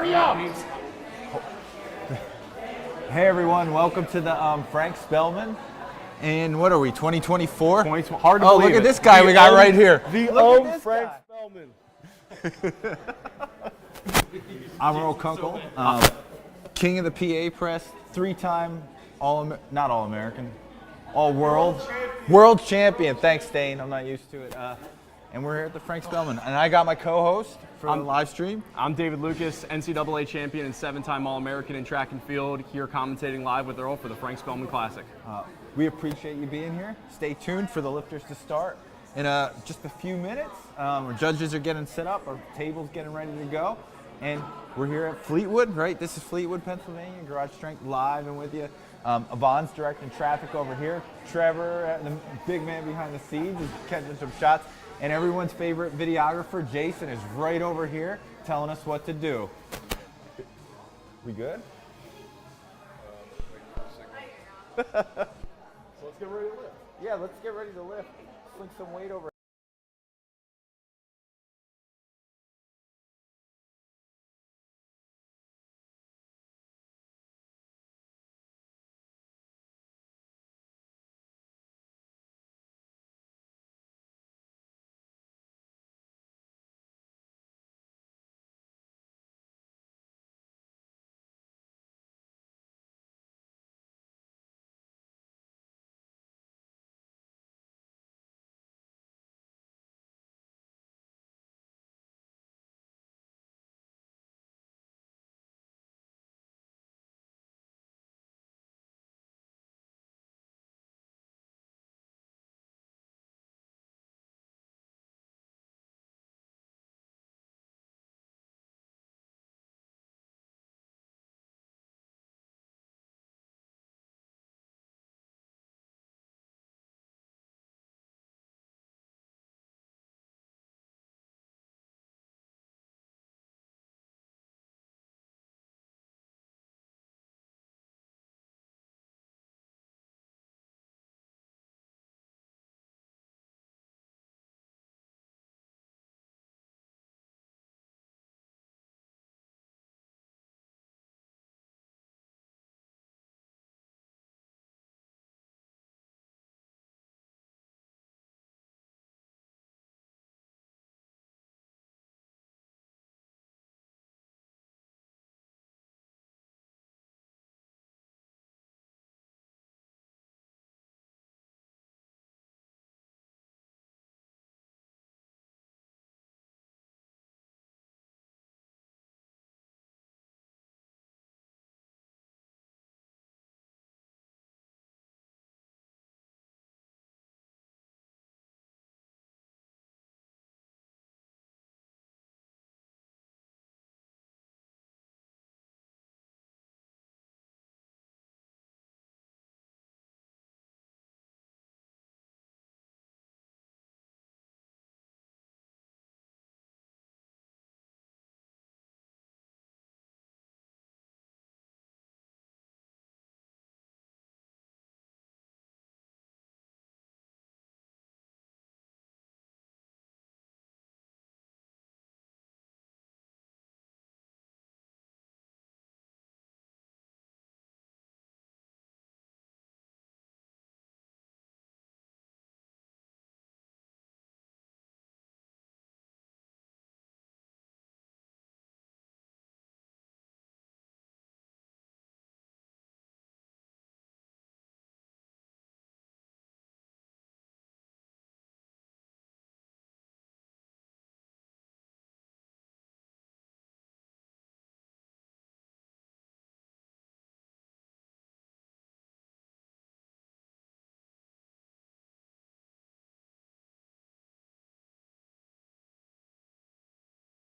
Hurry up! Hey everyone, welcome to the Frank Spellman. And what are we, 2024? Hard to believe look at it. this guy we got right here. The Frank Spellman. I'm Earl Kunkel, king of the PA press, 3-time not All-American, World Champion. Thanks, Dane. I'm not used to it. And we're here at the Frank Spellman. And I got my co-host for the live stream. I'm David Lucas, NCAA champion and 7-time All-American in track and field, here commentating live with Earl for the Frank Spellman Classic. We appreciate you being here. Stay tuned for the lifters to start in just a few minutes. Our judges are getting set up, our table's getting ready to go. And we're here at Fleetwood, right? This is Fleetwood, Pennsylvania, Garage Strength live and with you. Yvonne's directing traffic over here. Trevor, the big man behind the scenes, is catching some shots. And everyone's favorite videographer, Jason, is right over here telling us what to do. We good? So let's get ready to lift. Yeah, let's get ready to lift. Sling some weight over.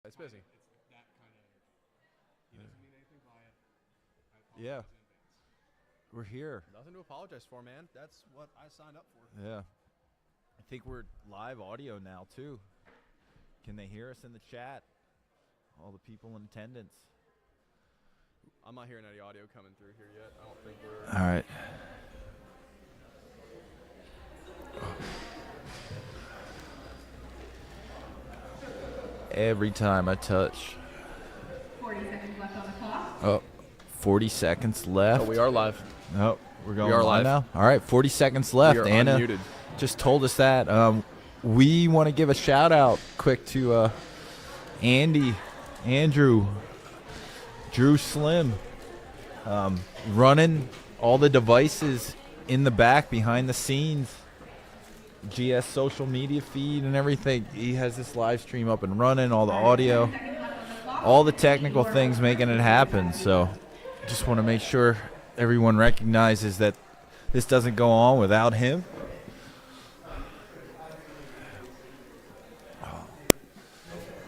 It's busy. It's that kind of, he doesn't mean anything by it. Yeah. We're here. Nothing to apologize for, man. That's what I signed up for. Yeah. I think we're live audio now, too. Can they hear us in the chat? All the people in attendance. I'm not hearing any audio coming through here yet. I don't think we're... All right. Every time I touch. 40 seconds left. Oh, 40 seconds left. Oh, we are live. Oh, we're going are live live now. All right, 40 seconds left. We are Anna unmuted. just told us that. We want to give a shout out quick to Andy, Andrew, Drew Slim, running all the devices in the back behind the scenes. GS social media feed and everything. He has this live stream up and running, all the audio, all the technical things making it happen. So just want to make sure everyone recognizes that this doesn't go on without him.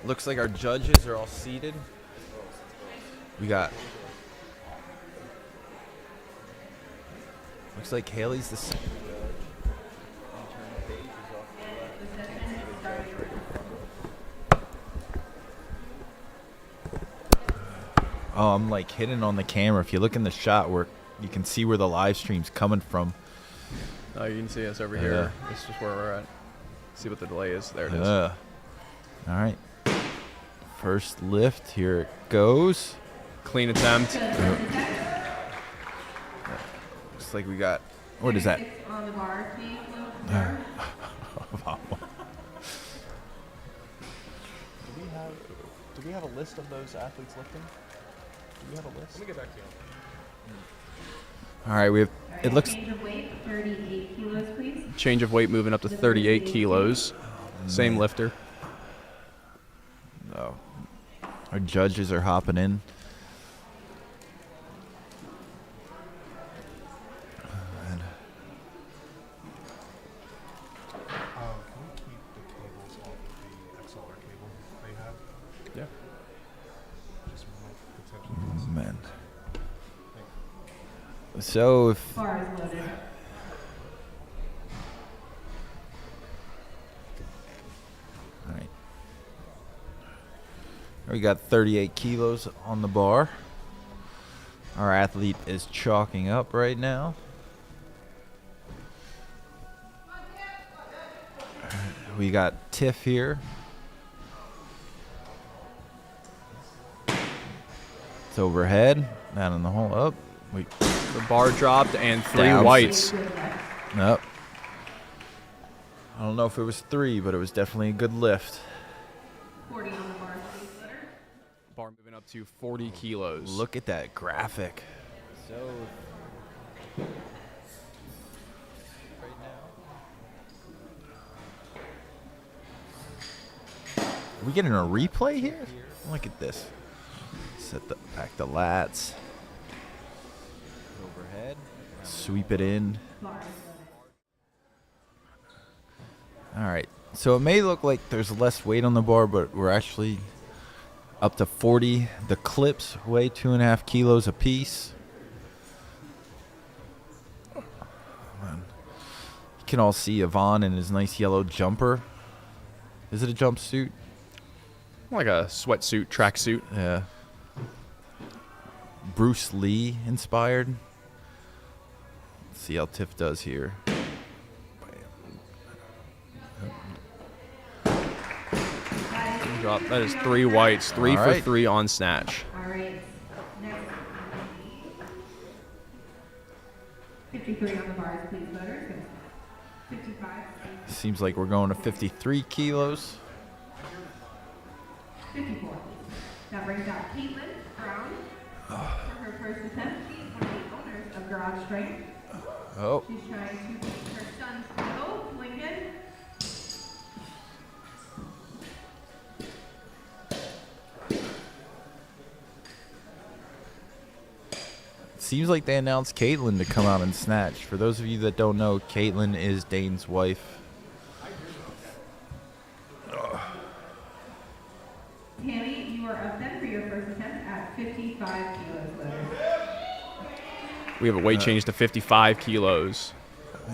Looks like our judges are all seated. We got, looks like Haley's the second judge. Oh, I'm like hidden on the camera. If you look in the shot, where you can see where the live stream's coming from. Oh, you can see us over here. This is where we're at. See what the delay is. There it is. All right. First lift. Here it goes. Clean attempt. Looks like we got. What is that? On the bar, please. Do we have a list of those athletes lifting? Do we have a list? Let me get back to you. All right, we have. It looks. Change of weight, 38 kilos, please. Change of weight moving up to 38 kilos. Same lifter. Oh, our judges are hopping in. Can we keep the cables off of the XLR cable they have? Yeah. Just might potentially. Man. So if. Bar is loaded. All right. We got 38 kilos on the bar. Our athlete is chalking up right now. We got Tiff here. It's overhead, down in the hole, up. The bar dropped and three Down. whites. Nope. I don't know if it was 3, but it was definitely a good lift. 40 on the bar, please, letter. Bar moving up to 40 kilos. Look at that graphic. So, right now, are we getting a replay here? Look at this. Set back the lats. Overhead. Sweep it in. Bar is loaded. All right. So it may look like there's less weight on the bar, but we're actually up to 40. The clips weigh 2.5 kilos a piece. You can all see Yvonne in his nice yellow jumper. Is it a jumpsuit? Like a sweatsuit, tracksuit. Yeah. Bruce Lee inspired. Let's see how Tiff does here. Drop. That is 3 whites. 3 All for right. 3 on snatch. All right. Next. 53 on the bars, please, voters. 55. Seems like we're going to 53 kilos. 54. That brings out Caitlin Brown for her first attempt. She's one of the owners of Garage Strength. Oh. She's trying to beat her son's title, Lincoln. Seems like they announced Caitlin to come out and snatch. For those of you that don't know, Caitlin is Dane's wife. Tammy, you are up then for your first attempt at 55 kilos, voters. We have a weight change to 55 kilos.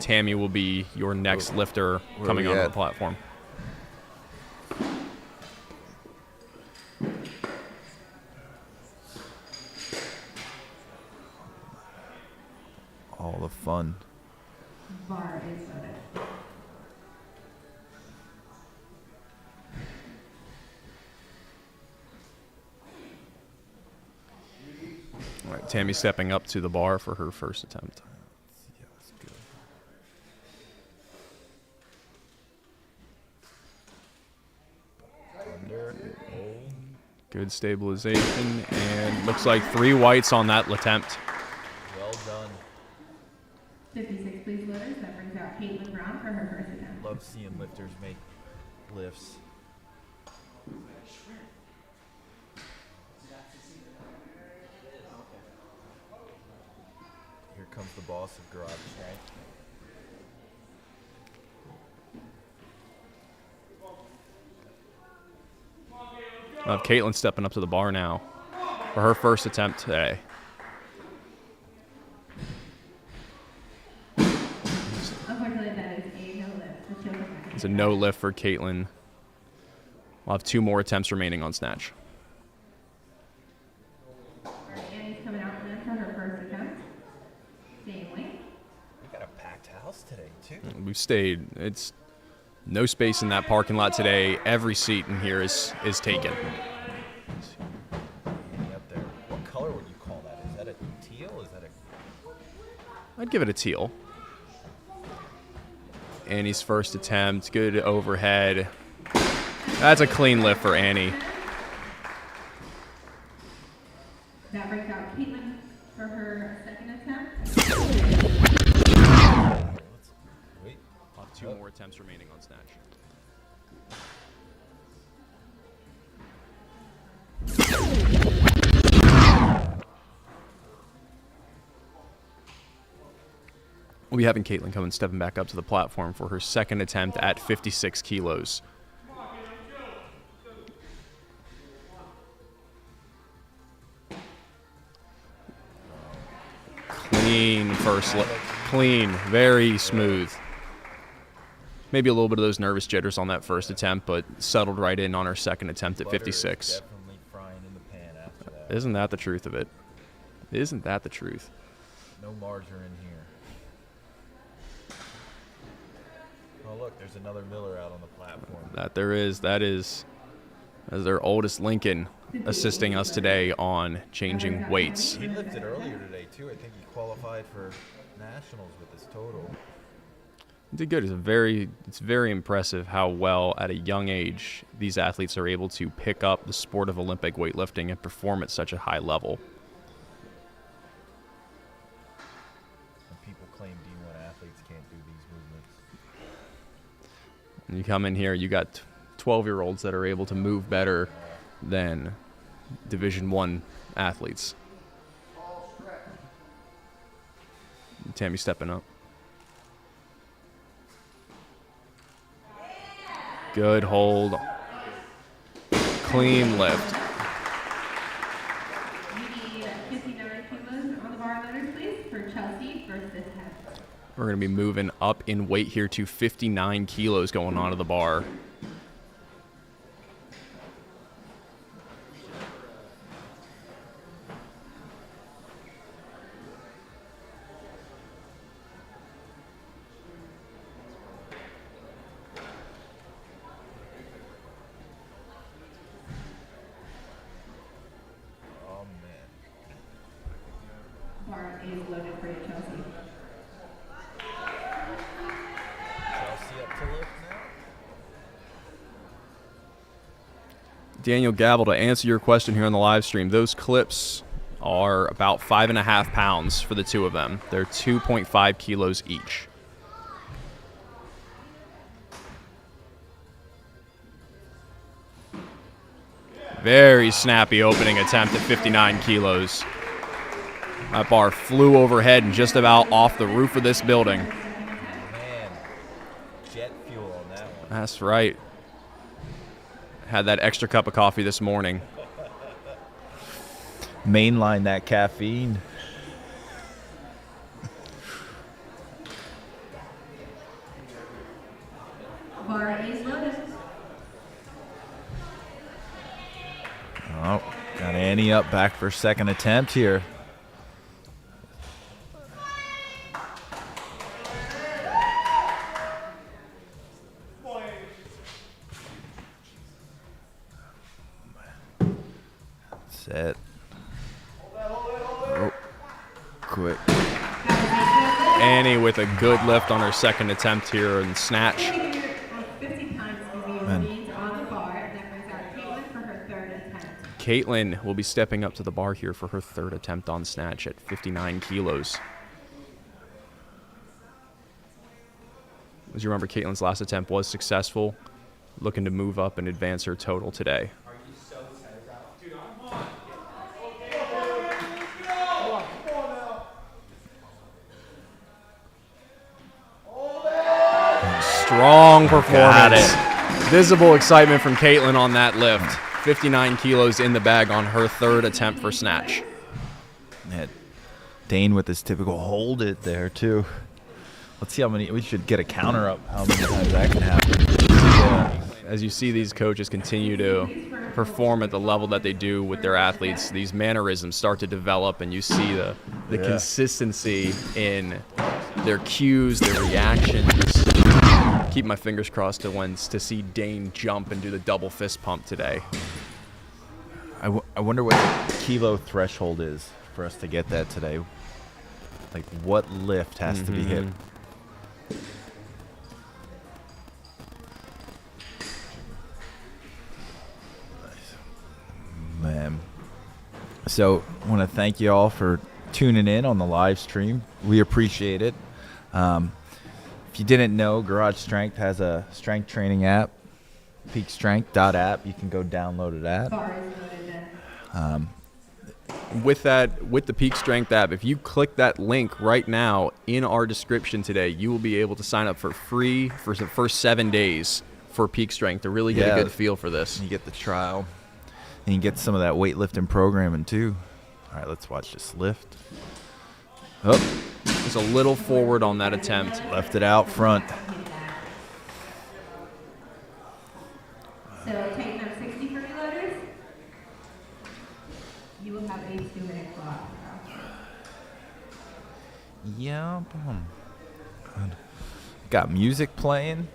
Tammy will be your next lifter where coming we onto at? the platform. All the fun. Bar is loaded. Tammy stepping up to the bar for her first attempt. Yeah, that's good. Under. Oh. Good stabilization, and looks like 3 whites on that attempt. Well done. 56 please loaders. That brings out Caitlin Brown for her first attempt. Love seeing lifters make lifts. Here comes the boss of garage strength. I have Caitlin stepping up to the bar now for her first attempt today. Unfortunately, that is a no lift. The choke effect. It's a no lift for Caitlin. We'll have 2 more attempts remaining on Snatch. Annie's coming out then for her first attempt. Same weight. We got a packed house today, too. We've stayed. It's no space in that parking lot today. Every seat in here is taken. Annie up there. What color would you call that? Is that a teal? Is that a... I'd give it a teal. Annie's first attempt, good overhead. That's a clean lift for Annie. That brings out Caitlin for her second attempt. Wait. We'll have 2 more attempts remaining on Snatch. We'll be having Caitlin come and stepping back up to the platform for her second attempt at 56 kilos. Clean first lift. Clean, very smooth. Maybe a little bit of those nervous jitters on that first attempt, but settled right in on her second attempt at Butter 56. is definitely frying in the pan after that. Isn't that the truth of it? Isn't that the truth? No margarine here. Oh, look, there's another Miller out on the platform. That is as their oldest Lincoln assisting us today on changing weights. He lifted earlier today, too. I think he qualified for nationals with his total. He did good. It's very impressive how well at a young age these athletes are able to pick up the sport of Olympic weightlifting and perform at such a high level. And people claim D1 athletes can't do these movements. And you come in here, you got 12-year-olds that are able to move better than Division I athletes. Tammy stepping up. Good hold. Clean lift. We need 59 kilos on the bar loaders, please, for Chelsea first attempt. We're going to be moving up in weight here to 59 kilos going onto the bar. Oh, man. Bar is loaded for you, Chelsea. Chelsea up to lift now? Daniel Gavel, to answer your question here on the live stream, those clips are about 5.5 pounds for the 2 of them. They're 2.5 kilos each. Very snappy opening attempt at 59 kilos. That bar flew overhead and just about off the roof of this building. Man, jet fuel on that one. That's right. Had that extra cup of coffee this morning. Mainline that caffeine. Bar is loaded. Oh, got Annie up back for second attempt here. Set. Oh. a good lift on her second attempt here in Snatch. 50 times remains on the bar. That brings out Caitlin for her third attempt. Caitlin will be stepping up to the bar here for her third attempt on Snatch at 59 kilos. As you remember, Caitlin's last attempt was successful, looking to move up and advance her total today. Strong performance. Visible excitement from Caitlin on that lift. 59 kilos in the bag on her third attempt for Snatch. Yeah, Dane with his typical hold it there too. Let's see how many. We should get a counter up. How many times that can happen? As you see these coaches continue to perform at the level that they do with their athletes, these mannerisms start to develop, and you see the consistency in their cues, their reactions. Keep my fingers crossed to see Dane jump and do the double fist pump today. I wonder what the kilo threshold is for us to get that today. Like what lift has to be hit? Man. So I want to thank you all for tuning in on the live stream. We appreciate it. If you didn't know, Garage Strength has a strength training app, peakstrength.app. You can go download it at. With the Peak Strength app, if you click that link right now in our description today, you will be able to sign up for free for the first 7 days for Peak Strength to really get a good feel for this. You get the trial, and you get some of that weightlifting programming too. All right, let's watch this lift. Oh. Just a little forward on that attempt. Left it out front. So taking up 60 for reloaders. You will have a 2-minute clock. Yeah. Got music playing.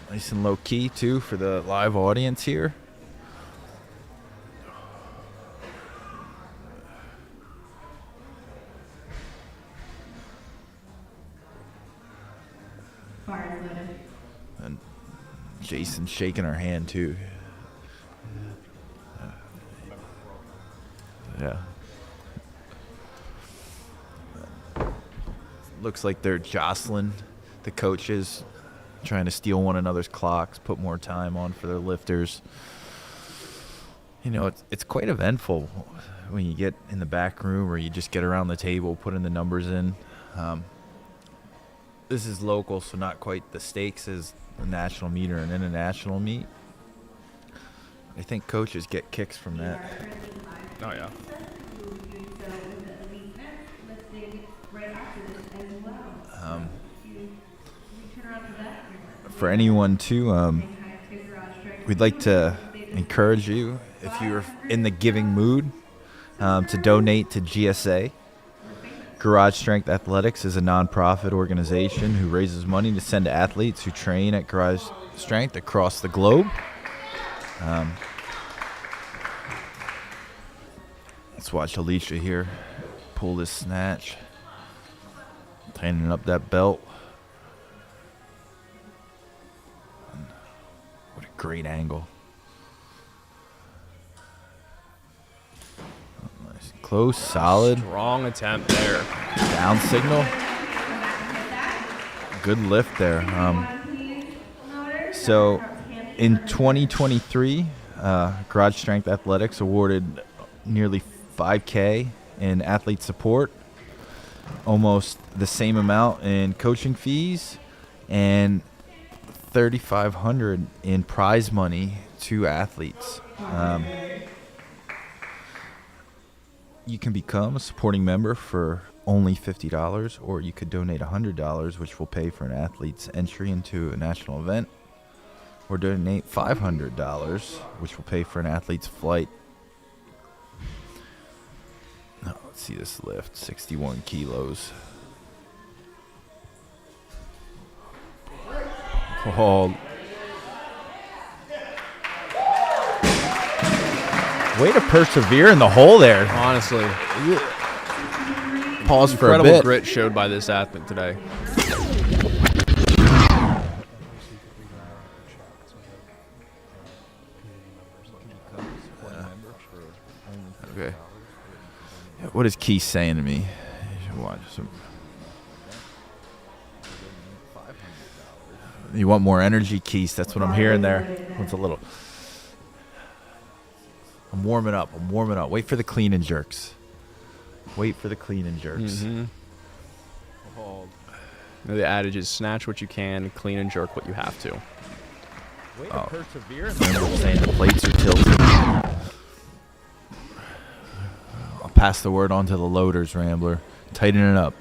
Nice and low key too for the live audience here. And Jason's shaking her hand too. Yeah. Looks like they're jostling the coaches, trying to steal one another's clocks, put more time on for their lifters. You know, it's quite eventful when you get in the back room or you just get around the table, putting the numbers in. This is local, so not quite the stakes as a national meet or an international meet. I think coaches get kicks from that. Oh, yeah. For anyone, too, we'd like to encourage you, if you're in the giving mood, to donate to GSA. Garage Strength Athletics is a nonprofit organization who raises money to send to athletes who train at Garage Strength across the globe. Let's watch Alicia here pull this snatch, tightening up that belt. What a great angle. Nice, close, solid. Strong attempt there. Down signal. Good lift there. So in 2023, Garage Strength Athletics awarded nearly $5K in athlete support, almost the same amount in coaching fees, and $3,500 in prize money to athletes. You can become a supporting member for only $50, or you could donate $100, which will pay for an athlete's entry into a national event, or donate $500, which will pay for an athlete's flight. Now, let's see this lift, 61 kilos. Oh. Way to persevere in the hole there. Honestly. Pause for a Incredible bit. grit showed by this athlete today. What is Keith saying to me? You should watch some. You want more energy, Keith? That's what I'm hearing there. It's a little. I'm warming up. Wait for the clean and jerks. Mm-hmm. The adage is snatch what you can, clean and jerk what you have to. Way to persevere. I'm saying the plates are tilted. I'll pass the word on to the loaders, Rambler. Tighten it up.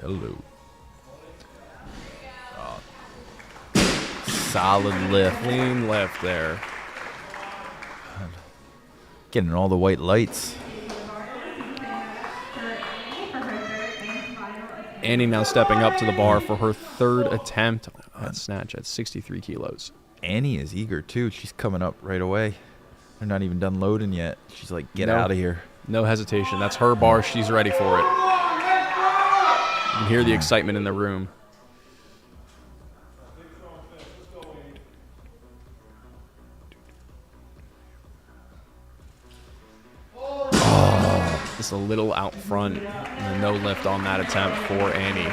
Hello. Solid lift. Clean lift there. Getting all the white lights. Annie now stepping up to the bar for her third attempt at snatch at 63 kilos. Annie is eager, too. She's coming up right away. They're not even done loading yet. She's like, get out of here. No hesitation. That's her bar. She's ready for it. You can hear the excitement in the room. Just a little out front. And no lift on that attempt for Annie.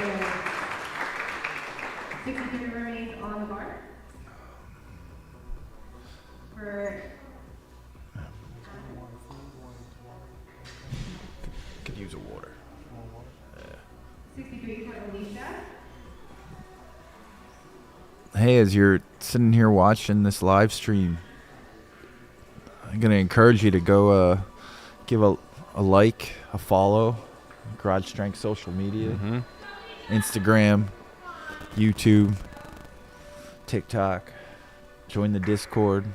63 remains on the bar. Could use a water. 63 for Alicia. Hey, as you're sitting here watching this live stream, I'm going to encourage you to go give a like, a follow, Garage Strength social media, Instagram, YouTube, TikTok, join the Discord,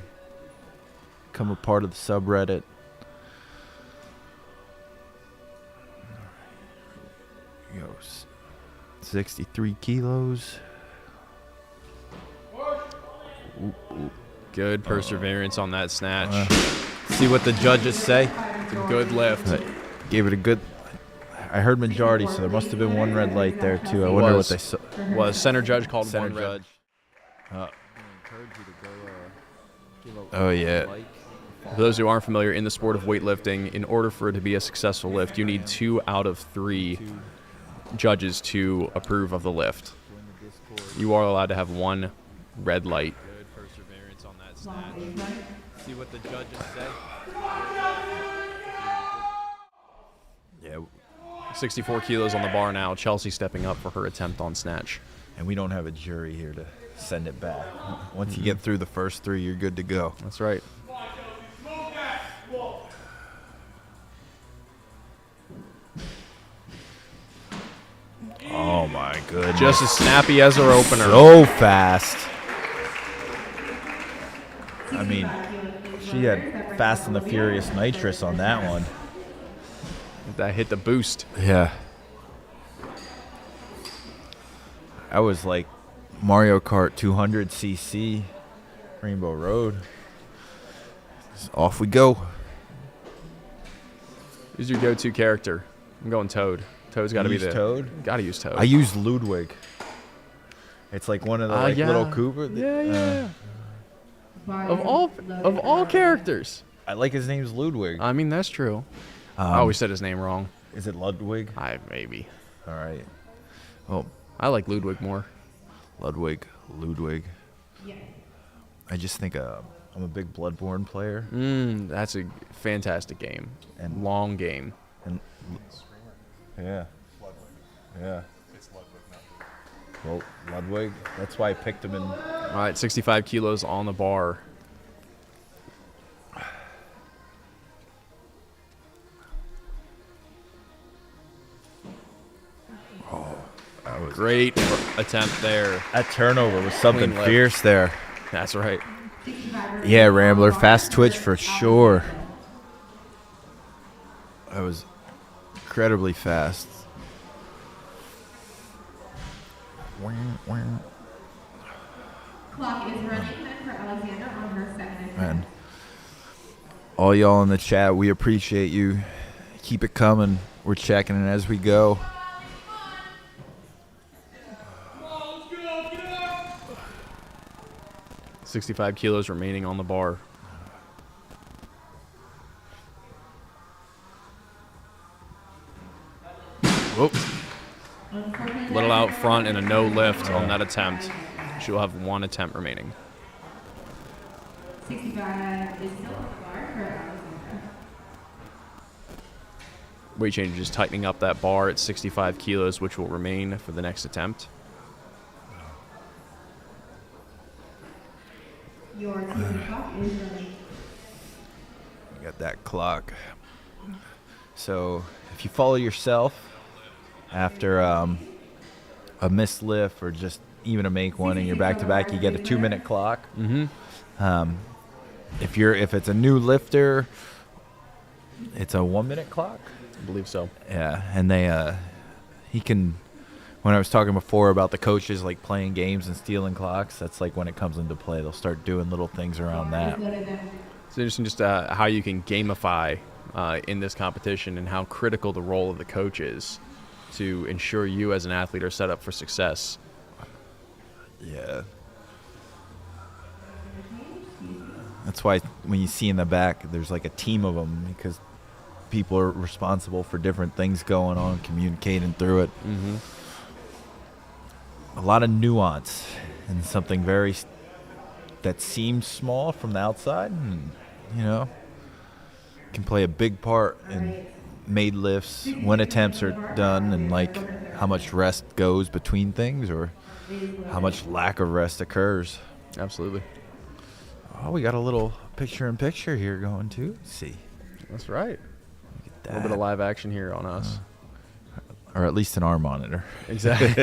become a part of the subreddit. 63 kilos. Good perseverance on that snatch. See what the judges say. It's a good lift. Gave it a good. I heard majority, so there must have been one red light there too. I wonder what they saw. Was center judge called Center one red? judge. Oh yeah. For those who aren't familiar in the sport of weightlifting, in order for it to be a successful lift, you need 2 out of 3 judges to approve of the lift. You are allowed to have 1 red light. Good perseverance on that snatch. See what the judges say. Yeah. 64 kilos on the bar now. Chelsea stepping up for her attempt on snatch. And we don't have a jury here to send it back. Once you get through the first 3, you're good to go. That's right. Oh my goodness. Just as snappy as her opener. So fast. I mean, she had Fast and the Furious nitrous on that one. That hit the boost. Yeah. I was like Mario Kart 200cc, Rainbow Road. Just off we go. Who's your go-to character? I'm going Toad. Toad's got to be the Toad. Got to use Toad. I use Ludwig. It's like one of the little Cooper. Yeah. Of all characters. I like his name's Ludwig. I mean, that's true. I always said his name wrong. Is it Ludwig? Maybe. All right. Oh, I like Ludwig more. Ludwig. Yes. I just think I'm a big Bloodborne player. That's a fantastic game. And long game. And yeah. Yeah. It's Ludwig, not Ludwig. Well, Ludwig. That's why I picked him in. All right, 65 kilos on the bar. That was Great attempt there. That turnover was something Clean lift. fierce there. That's right. Yeah, Rambler. Fast twitch for sure. That was incredibly fast. Clock is running then for Alexander on her second attempt. Man. All y'all in the chat, we appreciate you. Keep it coming. We're checking it as we go. 65 kilos remaining on the bar. Whoop. Little out front and a no lift on that attempt. She will have 1 attempt remaining. 65 is still on the bar for Arizona. Weight change is tightening up that bar at 65 kilos, which will remain for the next attempt. Your TV clock is running. You got that clock. So if you follow yourself after a missed lift or just even a make one and you're back to back, you get a 2-minute clock. Mm-hmm. If it's a new lifter, it's a 1-minute clock. I believe so. Yeah, and he can. When I was talking before about the coaches like playing games and stealing clocks, that's like when it comes into play. They'll start doing little things around that. It's interesting just how you can gamify in this competition and how critical the role of the coach is to ensure you as an athlete are set up for success. Yeah. That's why when you see in the back, there's like a team of them because people are responsible for different things going on, communicating through it. Mm-hmm. A lot of nuance and something that seems small from the outside, and can play a big part in made lifts when attempts are done, and like how much rest goes between things or how much lack of rest occurs. Absolutely. Oh, we got a little picture-in-picture here going too. Let's see. That's right. Look at that. A little bit of live action here on us. Or at least in our monitor. Exactly.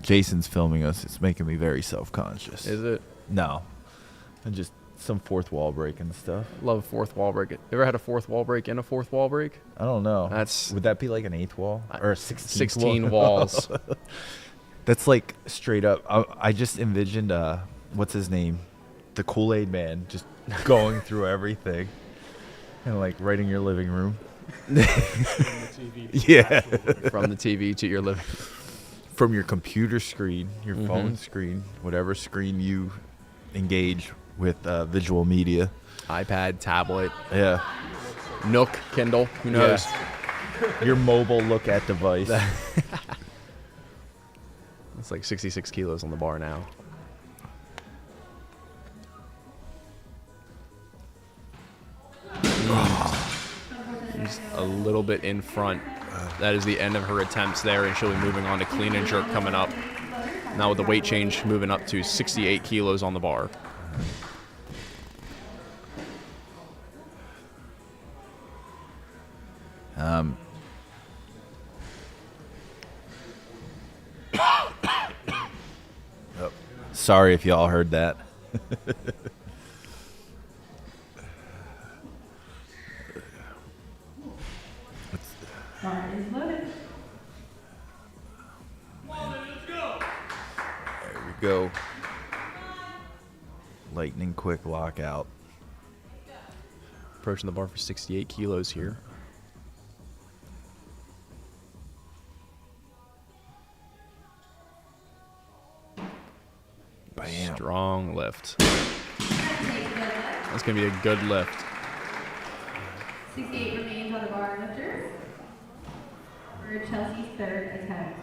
Jason's filming us. It's making me very self-conscious. Is it? No. And just some fourth wall break and stuff. Love fourth wall break. Ever had a fourth wall break and a fourth wall break? I don't know. Would that be like an 8th wall? Or a 16 walls. That's like straight up. I just envisioned, what's his name? The Kool-Aid Man just going through everything. And like right in your living room. Yeah. From the TV to your living. From your computer screen, your phone screen, whatever screen you engage with visual media. iPad, tablet. Yeah. Nook, Kindle, who knows? Yeah. Your mobile look at device. It's like 66 kilos on the bar now. She's a little bit in front. That is the end of her attempts there, and she'll be moving on to clean and jerk coming up. Now with the weight change moving up to 68 kilos on the bar. Sorry if y'all heard that. Bar is loaded. There we go. Lightning quick lockout. Approaching the bar for 68 kilos here. Bam. Strong lift. That's going to be a good lift. 68 remains on the bar lifters for Chelsea's third attempt.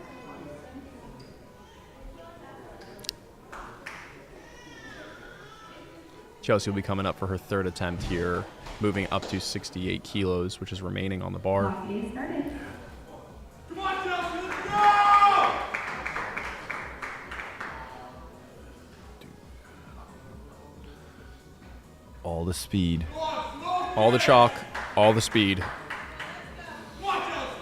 Chelsea will be coming up for her third attempt here, moving up to 68 kilos, which is remaining on the bar. Coffee started. Come on, Chelsea, let's go! All the speed. All the chalk, all the speed. Come on, Chelsea!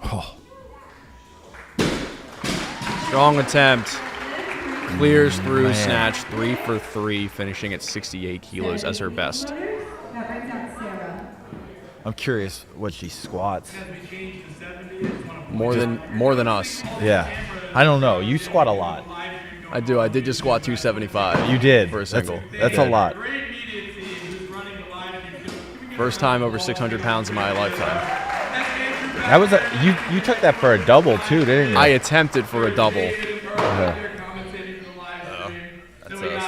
Oh. Strong attempt. Clears through Man. snatch, 3 for 3, finishing at 68 kilos as her best. That brings up Sarah. I'm curious what she squats. More than us. Yeah. I don't know. You squat a lot. I do. I did just squat 275. You did. For a single. That's a lot. Great media team who's running the live. First time over 600 pounds in my lifetime. That's Andrew That was you took that for a double too, didn't you? I attempted for a double. That's us.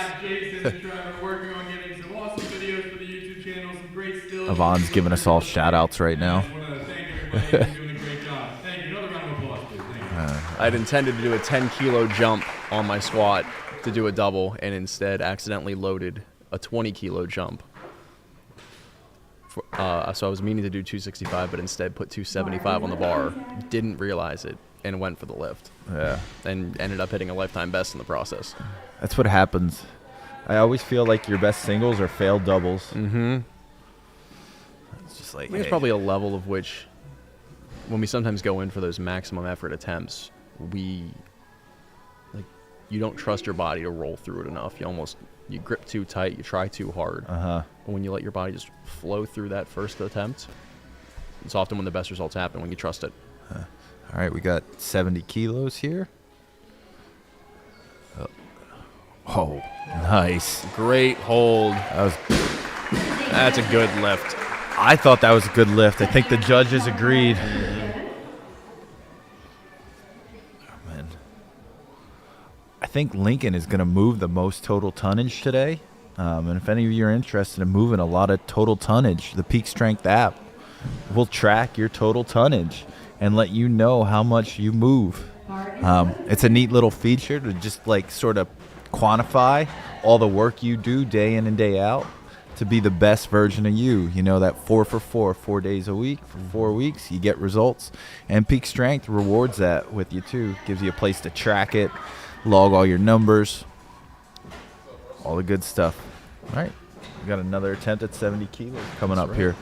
Working on getting some awesome videos for the YouTube channel, some great stills. Yvonne's giving us all shout outs right now. Thank you, everybody. You're doing a great job. Thank you. Another round of applause, please. Thank you. I'd intended to do a 10-kilo jump on my squat to do a double, and instead accidentally loaded a 20-kilo jump. So I was meaning to do 265, but instead put 275 on the bar. Didn't realize it and went for the lift. Yeah. And ended up hitting a lifetime best in the process. That's what happens. I always feel like your best singles are failed doubles. Mm-hmm. It's just like, I think it's probably a level of which, when we sometimes go in for those maximum effort attempts, you don't trust your body to roll through it enough. You grip too tight, you try too hard. Uh-huh. But when you let your body just flow through that first attempt, it's often when the best results happen, when you trust it. All right, we got 70 kilos here. Oh, nice. Great hold. That That's a good lift. I thought that was a good lift. I think the judges agreed. Oh, man. I think Lincoln is going to move the most total tonnage today. And if any of you are interested in moving a lot of total tonnage, the Peak Strength app will track your total tonnage and let you know how much you move. It's a neat little feature to just like sort of quantify all the work you do day in and day out to be the best version of you. You know, that 4 for 4 days a week for 4 weeks, you get results. And Peak Strength rewards that with you too. Gives you a place to track it, log all your numbers, all the good stuff. All right, we got another attempt at 70 kilos coming up here.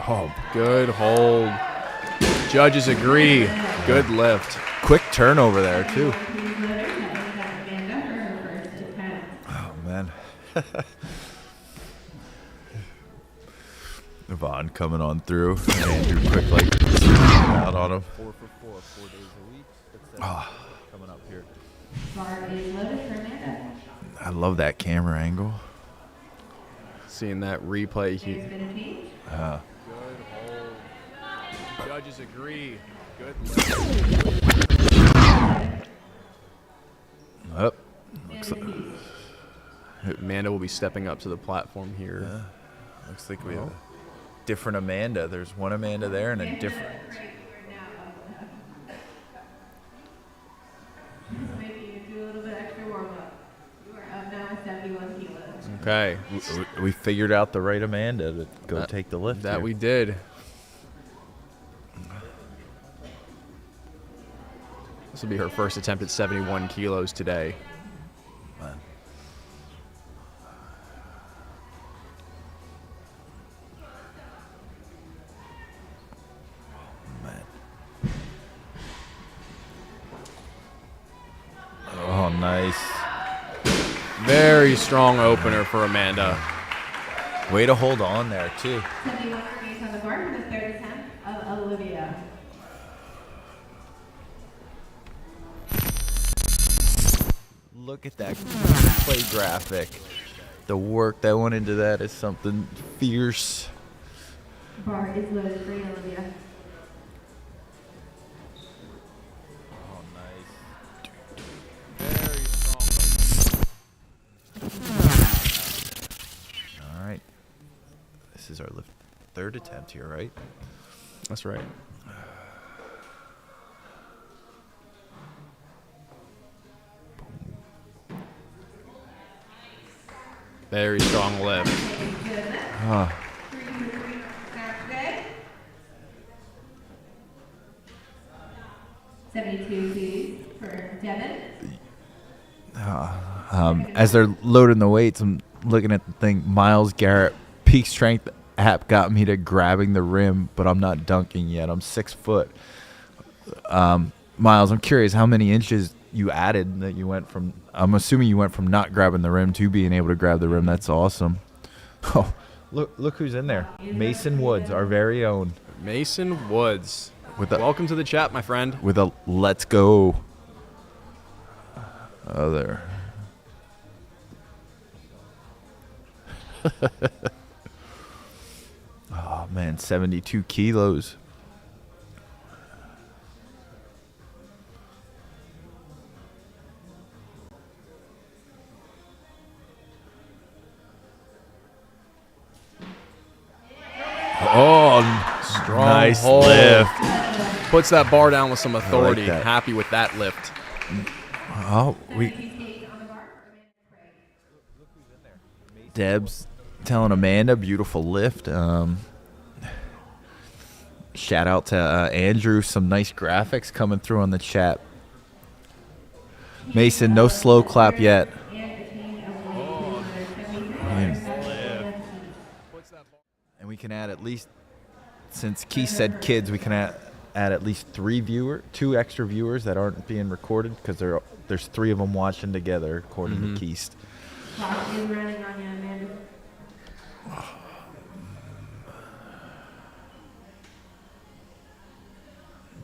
Oh, good hold. Judges agree. Good lift. Quick turnover there too. Oh man. Yvonne coming on through. Andrew quick like out on him. 4 for 4 days a week. Coming up here. I love that camera angle. Seeing that replay here. Good hold. Judges agree. Good lift. Up. Looks like, Amanda will be stepping up to the platform here. looks like we have a different Amanda. There's one Amanda there and a different. Maybe do a little bit extra warm up. You are up now at 71 kilos. Okay. We figured out the right Amanda to go take the lift. That here. we did. This will be her first attempt at 71 kilos today. Man. Oh, nice. Very strong opener for Amanda. Way to hold on there, too. 71 remains on the board for the third attempt of Olivia. Look at that play graphic. The work that went into that is something fierce. Bar is loaded for you, Olivia. Oh, nice. Very strong. All right. This is our third attempt here, right? That's right. Very strong lift. Huh. 72 feet for Devin. As they're loading the weights, I'm looking at the thing. Miles Garrett, Peak Strength app got me to grabbing the rim, but I'm not dunking yet. I'm 6 foot. Miles, I'm curious how many inches you added that you went from. I'm assuming you went from not grabbing the rim to being able to grab the rim. That's awesome. Oh, look who's in there. Mason Woods, our very own. Mason Woods. With a, Welcome to the chat, my friend. with a let's go. Oh, there. Oh, man, 72 kilos. Oh, Strong nice hold. lift. Puts that bar down with some authority. that. Happy with that lift. Oh, Deb's telling Amanda, beautiful lift. Shout out to Andrew, some nice graphics coming through on the chat. Mason, no slow clap yet. And we can add at least, since Keith said kids, we can add at least 2 extra viewers that aren't being recorded, because there's 3 of them watching together, according to Keith.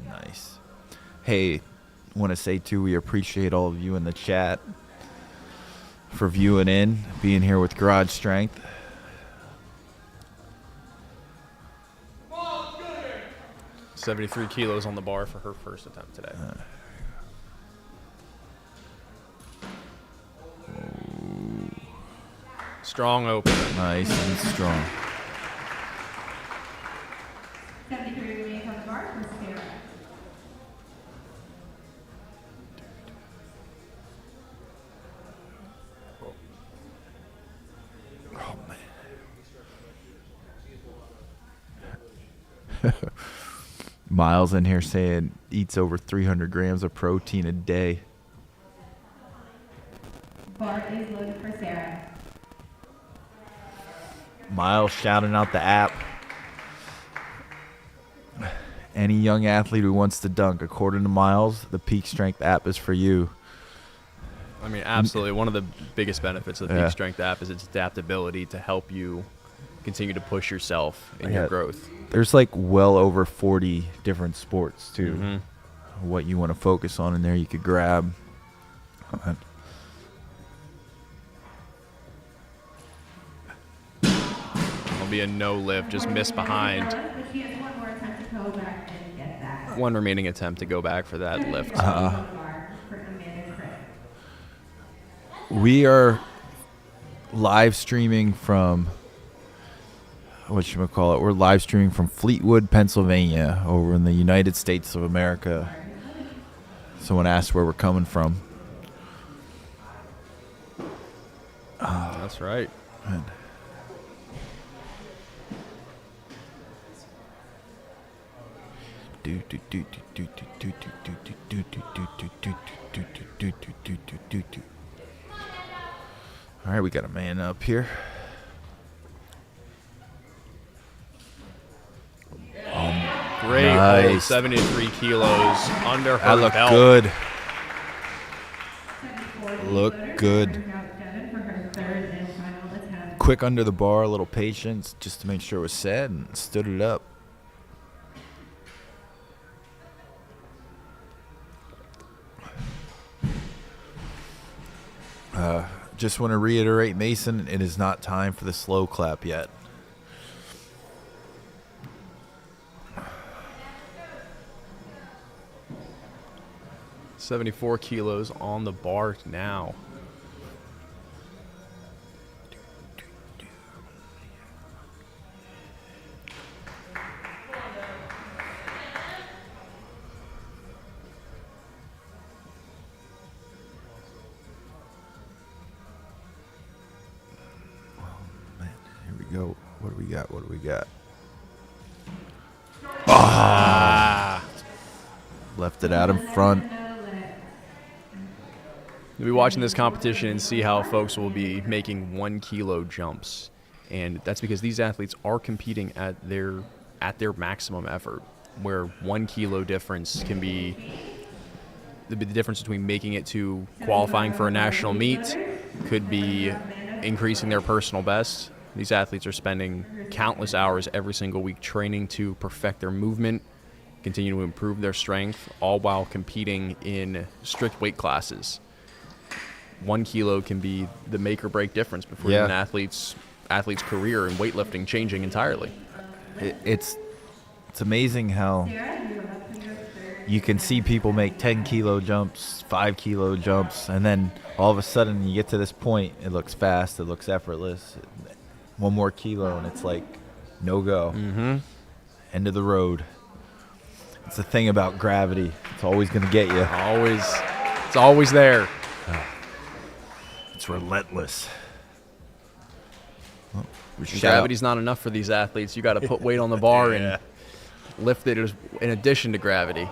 Nice. Hey, want to say too, we appreciate all of you in the chat for viewing in, being here with Garage Strength. Ball, good. 73 kilos on the bar for her first attempt today. Strong open. Nice and strong. 73 remains on the bar for Sarah. Oh, man. Miles in here saying eats over 300 grams of protein a day. Bar is loaded for Sarah. Miles shouting out the app. Any young athlete who wants to dunk, according to Miles, the Peak Strength app is for you. I mean, absolutely. One of the biggest benefits of the Yeah. Peak Strength app is its adaptability to help you continue to push yourself in your growth. There's like well over 40 different sports too. What you want to focus on in there, you could grab. It'll be a no lift, just miss behind. But she has one more attempt to go back and get that. One remaining attempt to go back for that lift. Bar for Amanda Craig. We are live streaming from whatchamacallit. We're live streaming from Fleetwood, Pennsylvania, over in the United States of America. Someone asked where we're coming from. That's right. Man. All right, we got a man up here. Great Nice. hold, 73 kilos under her That looked belt. good. 74 Look footer good. for Devin for her third and final attempt. Quick under the bar, a little patience just to make sure it was set, and stood it up. Just want to reiterate, Mason, it is not time for the slow clap yet. $74 kilos on the bar now. Here we go. What do we got? What do we got? Left it out in front. You'll be watching this competition and see how folks will be making 1 kilo jumps. And that's because these athletes are competing at their maximum effort, where 1 kilo difference can be the difference between making it to qualifying for a national meet, could be increasing their personal best. These athletes are spending countless hours every single week training to perfect their movement, continue to improve their strength, all while competing in strict weight classes. 1 kilo can be the make or break difference between an athlete's athlete's career in weightlifting changing entirely. It's amazing how you can see people make 10-kilo jumps, 5-kilo jumps, and then all of a sudden you get to this point, it looks fast, it looks effortless. 1 more kilo, and it's like, no go. Mm-hmm. End of the road. It's the thing about gravity. It's always going to get you. It's always there. It's relentless. Oh, Gravity's not enough for these athletes. You got to put weight on the bar and lift it in addition to gravity.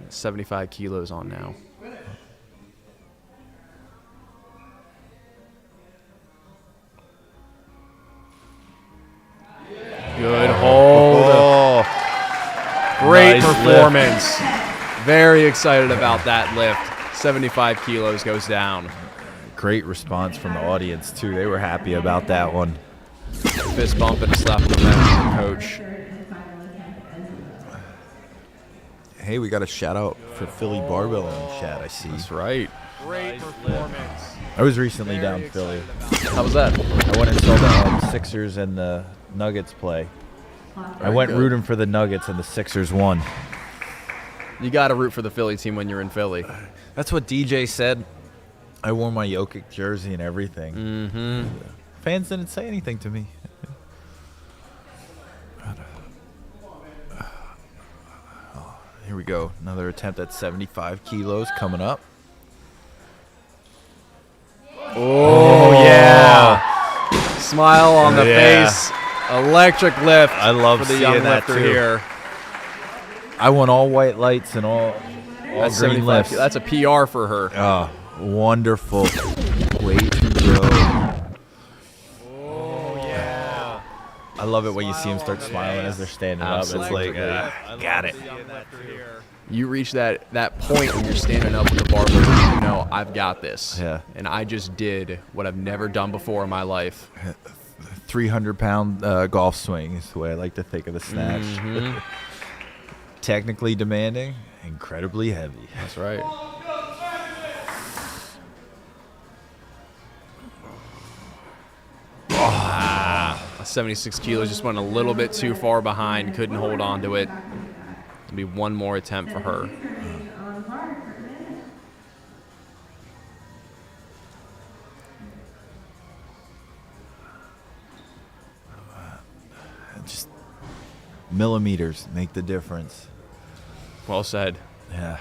75 kilos on now. Good hold. Great Nice performance. Very excited about that lift. 75 kilos goes down. Great response from the audience, too. They were happy about that one. Fist bump and a slap on the back from the coach. Hey, we got a shout out for Philly Barbell in the chat, I see. That's right. Great performance. I was recently down Philly. How was that? I went and saw the Sixers and the Nuggets play. I went good. rooting for the Nuggets, and the Sixers won. You got to root for the Philly team when you're in Philly. That's what DJ said. I wore my Jokic jersey and everything. Mm-hmm. Fans didn't say anything to me. Here we go. Another attempt at 75 kilos coming up. Oh, yeah. Smile on the face. Electric lift. I love for the seeing young that, lifter too. here. I want all white lights and all That's green 75. lifts. That's a PR for her. Oh, wonderful. Way to go. Oh, yeah. I love it when you see them start smiling as they're standing up. It's like, got it. You reach that point when you're standing up with the barbell, you know, I've got this. Yeah. And I just did what I've never done before in my life. 300-pound golf swing is the way I like to think of the snatch. Mhm. Technically demanding, incredibly heavy. That's right. Ah, 76 kilos just went a little bit too far behind, couldn't hold on to it. It'll be one more attempt for her. Just millimeters make the difference. Well said. Yeah.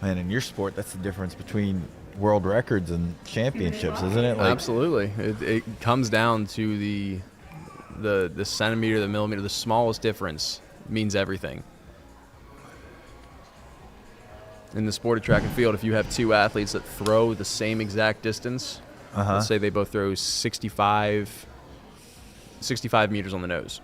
Man, in your sport, that's the difference between world records and championships, isn't it? Like, Absolutely. It comes down to the centimeter, the millimeter, the smallest difference means everything. In the sport of track and field, if you have two athletes that throw the same exact distance, let's say they both throw 65 meters on the nose,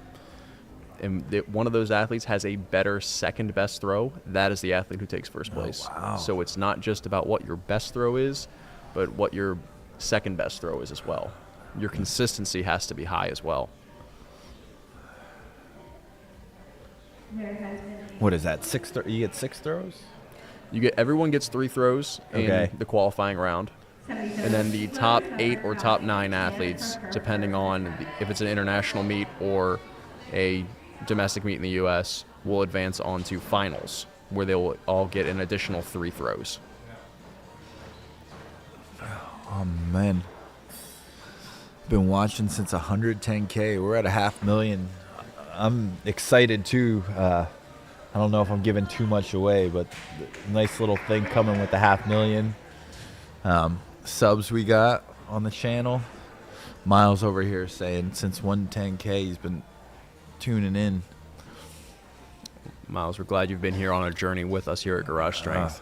and one of those athletes has a better second best throw, that is the athlete who takes first place. wow. So it's not just about what your best throw is, but what your second best throw is as well. Your consistency has to be high as well. what is that? You get 6 throws? Everyone gets 3 throws in the qualifying round. And then the top 8 or top 9 athletes, depending on if it's an international meet or a domestic meet in the U.S., will advance on to finals, where they will all get an additional 3 throws. Oh, man. Been watching since 110K. We're at 500,000. I'm excited, too. I don't know if I'm giving too much away, but nice little thing coming with the 500,000 subs we got on the channel. Miles over here saying since 110K he's been tuning in. Miles, we're glad you've been here on a journey with us here at Garage Strength.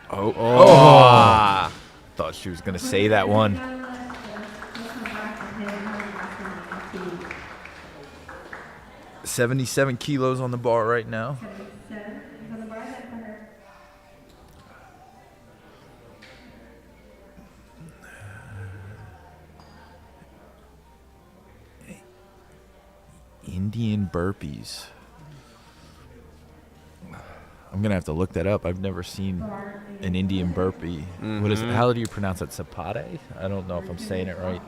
Thought she was going to say that one. 77 kilos on the bar right now. Indian burpees. I'm gonna have to look that up. I've never seen an Indian burpee. What is it? How do you pronounce it? Sapade? I don't know if I'm saying it right.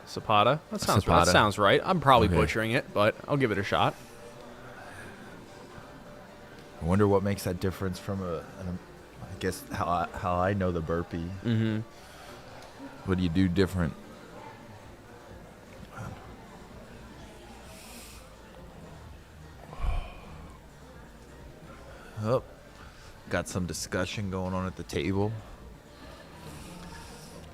Zapata? That sounds right. Zapata. That sounds right. I'm probably Okay. butchering it, but I'll give it a shot. I wonder what makes that difference from I guess how I know the burpee. Mm-hmm. What do you do different? Oh, got some discussion going on at the table.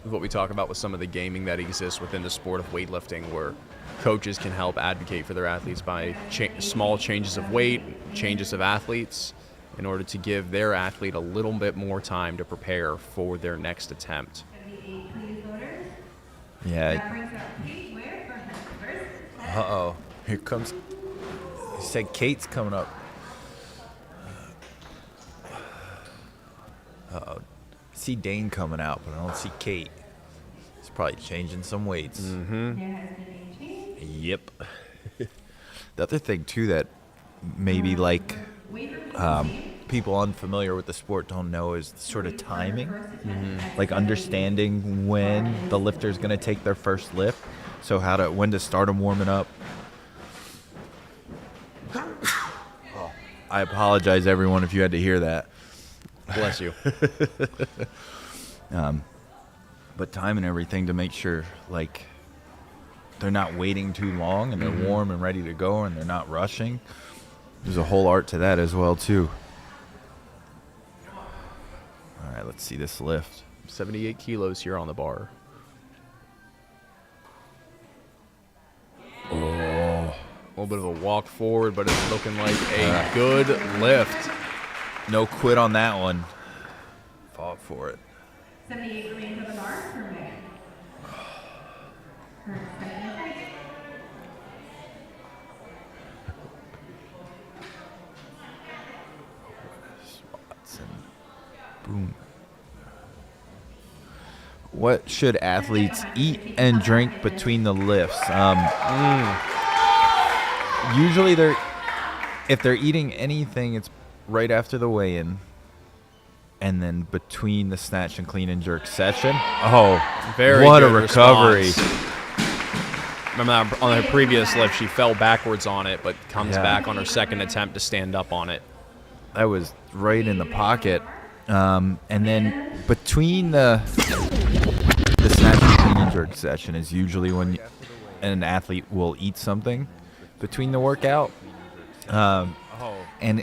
What we talk about with some of the gaming that exists within the sport of weightlifting, where coaches can help advocate for their athletes by small changes of weight, changes of athletes, in order to give their athlete a little bit more time to prepare for their next attempt. Yeah. Uh-oh. Here comes... He said Kate's coming up. Uh-oh. I see Dane coming out, but I don't see Kate. He's probably changing some weights. Yep. The other thing, too, that maybe, like, people unfamiliar with the sport don't know is sort of timing. Like, understanding when the lifter's going to take their first lift. So when to start them warming up. Oh, I apologize, everyone, if you had to hear that. Bless you. But time and everything to make sure, like, they're not waiting too long and they're warm and ready to go and they're not rushing. There's a whole art to that as well, too. All right, let's see this lift. 78 kilos here on the bar. Oh. A little bit of a walk forward, but it's looking like a good lift. No quit on that one. Fought for it. 78 remains at the bar for Megan. Her second place. Watson. Boom. What should athletes eat and drink between the lifts? Usually if they're eating anything, it's right after the weigh-in. And then between the snatch and clean and jerk session. Oh, Very what a good recovery. response. Remember on her previous lift, she fell backwards on it, but comes back on her second attempt to stand up on it. That was right in the pocket. And then between the snatch and clean and jerk session is usually when an athlete will eat something between the workout. And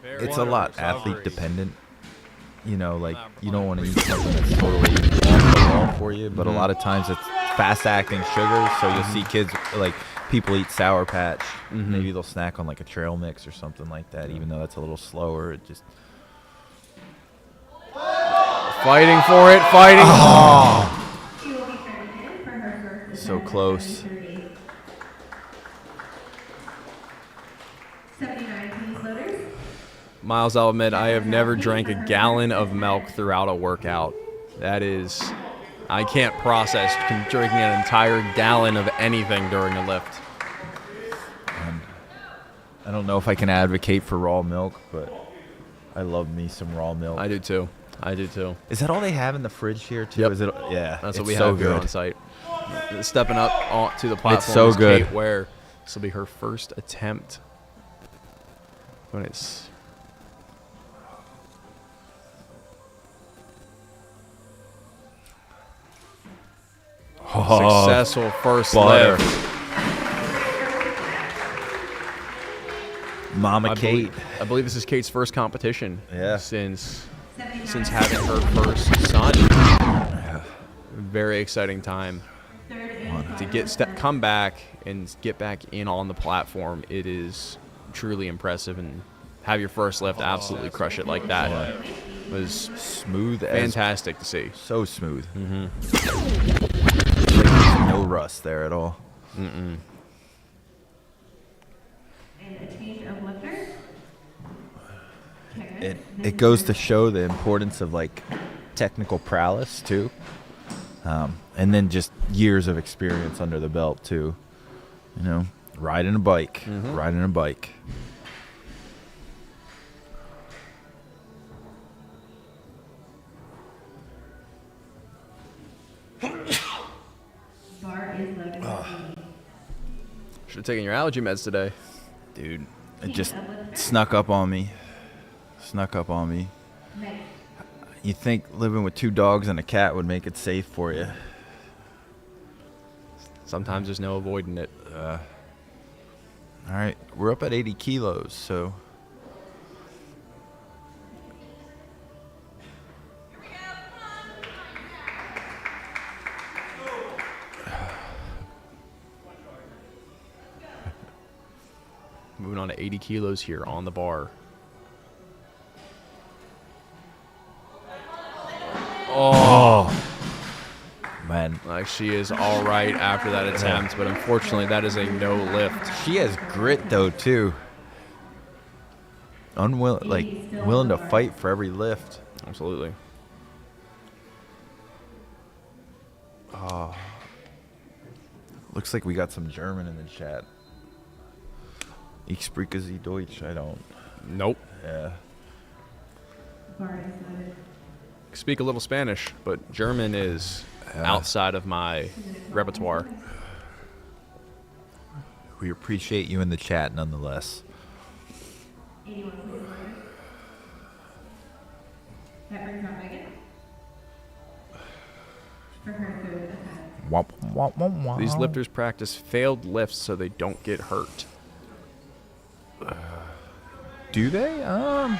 it's a lot athlete dependent. You know, like, you don't want to eat something that's totally off the wall for you, but a lot of times it's fast-acting sugars, so you'll see kids, like, people eat Sour Patch. Maybe they'll snack on, like, a trail mix or something like that, even though that's a little slower. It just... Fighting for it, fighting. She will be credited for her first So close. 79 piece loaders. Miles, I'll admit, I have never drank a gallon of milk throughout a workout. That is, I can't process drinking an entire gallon of anything during a lift. I don't know if I can advocate for raw milk, but I love me some raw milk. I do too. Is that all they have in the fridge here, too? Yep. Is it? Yeah. That's what it's we so have here good. on site. Stepping up to the platform so is good. Kate Ware. This will be her first attempt. When it's successful first butter. lift. Mama Kate. I believe this is Kate's first competition. Yeah. Since having her first son. Very exciting time to come back and get back in on the platform. It is truly impressive, and have your first lift absolutely crush it like that. It was Smooth as fantastic to see. so smooth. Like no rust there at all. And a change of lifters. It goes to show the importance of, like, technical prowess too, and then just years of experience under the belt too. You know, riding a bike. Bar is loaded. Should have taken your allergy meds today. Dude, it just snuck up on me. You think living with 2 dogs and a cat would make it safe for you. Sometimes there's no avoiding it. All right, we're up at 80 kilos, so. Moving on to 80 kilos here on the bar. Oh, man. Like, she is all right after that attempt, but unfortunately that is a no lift. She has grit, though, too. Willing to fight for every lift. Absolutely. Oh. Looks like we got some German in the chat. Ich spreche Sie Deutsch. I don't. Nope. Yeah. Bar is loaded. Speak a little Spanish, but German is outside of my repertoire. We appreciate you in the chat nonetheless. 81 please order. That brings on Megan. For her food ahead. Womp, womp, womp, womp. These lifters practice failed lifts so they don't get hurt. Do they? I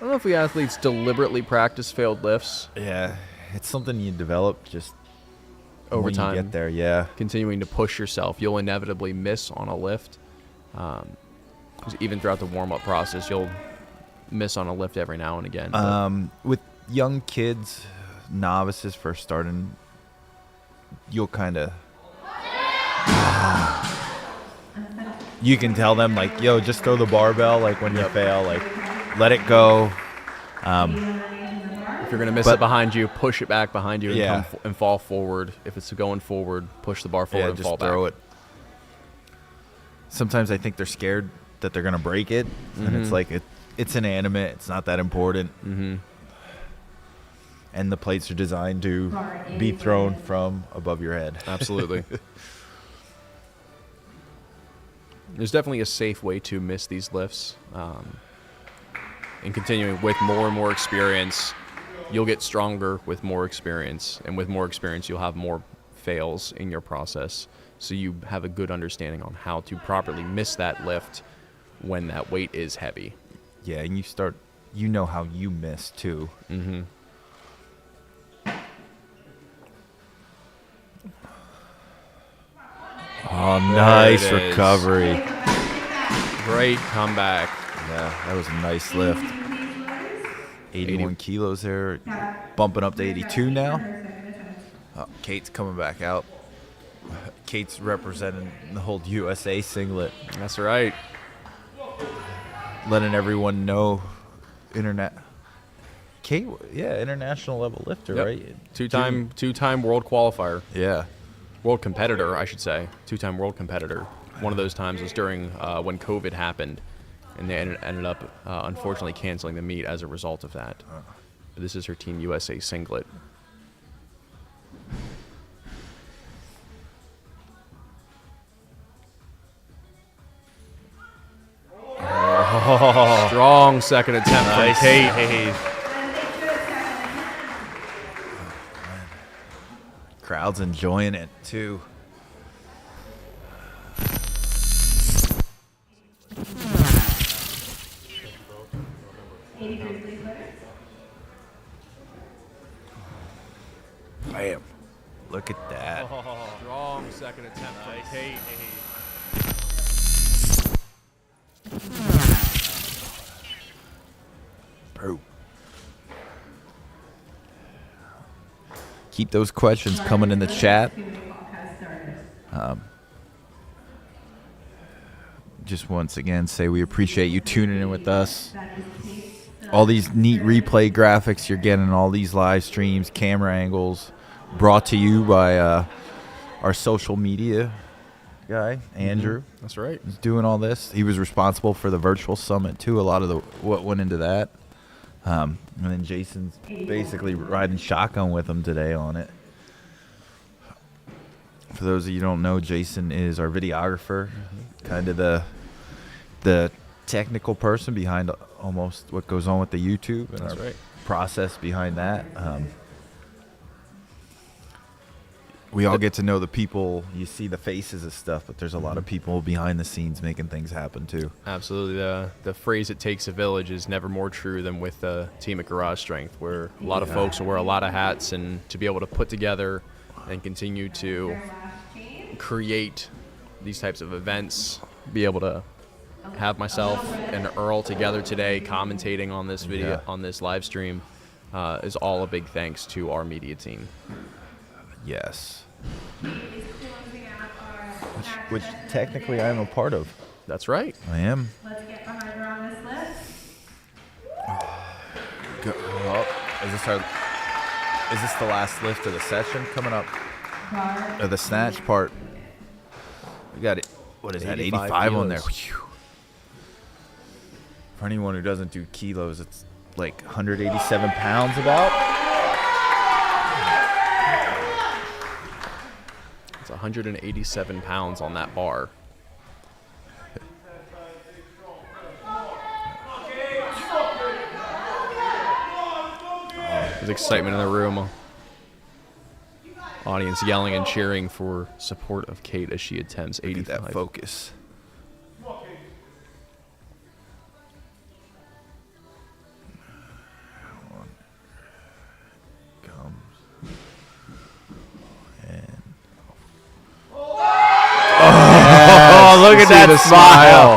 don't know if we athletes deliberately practice failed lifts. Yeah, it's something you develop just Over when time. you get there. Yeah. Continuing to push yourself, you'll inevitably miss on a lift. 'Cause even throughout the warm-up process, you'll miss on a lift every now and again. With young kids, novices first starting, you'll kind of. You can tell them, like, yo, just throw the barbell, like, when you fail, like, let it go. If you're going to miss But- it behind you, push it back behind you and, Yeah. and fall forward. If it's going forward, push the bar forward and just fall throw back. it. Sometimes I think they're scared that they're going to break it, and it's like, it's inanimate. It's not that important. Mm-hmm. And the plates are designed to be thrown from above your head. Absolutely. There's definitely a safe way to miss these lifts. And continuing with more and more experience, you'll get stronger with more experience. And with more experience, you'll have more fails in your process. So you have a good understanding on how to properly miss that lift when that weight is heavy. Yeah, and you know how you miss, too. Mm-hmm. Oh, nice it is. recovery. Great comeback. Yeah, that was a nice lift. 81 kilos there, bumping up to 82 now. Oh, Kate's coming back out. Kate's representing the whole USA singlet, That's right. letting everyone know. Kate, yeah, international level lifter, Yep. right? Two-time world qualifier. Yeah. World competitor, I should say. Two-time world competitor. One of those times was during when COVID happened, and they ended up unfortunately canceling the meet as a result of that. But this is her Team USA singlet. Strong second attempt from Kate. Crowd's enjoying it, too. Bam. Look at that. Strong second attempt from Kate. Bro. Keep those questions coming in the chat. Just once again, say we appreciate you tuning in with us. All these neat replay graphics you're getting, all these live streams, camera angles, brought to you by our social media guy, Andrew. That's right. He's doing all this. He was responsible for the virtual summit too. A lot of what went into that. And then Jason's basically riding shotgun with him today on it. For those of you who don't know, Jason is our videographer, kind of the technical person behind almost what goes on with the YouTube and That's our right. process behind that. We all get to know the people. You see the faces and stuff, but there's a lot of people behind the scenes making things happen too. Absolutely. The phrase "it takes a village" is never more true than with the team at Garage Strength, where a lot of folks will wear a lot of hats, and to be able to put together and continue to create these types of events, be able to have myself and Earl together today commentating on this video, on this live stream, is all a big thanks to our media team. Yes. Which technically I'm a part of. That's right. I am. Let's get behind her on this list. Is this the last lift of the session coming up? The snatch part. We got it. What is that? 85 on there. Whew. For anyone who doesn't do kilos, it's like 187 pounds about. It's 187 pounds on that bar. There's excitement in the room. Audience yelling and cheering for support of Kate as she attempts 85. Look at that focus. Oh, look at that smile.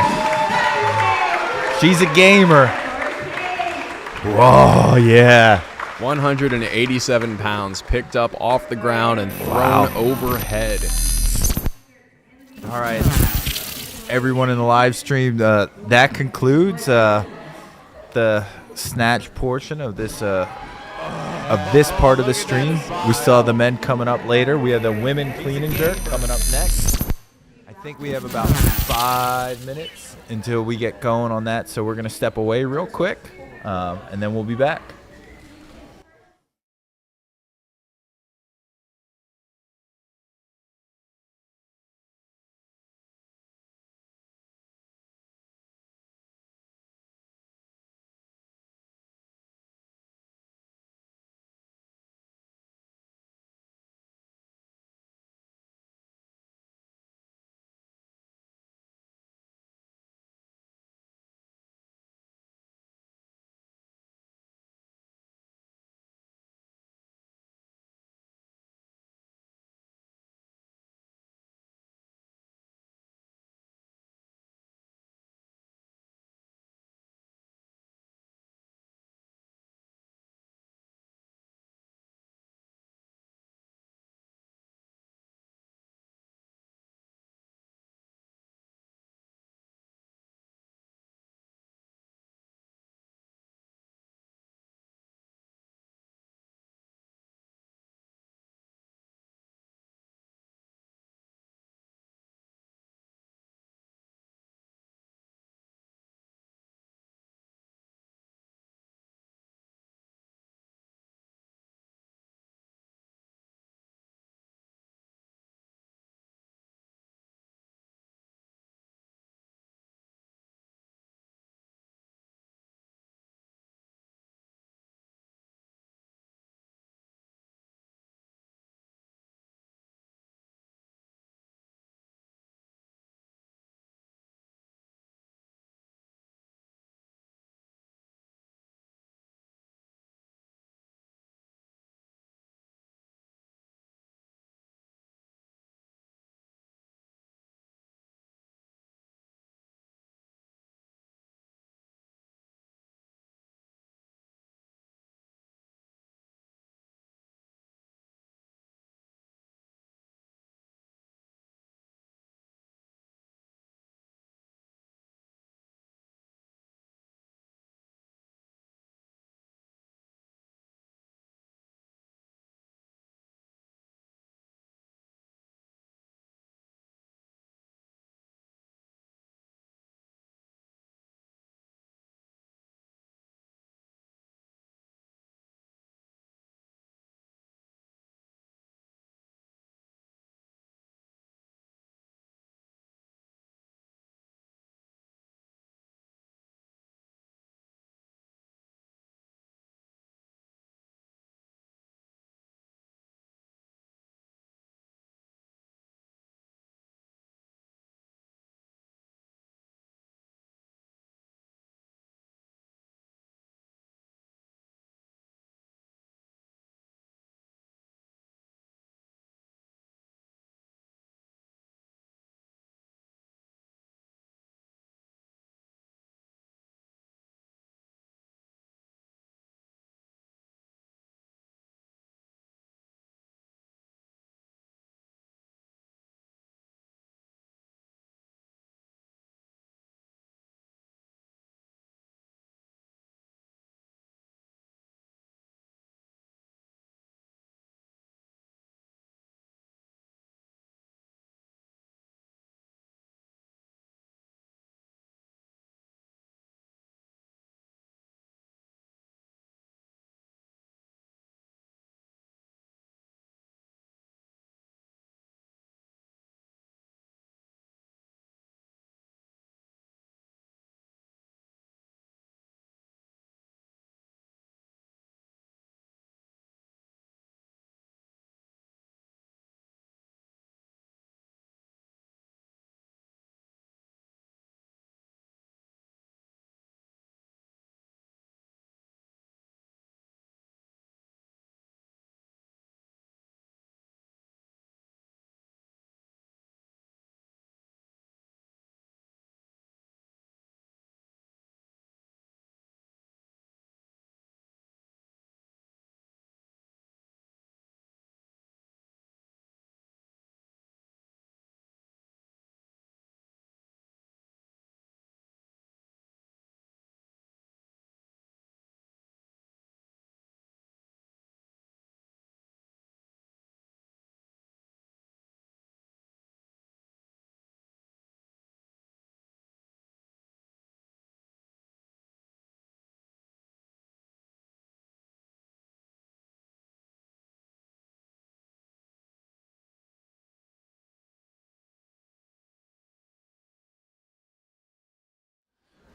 She's a gamer. Whoa, yeah. 187 pounds picked up off the ground and thrown overhead. All right. Everyone in the live stream, that concludes the snatch portion of this part of the stream. We still have the men coming up later. We have the women clean and jerk coming up next. I think we have about 5 minutes until we get going on that, so we're going to step away real quick, and then we'll be back.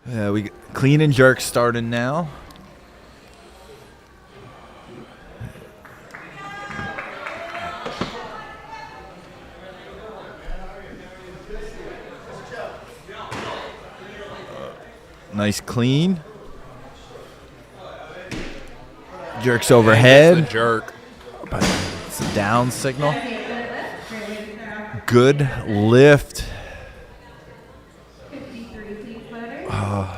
We got clean and jerk starting now. Nice clean. Jerks overhead. The jerk. It's a down signal. Good lift. 53, please, floaters.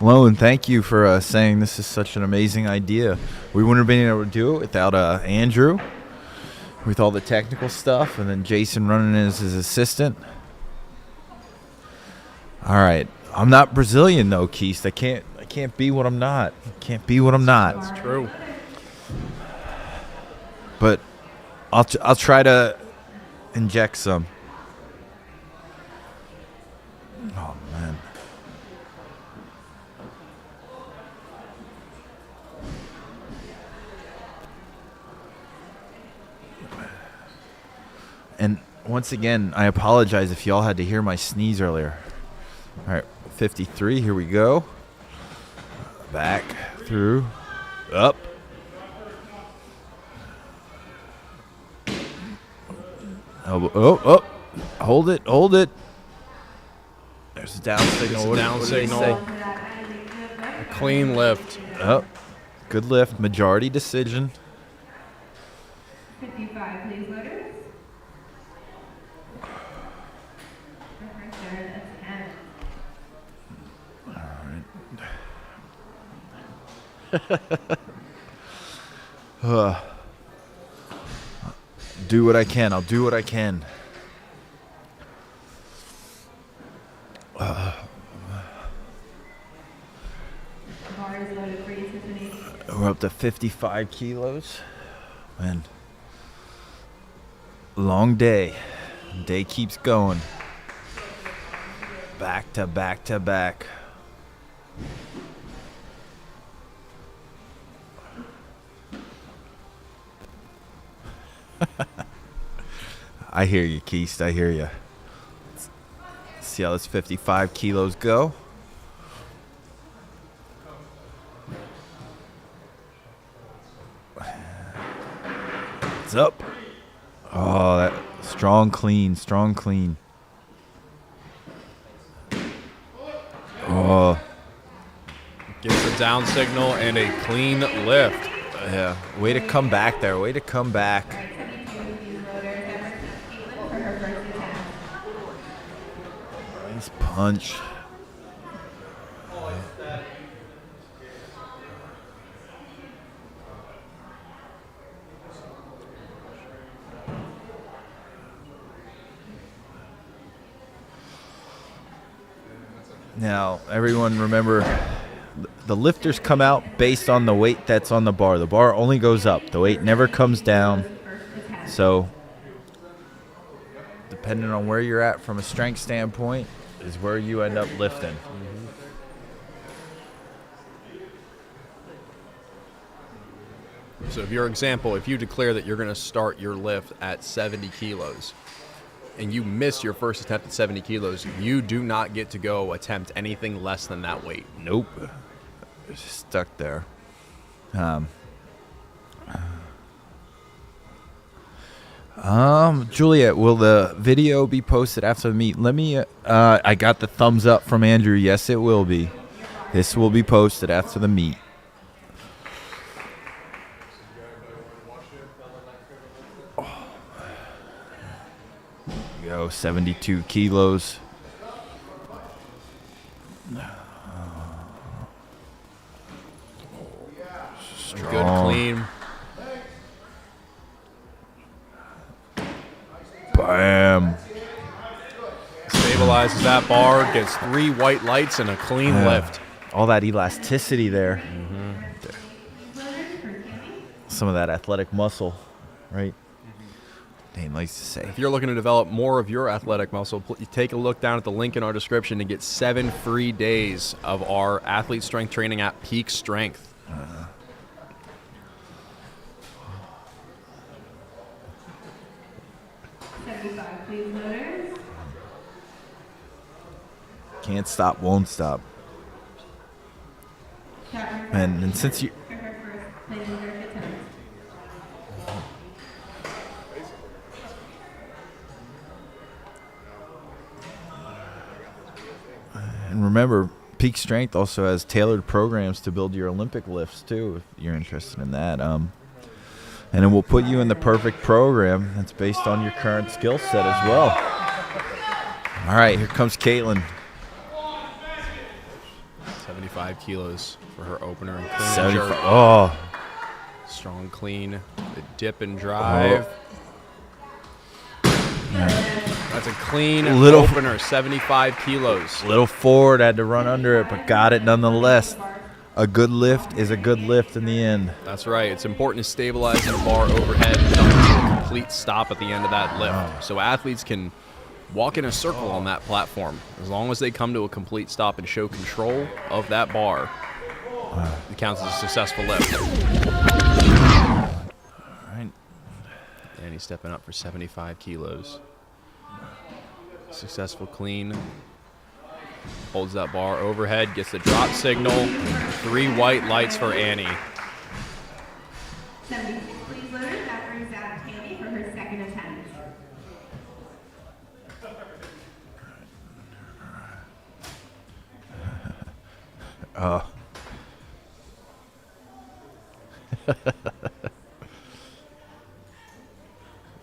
Lone, thank you for saying this is such an amazing idea. We wouldn't have been able to do it without Andrew, with all the technical stuff, and then Jason running as his assistant. All right, I'm not Brazilian though, Keist. I can't be what I'm not. Can't be what I'm not. That's true. But I'll try to inject some. Oh man. And once again, I apologize if y'all had to hear my sneeze earlier. All right, 53, here we go. Back, through, up. Elbow, oh, hold it. There's a down signal. It's a down signal. A clean lift. Oh, good lift, majority decision. 55, please, floaters. Right there, that's 10. Do what I can. I'll do what I can. Bar is loaded for you, Tiffany. We're up to 55 kilos. Man. Long day. Day keeps going. Back to back to back. I hear you, Keist. I hear you. Let's see how this 55 kilos go. It's up. Oh, that strong clean. Oh. Gets a down signal and a clean lift. Yeah. Way to come back there. Way to come back. 72, please, floaters. Caitlin for her first attempt. Nice punch. Now, everyone remember, the lifters come out based on the weight that's on the bar. The bar only goes up. The weight never comes down. So, depending on where you're at from a strength standpoint, is where you end up lifting. So if your example, if you declare that you're going to start your lift at 70 kilos and you miss your first attempt at 70 kilos, you do not get to go attempt anything less than that weight. Nope. It's just stuck there. Juliet, will the video be posted after the meet? Let me, I got the thumbs up from Andrew. Yes, it will be. This will be posted after the meet. Go 72 kilos. Strong. Good clean. Bam. Stabilizes that bar, gets 3 white lights and a clean lift. All that elasticity there. Some of that athletic muscle, right? Dane likes to say. If you're looking to develop more of your athletic muscle, take a look down at the link in our description to get 7 free days of our athlete strength training at peak strength. 75, please, floaters. Can't stop, won't stop. And since you... For her first plane motor attempt. And remember, Peak Strength also has tailored programs to build your Olympic lifts, too, if you're interested in that. And then we'll put you in the perfect program that's based on your current skill set as well. All right, here comes Caitlin. 75 kilos for her opener and clean 75. jerk. Oh, Strong clean, the dip and drive. That's a clean Little- opener, 75 kilos. little forward, had to run under it, but got it nonetheless. A good lift is a good lift in the end. That's right. It's important to stabilize the bar overhead and come to a complete stop at the end of that lift. So athletes can walk in a circle on that platform. As long as they come to a complete stop and show control of that bar, it counts as a successful lift. All right. And he's stepping up for 75 kilos. Successful clean. Holds that bar overhead, gets the drop signal. 3 white lights for Annie. 76 please loaders. That brings out Tammy for her second attempt.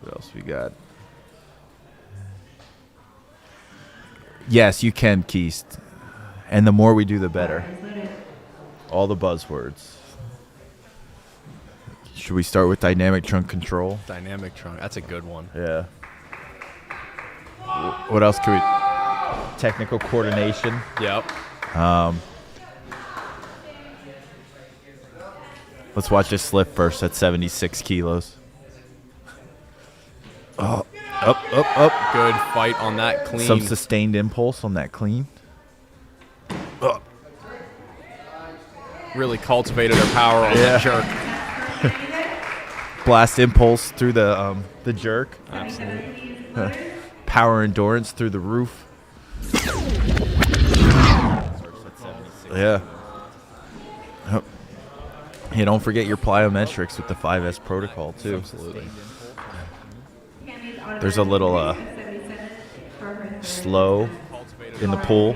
What else we got? Yes, you can, Keist. And the more we do, the better. All the buzzwords. Should we start with dynamic trunk control? Dynamic trunk. That's a good one. Yeah. What else can we... Technical coordination. Yep. Let's watch this lift first at 76 kilos. Oh, up. Good fight on that clean. Some sustained impulse on that clean. Really cultivated her power on that jerk. Blast impulse through the jerk. Absolutely. Power endurance through the roof. Yeah. Yep. Yeah, don't forget your plyometrics with the 5S protocol too. Absolutely. There's a little slow in the pool.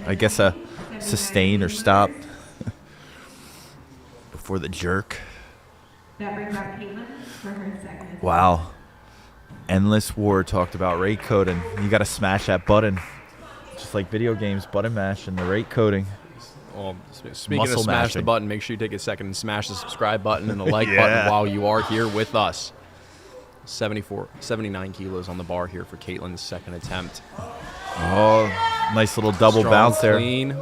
I guess a sustain or stop before the jerk. That brings out Caitlin for her second attempt. Wow. Endless War talked about rate coding. You got to smash that button. Just like video games, button mash and the rate coding. Well, speaking Muscle of smash mashing. the button, make sure you take a second and smash the subscribe button and the like button while you are here with us. 79 kilos on the bar here for Caitlin's second attempt. Oh, nice little double Strong bounce there. Clean.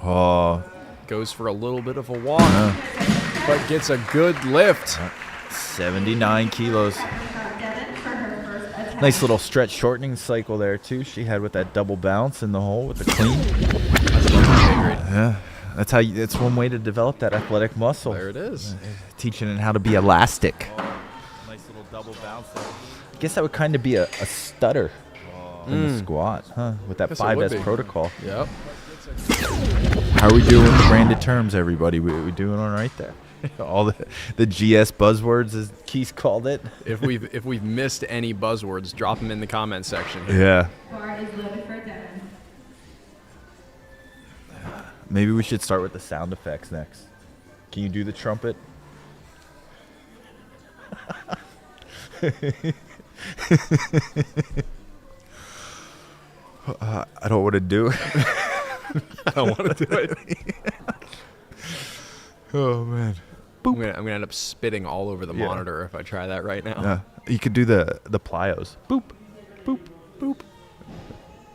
Oh, Goes for a little bit of a walk, but gets a good lift. 79 kilos. Nice little stretch shortening cycle there too. She had with that double bounce in the hole with the clean. That's above my pay grade. Yeah, that's how. That's one way to develop that athletic muscle. There it is. Teaching it how to be elastic. Nice little double bounce there. I guess that would kind of be a stutter in the squat, huh? With that Guess it would 5S be. protocol. Yep. How are we doing with the branded terms, everybody? We doing all right there? All the GS buzzwords, as Keith called it. If we've missed any buzzwords, drop them in the comment section. Yeah. Bar is loaded for Devin. Maybe we should start with the sound effects next. Can you do the trumpet? I don't want to do it. I don't want to do it. Oh man. I'm gonna end up spitting all over the monitor if I try that right now. Yeah. You could do the plyos. Boop, boop, boop,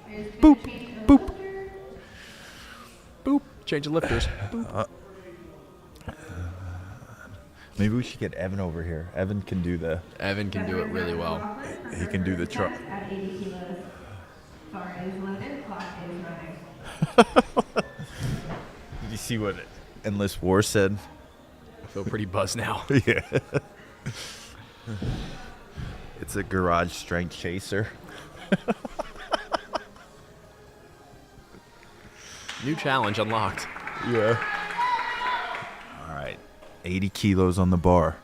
There's boop, change of boop. lifter. Boop. Change of lifters. Boop. Maybe we should get Evan over here. Evan can do the. Evan can do it really well. He can do the truck. At 80 kilos. Bar is loaded. Clock is running. Did you see what Endless War said? I feel pretty buzzed now. Yeah. It's a garage strength chaser. New challenge unlocked. Yeah. All right. 80 kilos on the bar.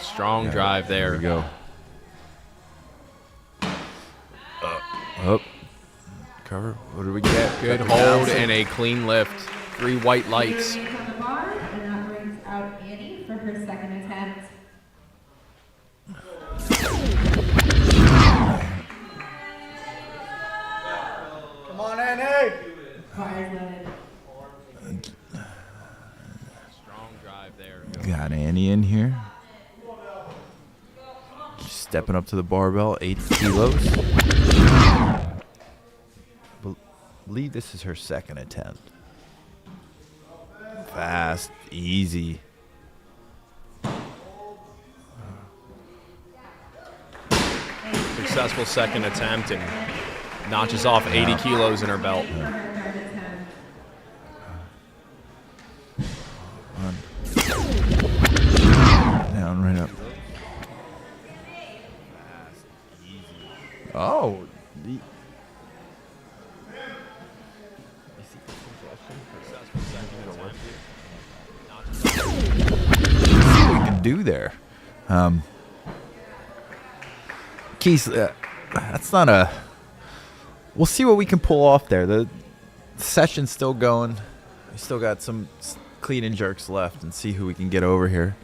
Strong drive there. There we go. Up. Cover. What do we get? Good hold and a clean lift. 3 white lights. Remains on the bar, and that brings out Annie for her second attempt. Come on, Annie. Bar is loaded. Strong drive there. Got Annie in here. She's stepping up to the barbell, 80 kilos. Believe this is her second attempt. Fast, easy. Successful second attempt and notches off 80 kilos in her belt. For her third attempt. Down, right up. Oh. What we can do there. Keys, that's not a... We'll see what we can pull off there. The session's still going. We still got some clean and jerks left, and see who we can get over here.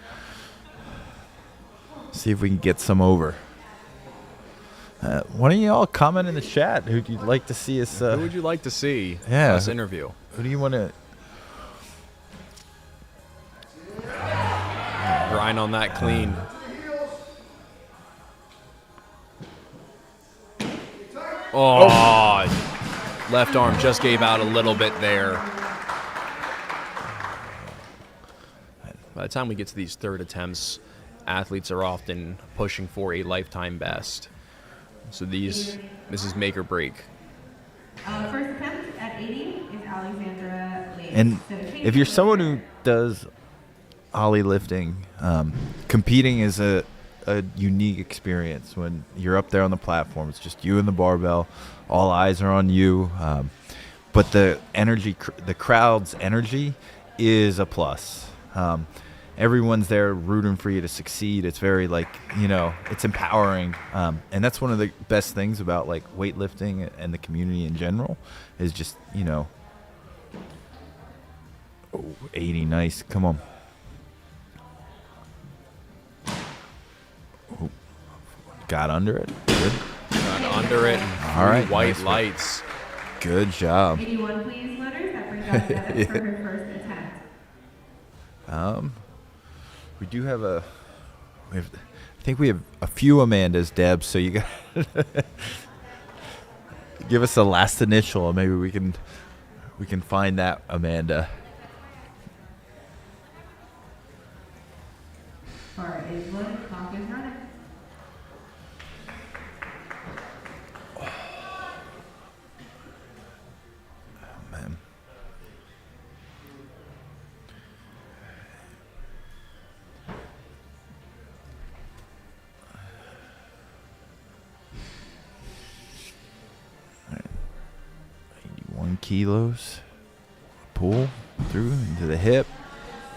See if we can get some over. Why don't you all comment in the chat who you'd like to see us... Who would you like to see Yeah. us interview? Who do you want to... Grind on that clean. Oh, left arm just gave out a little bit there. By the time we get to these third attempts, athletes are often pushing for a lifetime best. So this is make or break. First attempt at 80 is Alexandra Lake. And So if you're someone who does Ollie lifting, competing is a unique experience. When you're up there on the platform, it's just you and the barbell, all eyes are on you, but the energy, the crowd's energy is a plus. Everyone's there rooting for you to succeed. It's very it's empowering, and that's one of the best things about weightlifting and the community in general is just 80, nice, come on. Got under it. Good. Got under it. All right. White Nice lights. Good job. 81, please, Letters. That brings out Devin for her first attempt. We do have I think we have a few Amandas, Deb. So you got give us a last initial, and maybe we can find that Amanda. Bar is loaded. Clock is running. Man. All right. 81 kilos. Pull through into the hip.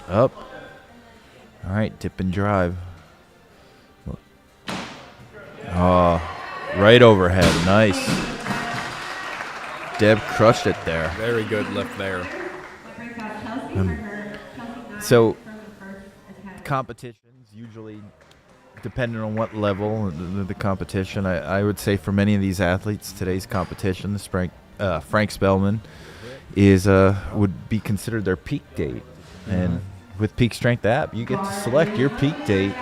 Up. All right, dip and drive. Oh, right overhead. Nice. Deb crushed it there. Very good lift there. Brings out Chelsea for her Chelsea 9 So, for her first attempt. competitions usually, depending on what level the competition, I would say for many of these athletes, today's competition, Frank Spellman would be considered their peak date. And with Peak Strength app, you get to select your peak date,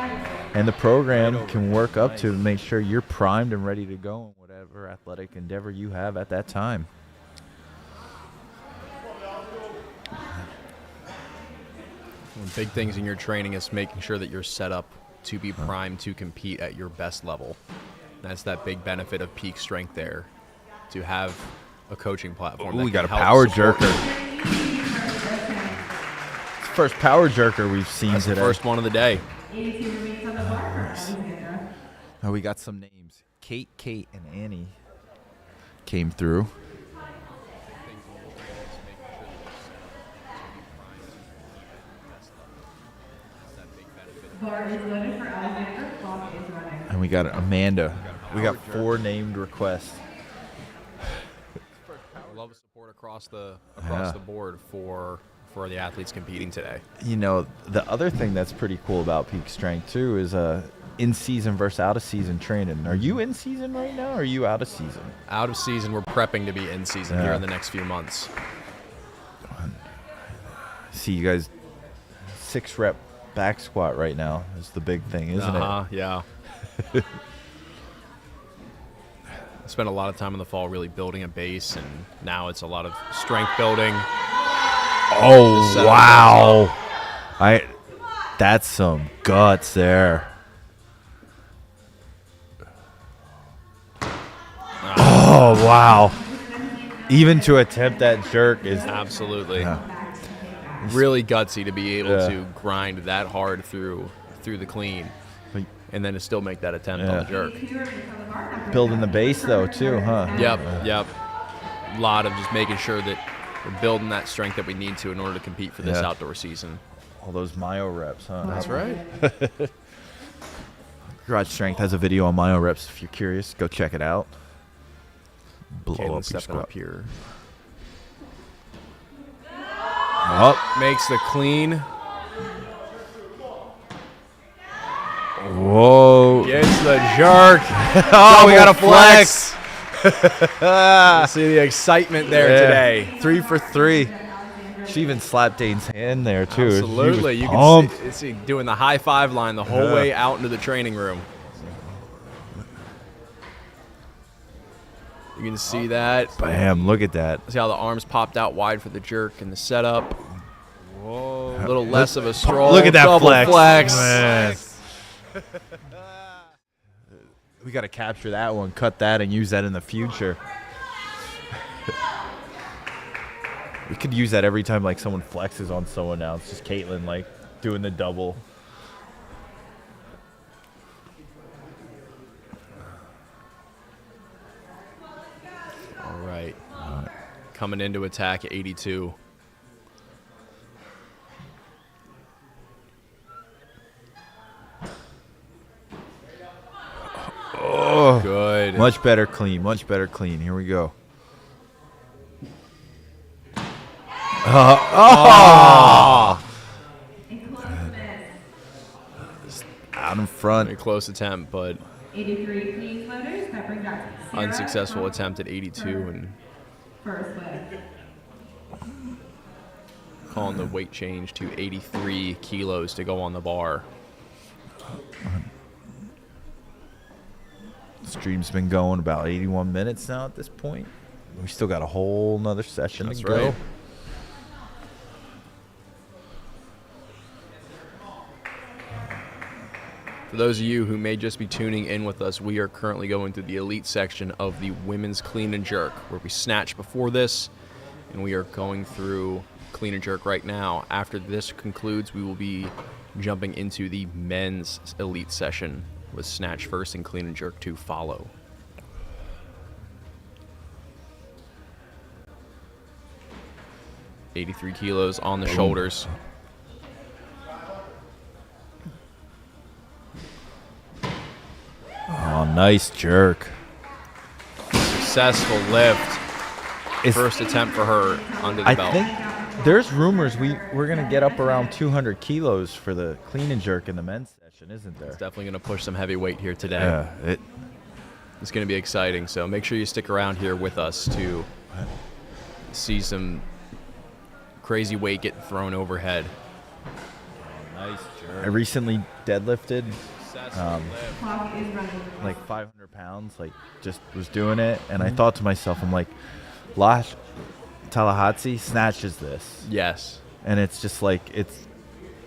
and the program can work up to make sure you're primed and ready to go in whatever athletic endeavor you have at that time. One of the big things in your training is making sure that you're set up to be primed to compete at your best level. That's that big benefit of Peak Strength there, to have a coaching platform. Ooh, that we got can a help power support jerker. first power jerker we've seen That's today. the first one of the day. 82 remains on the bar for Alexandra. Oh, we got some names. Kate, and Annie came through. Bar is loaded for Alexandra. Clock is running. And we got Amanda. We got 4 named requests. Love the support across the Yeah. board for the athletes competing today. You know, the other thing that's pretty cool about Peak Strength too is in-season versus out-of-season training. Are you in season right now, or are you out of season? Out of season, we're prepping to be in season here Yeah. in the next few months. See you guys 6-rep back squat right now is the big thing, isn't Yeah. I spent a lot of time in the fall really building a base, and now it's a lot of strength building. it? Oh, setup wow. That's some guts there. Oh, wow. Even to attempt that jerk is Absolutely. Yeah. Really gutsy to be able Yeah. to grind that hard through the clean, But and then to still make that attempt on the jerk. 82 remains on the bar. building the base though too, huh? Yep. A lot of just making sure that we're building that strength that we need to in order to compete for this Yeah. outdoor season. All those myo reps, huh? That's right. Garage Strength has a video on myo reps. If you're curious, go check it out. Blow Caitlin up your stepping squat. up here. Oh, Makes the clean. whoa. Gets the jerk. Oh, we got a Double flex. See the excitement there Yeah. today. 3 for 3. She even slapped Dane's hand there too. She was Absolutely. You pumped. can see doing the high five line the whole Yeah. way out into the training room. You can see that. Bam! Look at that. See how the arms popped out wide for the jerk and the setup. Whoa. A little less of a stroll. Look at that Double flex. flex. Man. We got to capture that one, cut that, and use that in the future. We could use that every time like someone flexes on someone now. It's just Caitlin like doing the double. All right. Coming into attack at 82. Oh, Good. much better clean. Much better clean. Here we go. A close miss. Out in front. Very close attempt, but 83 clean floaters. That brings out Sarah unsuccessful from attempt at 82 and first lift. calling the weight change to 83 kilos to go on the bar. Stream's been going about 81 minutes now at this point. We still got a whole nother session That's to go. right. For those of you who may just be tuning in with us, we are currently going through the elite section of the women's clean and jerk, where we snatched before this, and we are going through clean and jerk right now. After this concludes, we will be jumping into the men's elite session with snatch first and clean and jerk to follow. $83 kilos on the shoulders. Oh, nice jerk. Successful lift. It's- First attempt for her under the I belt. think there's rumors we're going to get up around 200 kilos for the clean and jerk in the men's session, isn't there? It's definitely going to push some heavy weight here today. Yeah. It's going to be exciting. So make sure you stick around here with us to see some crazy weight getting thrown overhead. Nice jerk. I recently deadlifted Clock is running. like 500 pounds, like just was doing it. And I thought to myself, I'm like, Tallahassee snatches this. Yes, And it's just like, it's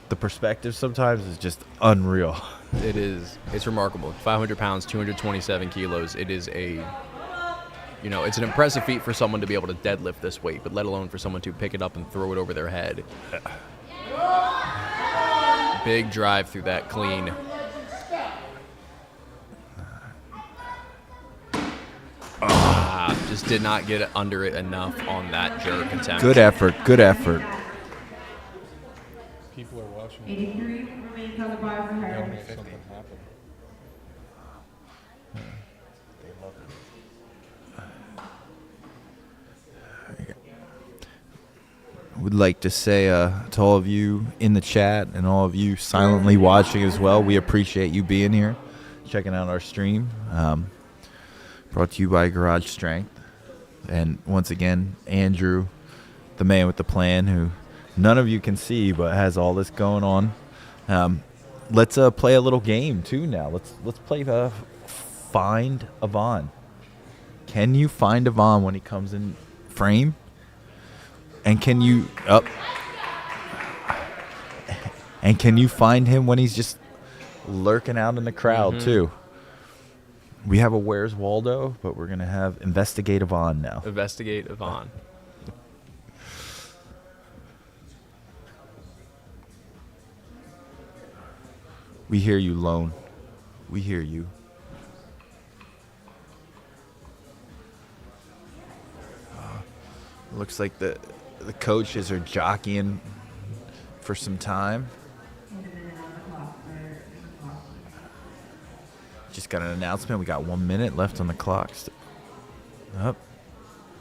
the perspective sometimes is just unreal. it is. It's remarkable. 500 pounds, 227 kilos. It is a you know, it's an impressive feat for someone to be able to deadlift this weight, but let alone for someone to pick it up and throw it over their head. Big drive through that clean. Just did not get under it enough on that jerk attempt. Good effort. Good effort. People are watching. 83 remains on the bar for her. Make something happen. They love it. Would like to say to all of you in the chat and all of you silently watching as well, we appreciate you being here, checking out our stream. Brought to you by Garage Strength. And once again, Andrew, the man with the plan, who none of you can see but has all this going on. Let's play a little game too now. Let's play Find Yvonne. Can you find Yvonne when he comes in frame? And can you And can you find him when he's just lurking out in the crowd too? We have a Where's Waldo, but we're going to have Investigate Yvonne now. Investigate Yvonne. We hear you, Lone. We hear you. Looks like the coaches are jockeying for some time. Just got an announcement. We got 1 minute left on the clock. Up.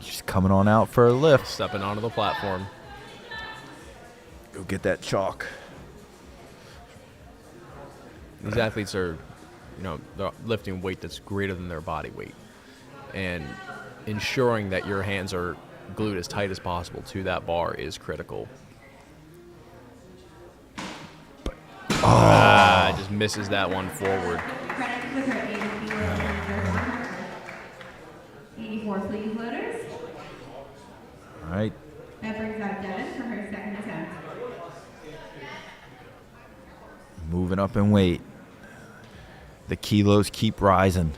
She's coming on out for a lift. Stepping onto the platform. Go get that chalk. These athletes are, you know, they're lifting weight that's greater than their body weight. And ensuring that your hands are glued as tight as possible to that bar is critical. Just misses that one forward. Credits with her 84 sleeve loaders. All right. That brings out Devin for her second attempt. Moving up in weight. The kilos keep rising.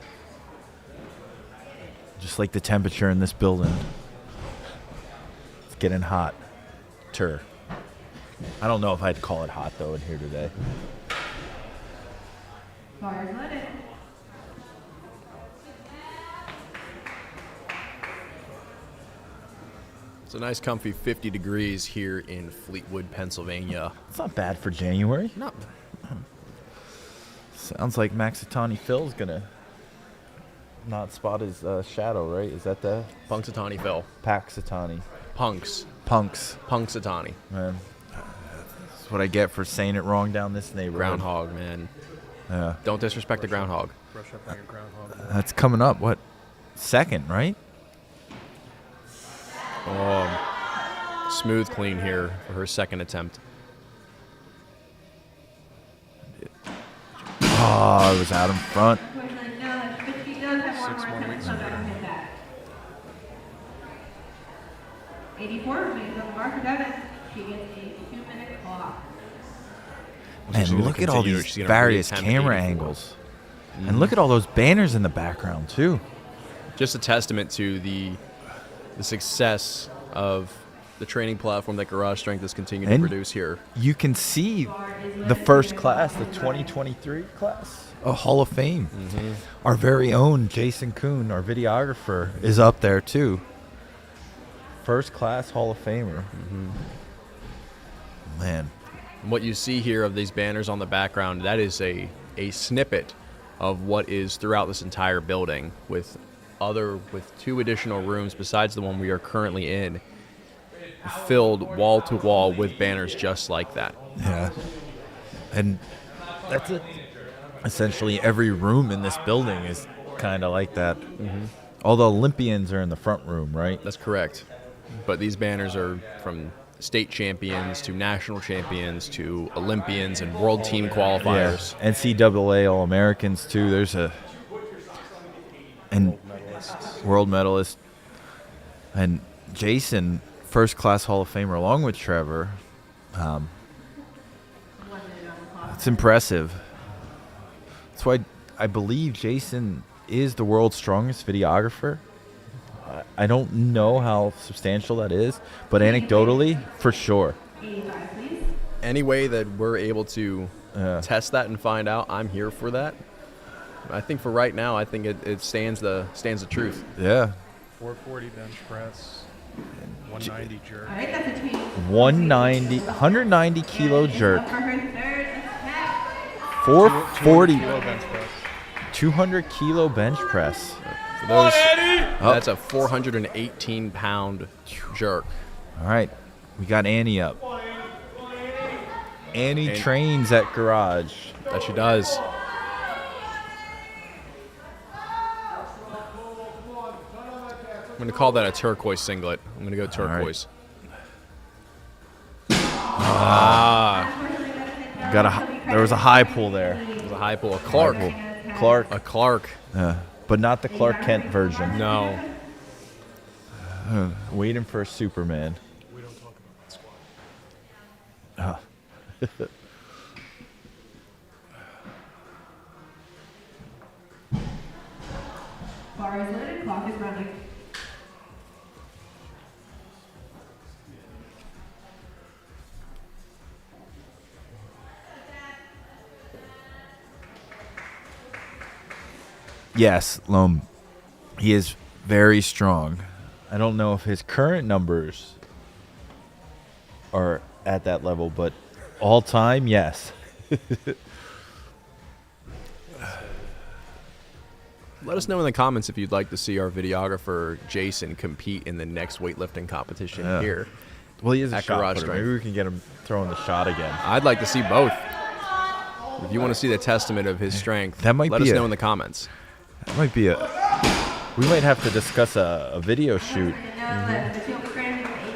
Just like the temperature in this building. It's getting hot. I don't know if I'd call it hot, though, in here today. Bars loaded. It's a nice comfy 50 degrees here in Fleetwood, Pennsylvania. It's not bad for January. No. Sounds like Maxitani Phil's going to not spot his shadow, right? Is that the Punxsutawney Phil. Paxitani? Punks. Punxsutawney. Man, that's what I get for saying it wrong down this neighborhood. Groundhog, man. Yeah. Don't disrespect the groundhog. Brush up on your groundhog. That's coming up, what? Second, right? Smooth clean here for her second attempt. Oh, it was out in front. Unfortunately, no, but she does have one 6 more more attempt weeks to come back and hit that. 84 remains on the bar for Devin. She gets a 2-minute clock. She's Man, gonna look at all continue. these She's gonna various reattempt camera 84. angles. And look at all those banners in the background, too. Just a testament to the success of the training platform that Garage Strength has continued to And produce here. you can see the first class, the 2023 class, a Hall of Fame. Our very own Jason Kuhn, our videographer, is up there, too. First class Hall of Famer. Man. What you see here of these banners on the background, that is a snippet of what is throughout this entire building with 2 additional rooms besides the one we are currently in, filled wall to wall with banners just like that. Yeah. And that's it. Essentially every room in this building is kind of like that. All the Olympians are in the front room, right? That's correct. But these banners are from state champions to national champions to Olympians and world team qualifiers. Yeah. NCAA All-Americans, too. There's and world medalist. And Jason, first-class Hall of Famer, along with Trevor. It's impressive. That's why I believe Jason is the world's strongest videographer. I don't know how substantial that is, but anecdotally, for sure. 85, please. Any way that we're able to test that and find out, I'm here for that. I think for right now, I think it stands the truth. Yeah. 440 bench press, 190 jerk. All right, that's a change. 190 kilo jerk. For her third attack. 440, 200 kilo bench press. 200 kilo bench press. For those, that's a 418-pound jerk. All right, we got Annie up. Annie trains at Garage. That she does. I'm going to call that a turquoise singlet. I'm going to go turquoise. There was a high pull there. There's a high pull. A Clark. Clark. A Clark. But not the Clark Kent version. No. Waiting for a Superman. We don't talk about that squat. Bar is loaded, clock is running. Yes, Loam. He is very strong. I don't know if his current numbers are at that level, but all time, yes. Let us know in the comments if you'd like to see our videographer Jason compete in the next weightlifting competition here. Well, he is a At shot Garage putter. Strength. Maybe we can get him throwing the shot again. I'd like to see both. If you want to see the testament of his strength, That might let be us a- know in the comments. That might be we might have to discuss a video shoot.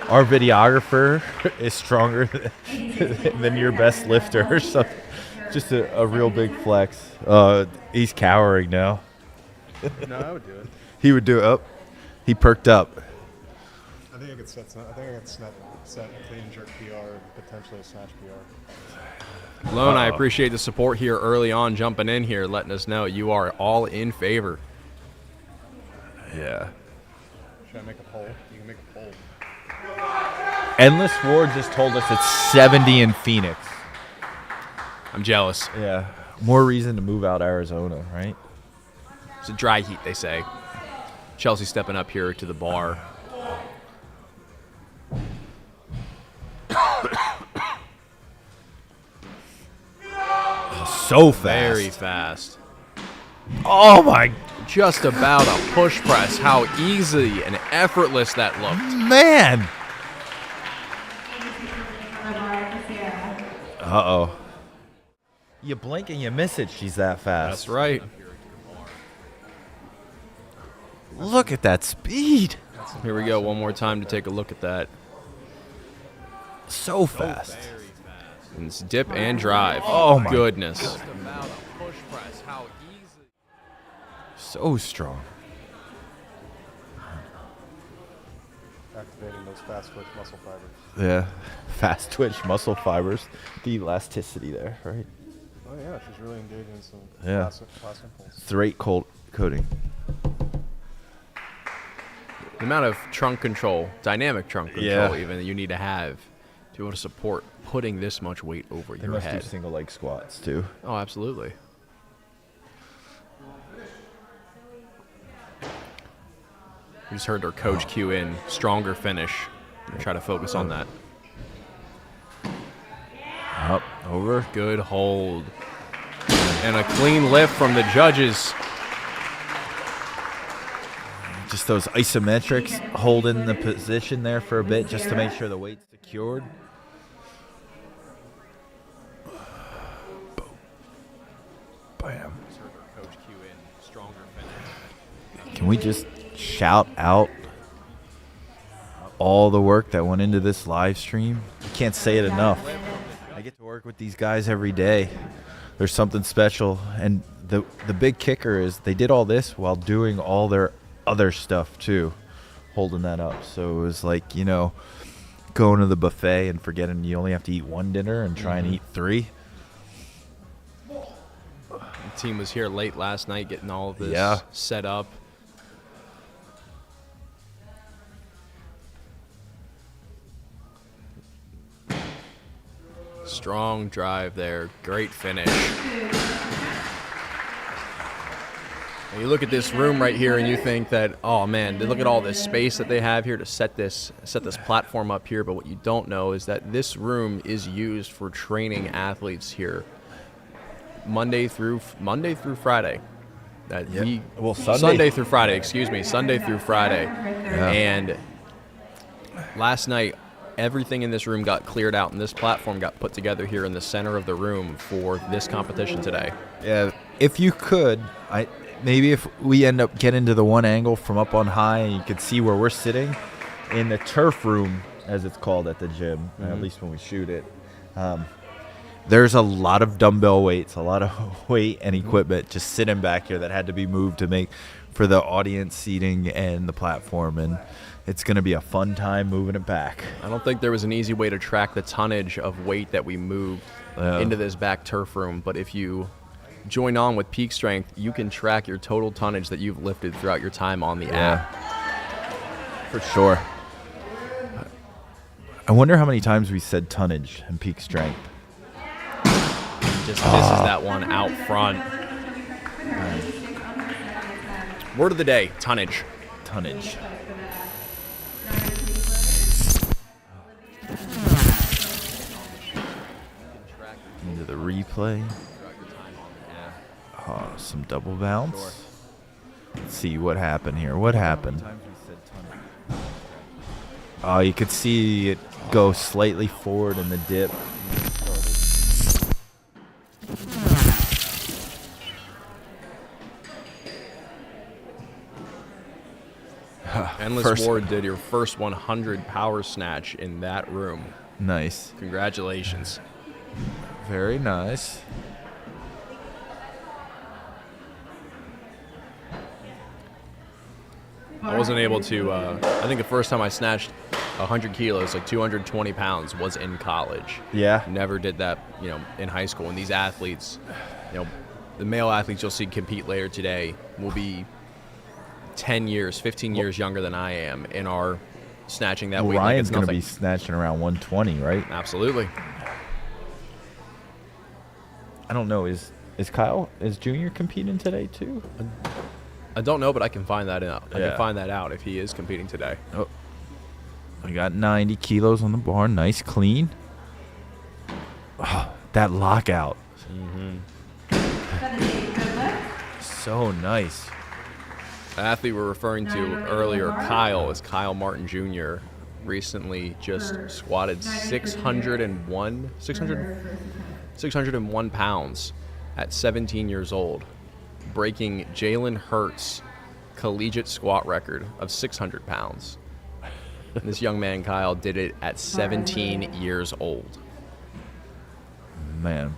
Our videographer is stronger than your best lifter or something. Just a real big flex. He's cowering now. No, I would do it. He would do it. Oh, he perked up. I think I could set a clean and jerk PR and potentially a snatch PR. Lone, I appreciate the support here early on, jumping in here, letting us know you are all in favor. Yeah. Should I make a poll? You can make a poll. Endless War just told us it's 70 in Phoenix. I'm jealous. Yeah. More reason to move out Arizona, right? It's a dry heat, they say. Chelsea stepping up here to the bar. So fast. Very fast. Oh my Just about a push press. How easy and effortless that looked. man. Uh-oh. You blink and you miss it. She's that fast. That's right. Look at that speed. Here we go. One more time to take a look at that. So fast. And it's dip and drive. Oh my goodness. So strong. Activating those fast twitch muscle fibers. Yeah. Fast twitch muscle fibers. The elasticity there, right? Oh yeah, she's really engaging in some Yeah. class impulse. Straight coating. The amount of trunk control, dynamic trunk control Yeah. even, that you need to have to be able to support putting this much weight over They your must head. do single leg squats too. Oh, absolutely. We just heard our coach cue in stronger finish. Try to focus on that. Up, over. Good hold. And a clean lift from the judges. Just those isometrics, holding the position there for a bit just to make sure the weight's secured. Boom. Bam. Can we just shout out all the work that went into this live stream? I can't say it enough. I get to work with these guys every day. There's something special. And the big kicker is they did all this while doing all their other stuff too, holding that up. So it was like, you know, going to the buffet and forgetting you only have to eat one dinner and try and eat three. The team was here late last night getting all of this Yeah. set up. Strong drive there. Great finish. And you look at this room right here and you think that, oh man, look at all this space that they have here to set this platform up here. But what you don't know is that this room is used for training athletes here Monday through Friday. Sunday through Friday, Sunday through Friday. Yeah. And last night, everything in this room got cleared out, and this platform got put together here in the center of the room for this competition today. Yeah, if you could, maybe if we end up getting to the one angle from up on high, and you could see where we're sitting in the turf room, as it's called at the gym, at least when we shoot it. There's a lot of dumbbell weights, a lot of weight and equipment just sitting back here that had to be moved to make for the audience seating and the platform, and it's going to be a fun time moving it back. I don't think there was an easy way to track the tonnage of weight that we moved into this back turf room, but if you join on with Peak Strength, you can track your total tonnage that you've lifted throughout your time on the app. For sure. I wonder how many times we said tonnage and Peak Strength. Just misses that one out front. Word of the day, tonnage. Tonnage. Into the replay. Some double bounce. Let's see what happened here. What happened? Oh, you could see it go slightly forward in the dip. Endless Ward did your first 100 power snatch in that room. Nice. Congratulations. Very nice. I wasn't able to, I think the first time I snatched 100 kilos, like 220 pounds, was in college. Yeah. Never did that, in high school. And these athletes, the male athletes you'll see compete later today will be 10 years, 15 years younger than I am and are snatching that weight. Ryan's going to be snatching around 120, right? Absolutely. I don't know. Is Junior competing today too? I don't know, but I can find that out. I Yeah. can find that out if he is competing today. Oh, I got 90 kilos on the bar. Nice, clean. Oh, that lockout. So nice. The athlete we're referring to earlier, Kyle, is Kyle Martin Jr. Recently just squatted 601 pounds at 17 years old, breaking Jalen Hurts' collegiate squat record of 600 pounds. This young man, Kyle, did it at 17 years old. Man.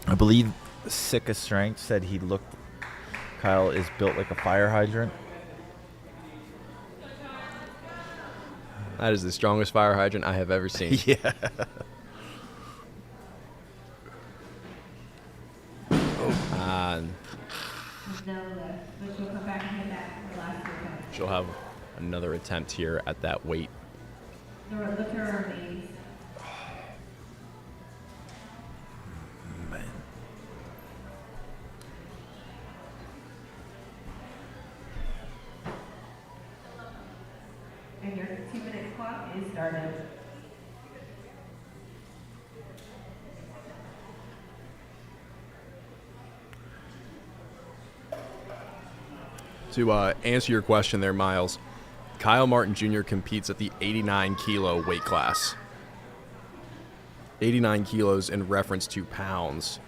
I believe Sick of Strength said Kyle is built like a fire hydrant. That is the strongest fire hydrant I have ever seen. Yeah. She'll have another attempt here at that weight. Man. And your 2-minute clock is started. To answer your question there, Miles, Kyle Martin Jr. competes at the 89 kilo weight class. 89 kilos in reference to pounds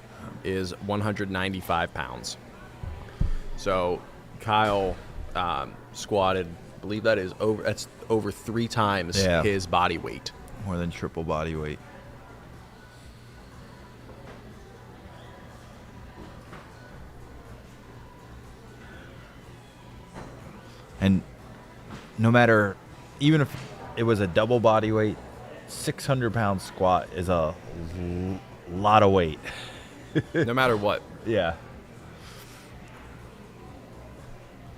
is 195 pounds. So Kyle squatted, I believe that's over 3 times his body weight. More than triple body weight. And no matter, even if it was a double body weight, 600-pound squat is a lot of weight. No matter what. Yeah.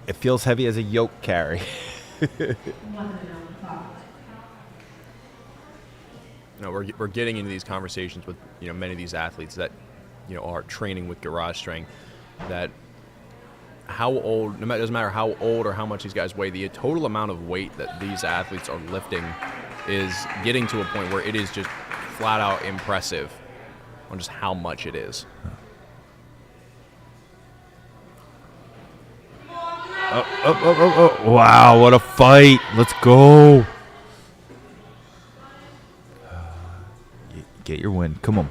It feels heavy as a yoke carry. we're getting into these conversations with many of these athletes that are training with garage strength, that how old, doesn't matter how old or how much these guys weigh, the total amount of weight that these athletes are lifting is getting to a point where it is just flat out impressive on just how much it is. Oh. Wow, what a fight. Let's go. Get your win. Come on.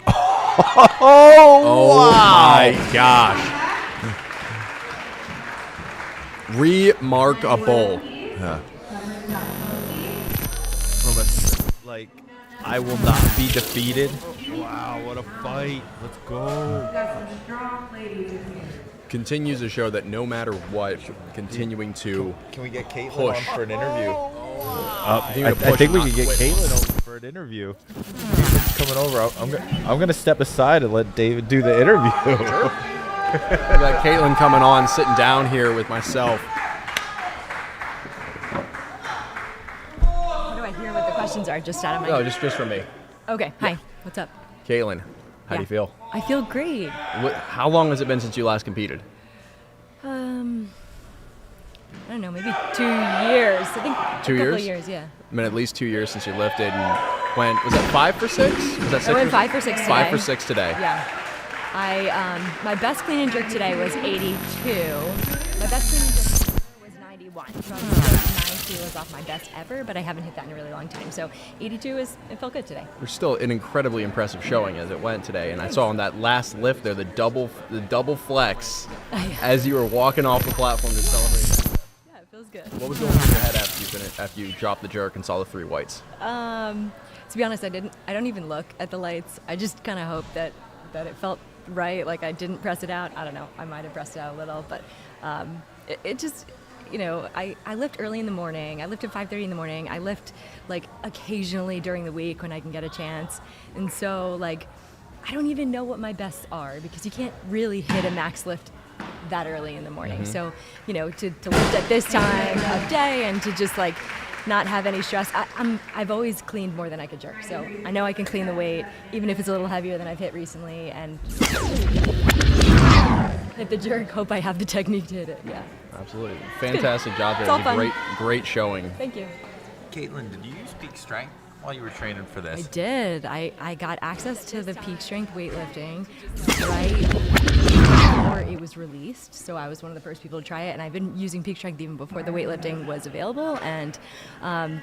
Oh my gosh. Remarkable. Yeah. I will not be defeated. Wow, what a fight. Let's go. Continues to show that no matter what, continuing to Can we get Caitlin push. on for an interview? Continue I to push think we and could not get quit. Caitlin over for an interview. Caitlin's coming over. I'm gonna step aside and let David do the interview. We got Caitlin coming on, sitting down here with myself. How do I hear what the questions are? Just out of my... No, just for me. Okay, hi. What's up? Caitlin, how do you feel? I feel great. How long has it been since you last competed? I don't know, maybe 2 years. I think 2 a couple years? of years, yeah. It's been at least 2 years since you lifted. And went, was that 5 for 6? Was that 6 I went or 5 for 6 today. 5 for 6 today. Yeah. My best clean and jerk today was 82. My best clean and jerk was 91. So I'm just 9 kilos off my best ever, but I haven't hit that in a really long time. So 82 it felt good today. There's still an incredibly impressive showing as it went today, and I saw on that last lift there the double flex as you were walking off the platform to celebrate. Yeah, it feels good. What was going through your head after you dropped the jerk and saw the 3 whites? To be honest, I don't even look at the lights. I just kind of hope that it felt right. Like I didn't press it out. I don't know. I might have pressed it out a little, but it just, I lift early in the morning. I lift at 5:30 in the morning. I lift like occasionally during the week when I can get a chance. And so like, I don't even know what my bests are because you can't really hit a max lift that early in the morning. Mm-hmm. So, to lift at this time of day and to just like not have any stress. I've always cleaned more than I could jerk. So I know I can clean the weight, even if it's a little heavier than I've hit recently, and hit the jerk, hope I have the technique to hit it, yeah. Absolutely. Fantastic job there. It's all It was a fun. great showing. Thank you. Caitlin, did you use peak strength while you were training for I this? did. I got access to the peak strength weightlifting right before it was released. So I was one of the first people to try it, and I've been using peak strength even before the weightlifting was available. And I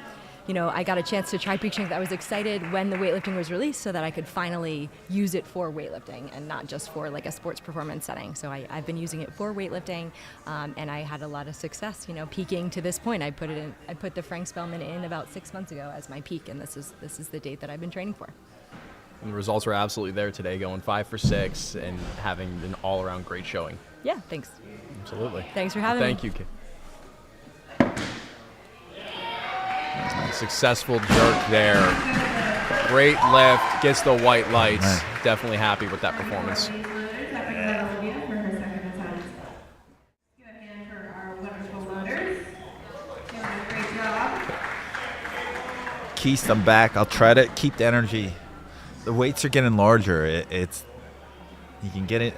got a chance to try peak strength. I was excited when the weightlifting was released so that I could finally use it for weightlifting and not just for like a sports performance setting. So I've been using it for weightlifting, and I had a lot of success, peaking to this point. I put the Frank Spellman in about 6 months ago as my peak, and this is the date that I've been training for. And the results were absolutely there today, going 5 for 6 and having an all-around great showing. Yeah, thanks. Absolutely. Thanks for having me. Thank you, Kate. Successful jerk there. Great lift. Gets the white lights. Nice. Definitely happy with that performance. For her second attempt. Give a hand for our wonderful loaders. Doing a great job. Keith, I'm back. I'll try to keep the energy. The weights are getting larger. You can get it.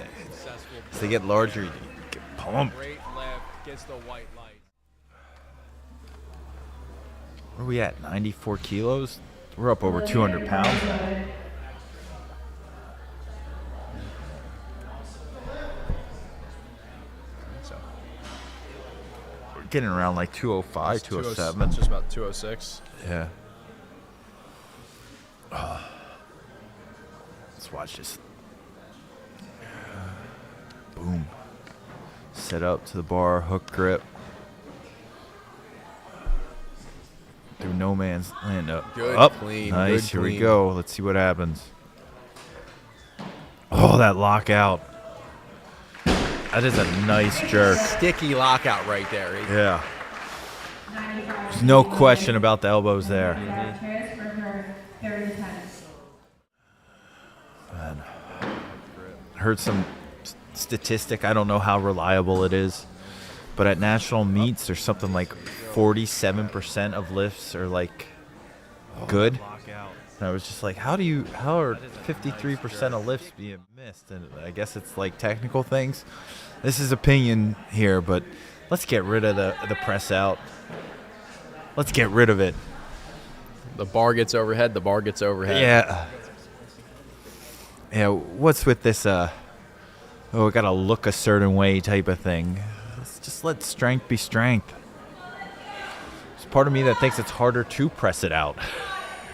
As they get larger, you get pumped. Great lift. Gets the white light. Where are we at? 94 kilos? We're up over 200 pounds. So We're getting around like 205, 207. It's just about 206. Yeah. Let's watch this. Boom. Set up to the bar, hook grip. Through no man's land up. Good, Up. clean, Nice. good, Here we clean. go. Let's see what happens. Oh, that lockout. That is a nice jerk. Sticky lockout right there. Yeah. There's no question about the elbows there. For her third attempt. Man. Heard some statistic. I don't know how reliable it is, but at national meets, there's something like 47% of lifts are like good. And I was just like, how are 53% of lifts being missed? And I guess it's like technical things. This is opinion here, but let's get rid of the press out. Let's get rid of it. The bar gets overhead. The bar gets overhead. Yeah. Yeah. What's with this? We gotta look a certain way type of thing. Let's just let strength be strength. There's part of me that thinks it's harder to press it out.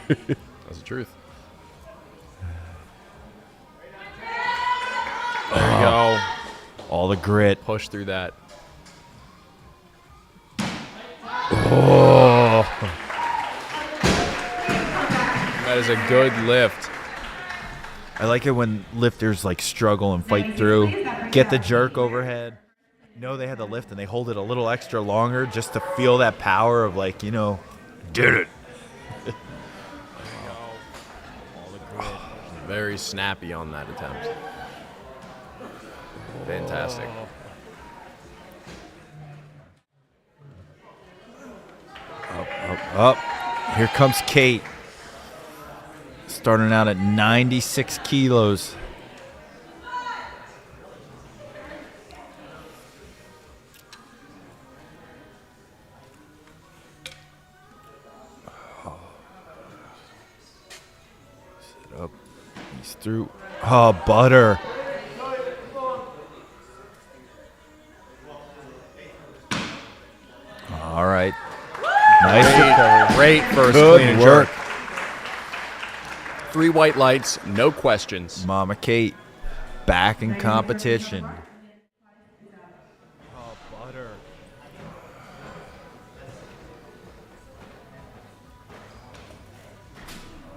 That's the truth. There you go. All the grit. Push through that. Oh. That is a good lift. I like it when lifters like struggle and fight through, get the jerk overhead, know they had the lift and they hold it a little extra longer just to feel that power of like, you know, did it. Very snappy on that attempt. Fantastic. Up. Here comes Kate. Starting out at 96 kilos. Sit up. He's through. Oh, butter. All right. Nice recovery. Great first Good clean and work. jerk. 3 white lights, no questions. Mama Kate, back in competition. Oh, butter.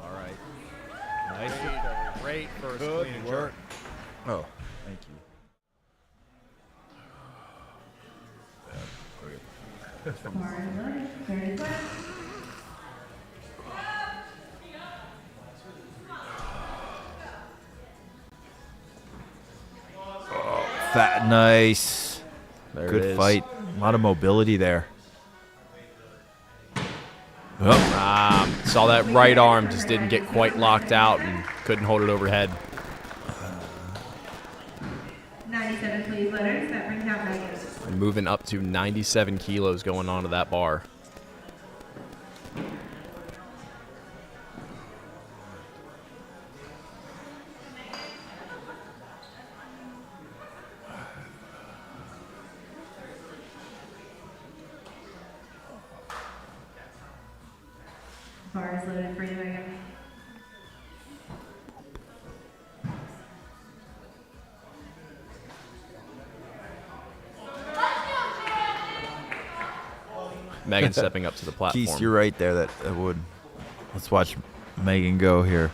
All right. Nice recovery. Great first Good clean and work. jerk. Oh, thank you. Fat, nice. There it Good is. fight. A lot of mobility there. Oh. Saw that right arm, just didn't get quite locked out and couldn't hold it overhead. 97, please, letters. That brings out Megan. And moving up to 97 kilos going onto that bar. Bar is loaded for you, Megan. Megan stepping up to the platform. Keith, you're right there. That would. Let's watch Megan go here.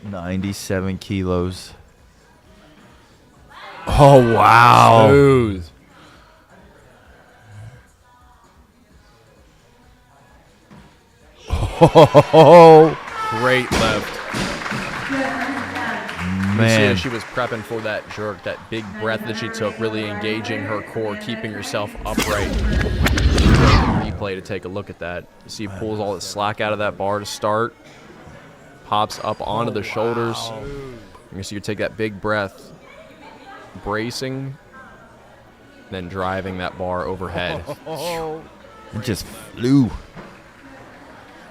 97 kilos. Oh, wow. Smooth. Oh, Great lift. You see man. as she was prepping for that jerk, that big breath that she took, really engaging her core, keeping herself upright. Replay to take a look at that. You see, pulls all the slack out of that bar to start, pops up onto the shoulders. You see her take that big breath, bracing, then driving that bar overhead. It just flew.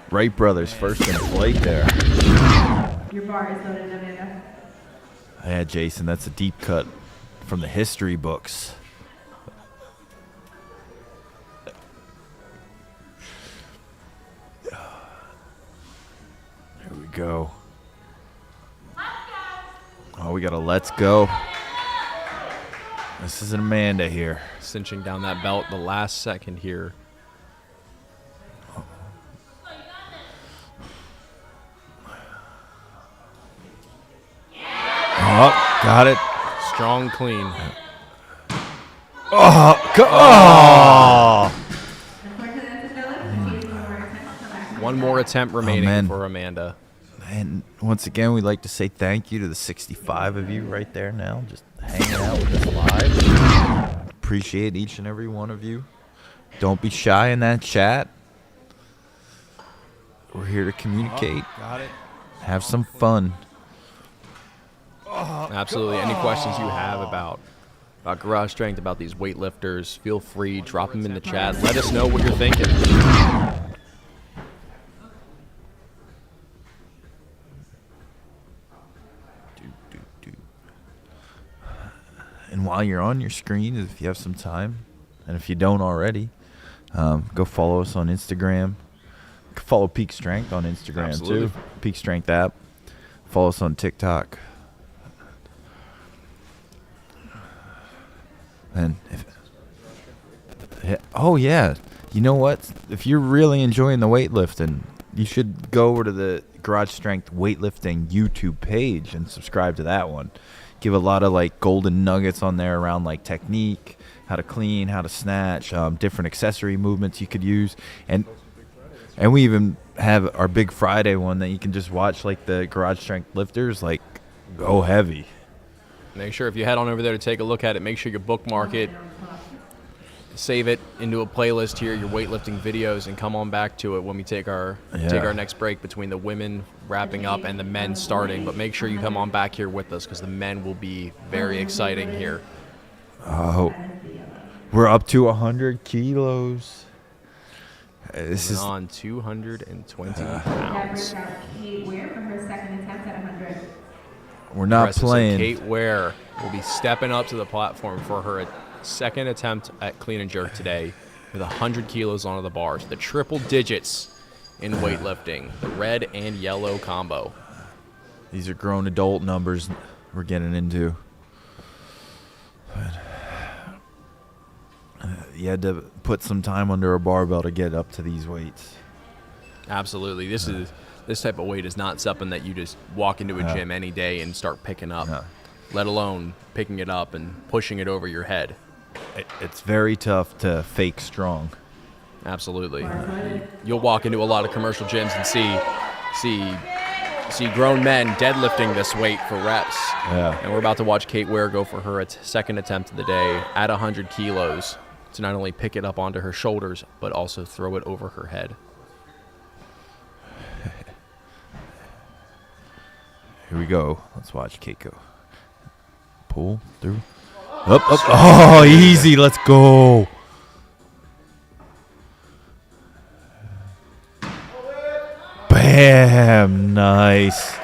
Wright brothers first in flight there. Your bar is loaded, Amanda. Yeah, Jason, that's a deep cut from the history books. Here we go. Oh, we got a let's go. This is an Amanda here. Cinching down that belt the last second here. Oh, got it. Strong clean. Oh, oh. Unfortunately, that's a failure. She has one more attempt to come back. One more attempt remaining man. for Amanda. And once again, we'd like to say thank you to the 65 of you right there now, just hanging out with us live. Appreciate each and every one of you. Don't be shy in that chat. We're here to communicate, Got it. have some fun. Absolutely. Any questions you have about garage strength, about these weightlifters, feel free, drop them in the chat. Let us know what you're thinking. And while you're on your screen, if you have some time, and if you don't already, go follow us on Instagram. Follow Peak Strength on Instagram Absolutely. too. Peak Strength app. Follow us on TikTok. And oh yeah, you know what? If you're really enjoying the weightlifting, you should go over to the Garage Strength Weightlifting YouTube page and subscribe to that one. Give a lot of like golden nuggets on there around like technique, how to clean, how to snatch, different accessory movements you could use, and we even have our Big Friday one that you can just watch like the Garage Strength lifters like go heavy. Make sure if you head on over there to take a look at it, make sure you bookmark it, save it into a playlist here, your weightlifting videos, and come on back to it when we take our next break between the women wrapping up and the men starting. But make sure you come on back here with us because the men will be very exciting here. Oh, we're up to 100 kilos. This is on 220 That pounds. brings out Kate Ware for her second attempt at 100. we're not So playing. Kate Ware will be stepping up to the platform for her second attempt at clean and jerk today with 100 kilos onto the bars. The triple digits in weightlifting, the red and yellow combo. These are grown adult numbers we're getting into. You had to put some time under a barbell to get up to these weights. Absolutely. This type of weight is not something that you just walk into a gym any day and start picking up, let alone picking it up and pushing it over your head. It's very tough to fake strong. Absolutely. You'll walk into a lot of commercial gyms and see grown men deadlifting this weight for reps. Yeah. And we're about to watch Kate Ware go for her second attempt of the day at 100 kilos to not only pick it up onto her shoulders, but also throw it over her head. Here we go. Let's watch Kate go. Pull through. Up. Oh, easy. Let's go. Bam. Nice.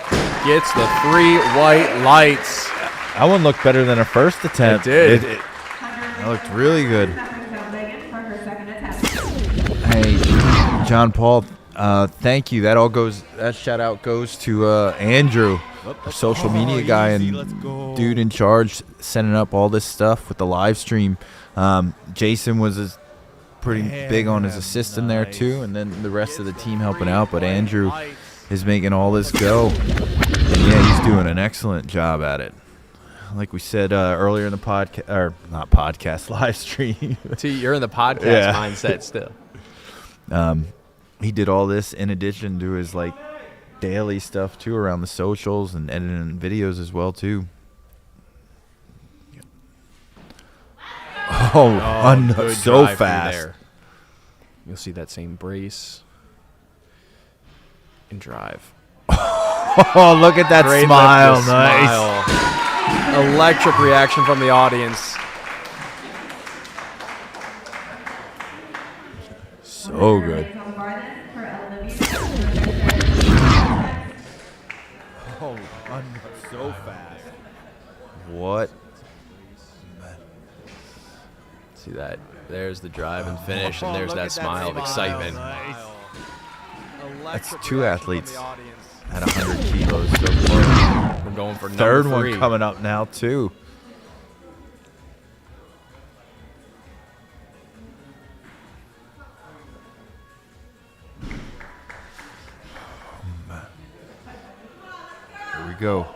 Gets the 3 white lights. That one looked better than her first attempt. It did. That looked really good. That brings out Megan for her second attempt. Hey, John Paul, thank you. That shout out goes to Andrew, our social media guy and dude in charge setting up all this stuff with the live stream. Jason was pretty big on his assistant there too, and then the rest of the team helping out. But Andrew is making all this go, and yeah, he's doing an excellent job at it. Like we said earlier in the podcast, or not podcast, live stream. See, you're in the podcast mindset still. He did all this in addition to his like daily stuff too around the socials and editing videos as well too. Good So drive through fast. there. You'll see that same brace and drive. Oh, look at that Great smile. lift, the Nice. smile. Electric reaction from the audience. So good. On the bar then for Olivia. So fast. What? See that? There's the drive and finish, and there's that smile of excitement. That's 2 athletes at 100 kilos so far. We're going for Third number 3. one coming up now too. Here we go.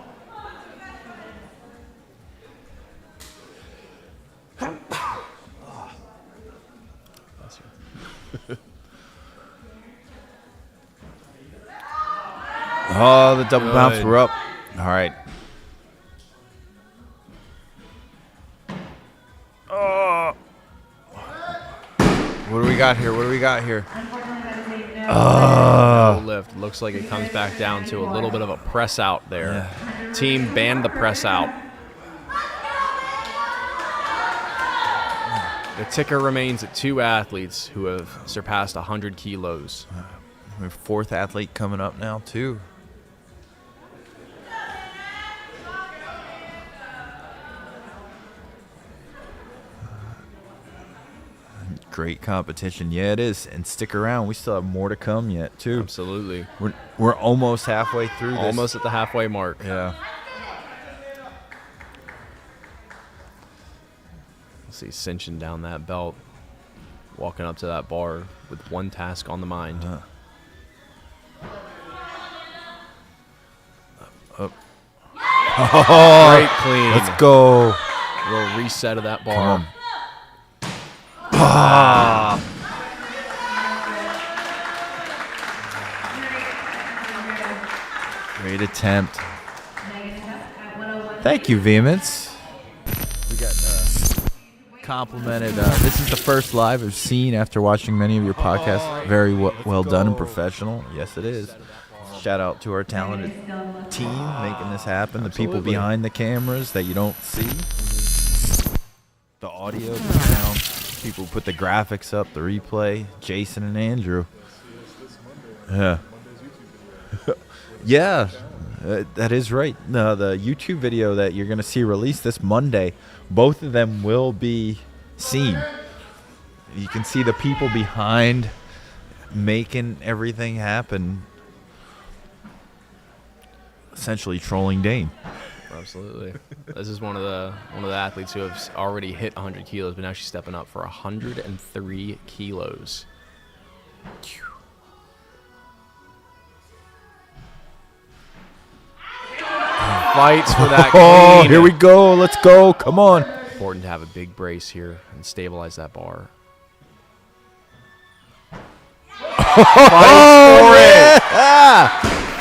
Oh, the double bounce, we're up. All right. Oh. What do we got here? Unfortunately, that is a no. low lift. Looks like it comes back down to a little bit of a press out there. Yeah. Team banned the press out. The ticker remains at 2 athletes who have surpassed 100 kilos. We have 4th athlete coming up now, too. Great competition. Yeah, it is. And stick around. We still have more to come yet, too. Absolutely. We're almost halfway through this. Almost at the halfway mark. Yeah. See, cinching down that belt, walking up to that bar with one task on the mind. Up. Great clean. Let's go. Little reset of that bar. Come on. Ah. Great attempt. Thank you, Vehemence. We got complimented. This is the first live I've seen after watching many of your podcasts. Very well done and professional. Yes, it is. Shout out to our talented team making this happen. The people behind the cameras that you don't see. The audio, the sound. People who put the graphics up, the replay. Jason and Andrew. Yeah. Yeah. That is right. No, the YouTube video that you're going to see released this Monday, both of them will be seen. You can see the people behind making everything happen. Essentially trolling Dane. Absolutely. This is one of the athletes who have already hit 100 kilos, but now she's stepping up for 103 kilos. Fights for that clean. Oh, here we go. Let's go. Come on. Important to have a big brace here and stabilize that bar. Fights for it.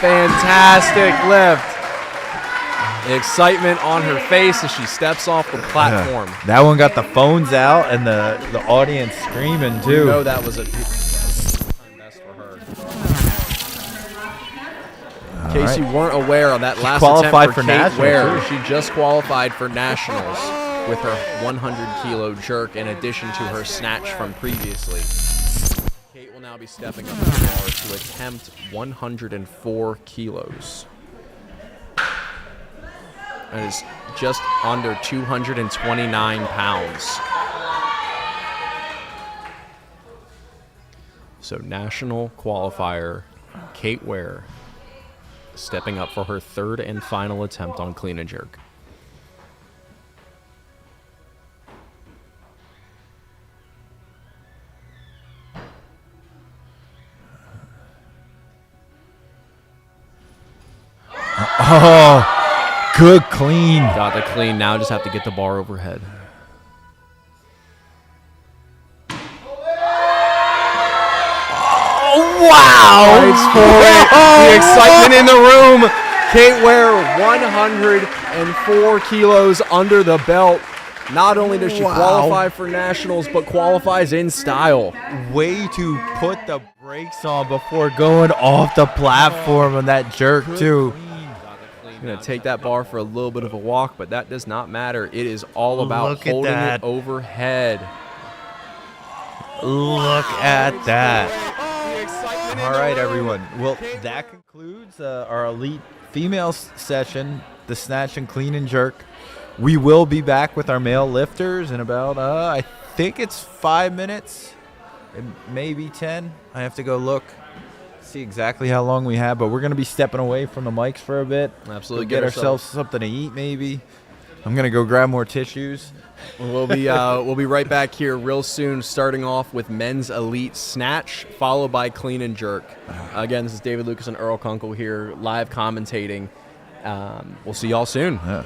Fantastic lift. The excitement on her face as she steps off the platform. Yeah. That one got the phones out and the audience screaming too. You know that was a time best for her. In case you weren't aware, on that last qualified attempt for for Kate nationals, Ware, too. she just qualified for nationals with her 100-kilo jerk in addition to her snatch from previously. Kate will now be stepping up to the bar to attempt 104 kilos. That is just under 229 pounds. So national qualifier Kate Ware stepping up for her 3rd and final attempt on clean and jerk. Oh, good clean. Got the clean. Now just have to get the bar overhead. Wow. Fights for it. The excitement in the room. Kate Ware, 104 kilos under the belt. Not only does she qualify for nationals, but qualifies in style. Way to put the brakes on before going off the platform on that jerk too. Going to take that bar for a little bit of a walk, but that does not matter. It is all about Look at holding that. it overhead. Look at that. All right, everyone. Well, that concludes our elite female session, the snatch and clean and jerk. We will be back with our male lifters in about, I think it's 5 minutes, maybe 10. I have to go look, see exactly how long we have, but we're going to be stepping away from the mics for a bit. Absolutely. Go get ourselves something to eat, maybe. I'm going to go grab more tissues. We'll be right back here real soon, starting off with men's elite snatch, followed by clean and jerk. Again, this is David Lucas and Earl Kunkel here, live commentating. We'll see y'all soon. Yeah.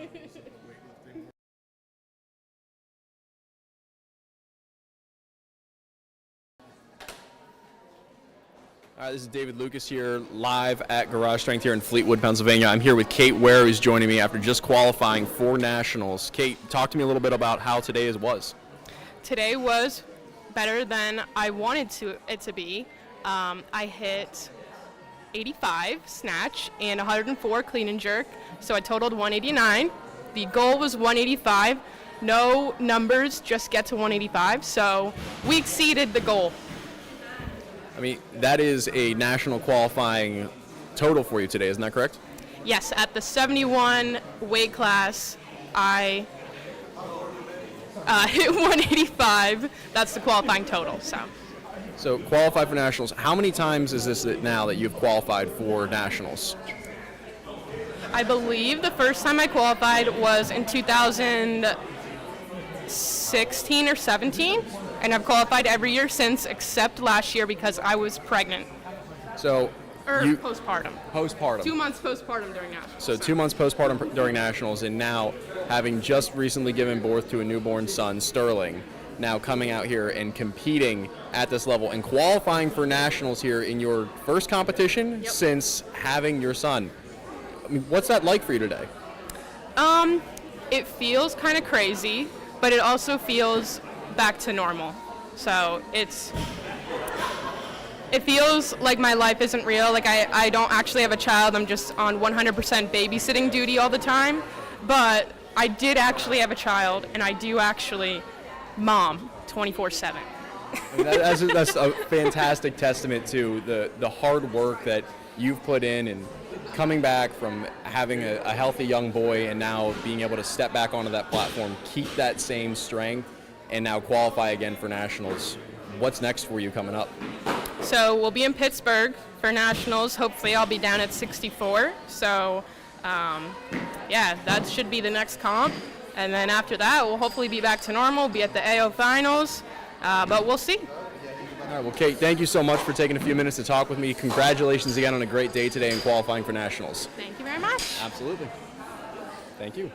All right, this is David Lucas here, live at Garage Strength here in Fleetwood, Pennsylvania. I'm here with Kate Ware, who's joining me after just qualifying for nationals. Kate, talk to me a little bit about how today was. Today was better than I wanted it to be. I hit 85 snatch and 104 clean and jerk, so I totaled 189. The goal was 185. No numbers, just get to 185, so we exceeded the goal. I mean, that is a national qualifying total for you today, isn't that correct? Yes, at the 71 weight class, I hit 185. That's the qualifying total. So qualify for nationals. How many times is this now that you've qualified for nationals? I believe the first time I qualified was in 2016 or 17, and I've qualified every year since except last year because I was pregnant. So Postpartum. Postpartum. 2 months postpartum during nationals. So 2 months postpartum during nationals, and now having just recently given birth to a newborn son, Sterling, now coming out here and competing at this level and qualifying for nationals here in your first competition since having your son. I mean, what's that like for you today? It feels kind of crazy, but it also feels back to normal. So it feels like my life isn't real. Like I don't actually have a child. I'm just on 100% babysitting duty all the time. But I did actually have a child, and I do actually mom 24/7. That's a fantastic testament to the hard work that you've put in and coming back from having a healthy young boy and now being able to step back onto that platform, keep that same strength, and now qualify again for nationals. What's next for you coming up? So we'll be in Pittsburgh for nationals. Hopefully I'll be down at 64. So that should be the next comp. And then after that, we'll hopefully be back to normal, be at the AO finals, but we'll see. All right, well, Kate, thank you so much for taking a few minutes to talk with me. Congratulations again on a great day today and qualifying for nationals. Thank you very much. Absolutely. Thank you.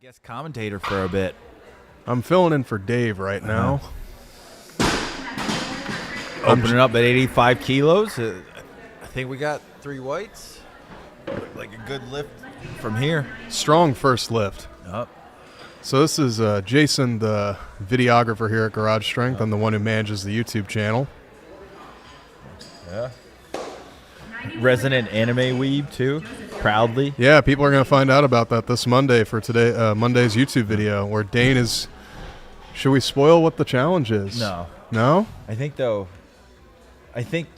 Guest commentator for a bit. I'm filling in for Dave right now. Opening up at 85 kilos. I think we got 3 whites. Looked like a good lift from here. Strong first lift. Up. So this is Jason, the videographer here at Garage Strength. I'm the one who manages the YouTube channel. Yeah. Resident anime weeb too. Proudly. Yeah, people are going to find out about that this Monday for Monday's YouTube video where Dane is. Should we spoil what the challenge is? No. No? I think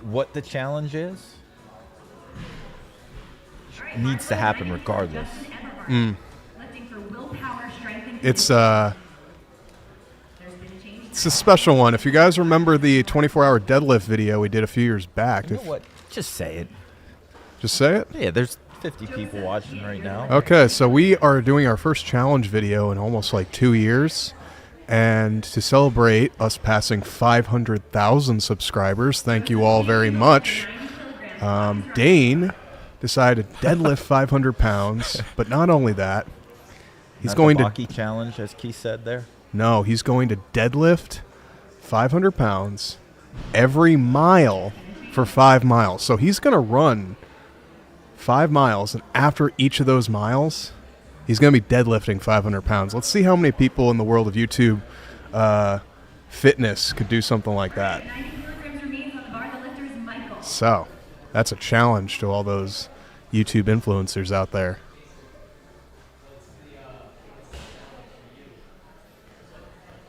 what the challenge is needs to happen regardless. It's a special one. If you guys remember the 24-hour deadlift video we did a few years back. You know what? Just say it. Just say it? Yeah, there's 50 people watching right now. Okay, so we are doing our first challenge video in almost like 2 years. And to celebrate us passing 500,000 subscribers, thank you all very much, Dane decided to deadlift 500 pounds. But not only that, he's going to... Baki challenge, as Keith said there? No, he's going to deadlift 500 pounds every mile for 5 miles. So he's going to run 5 miles, and after each of those miles, he's going to be deadlifting 500 pounds. Let's see how many people in the world of YouTube fitness could do something like that. So that's a challenge to all those YouTube influencers out there.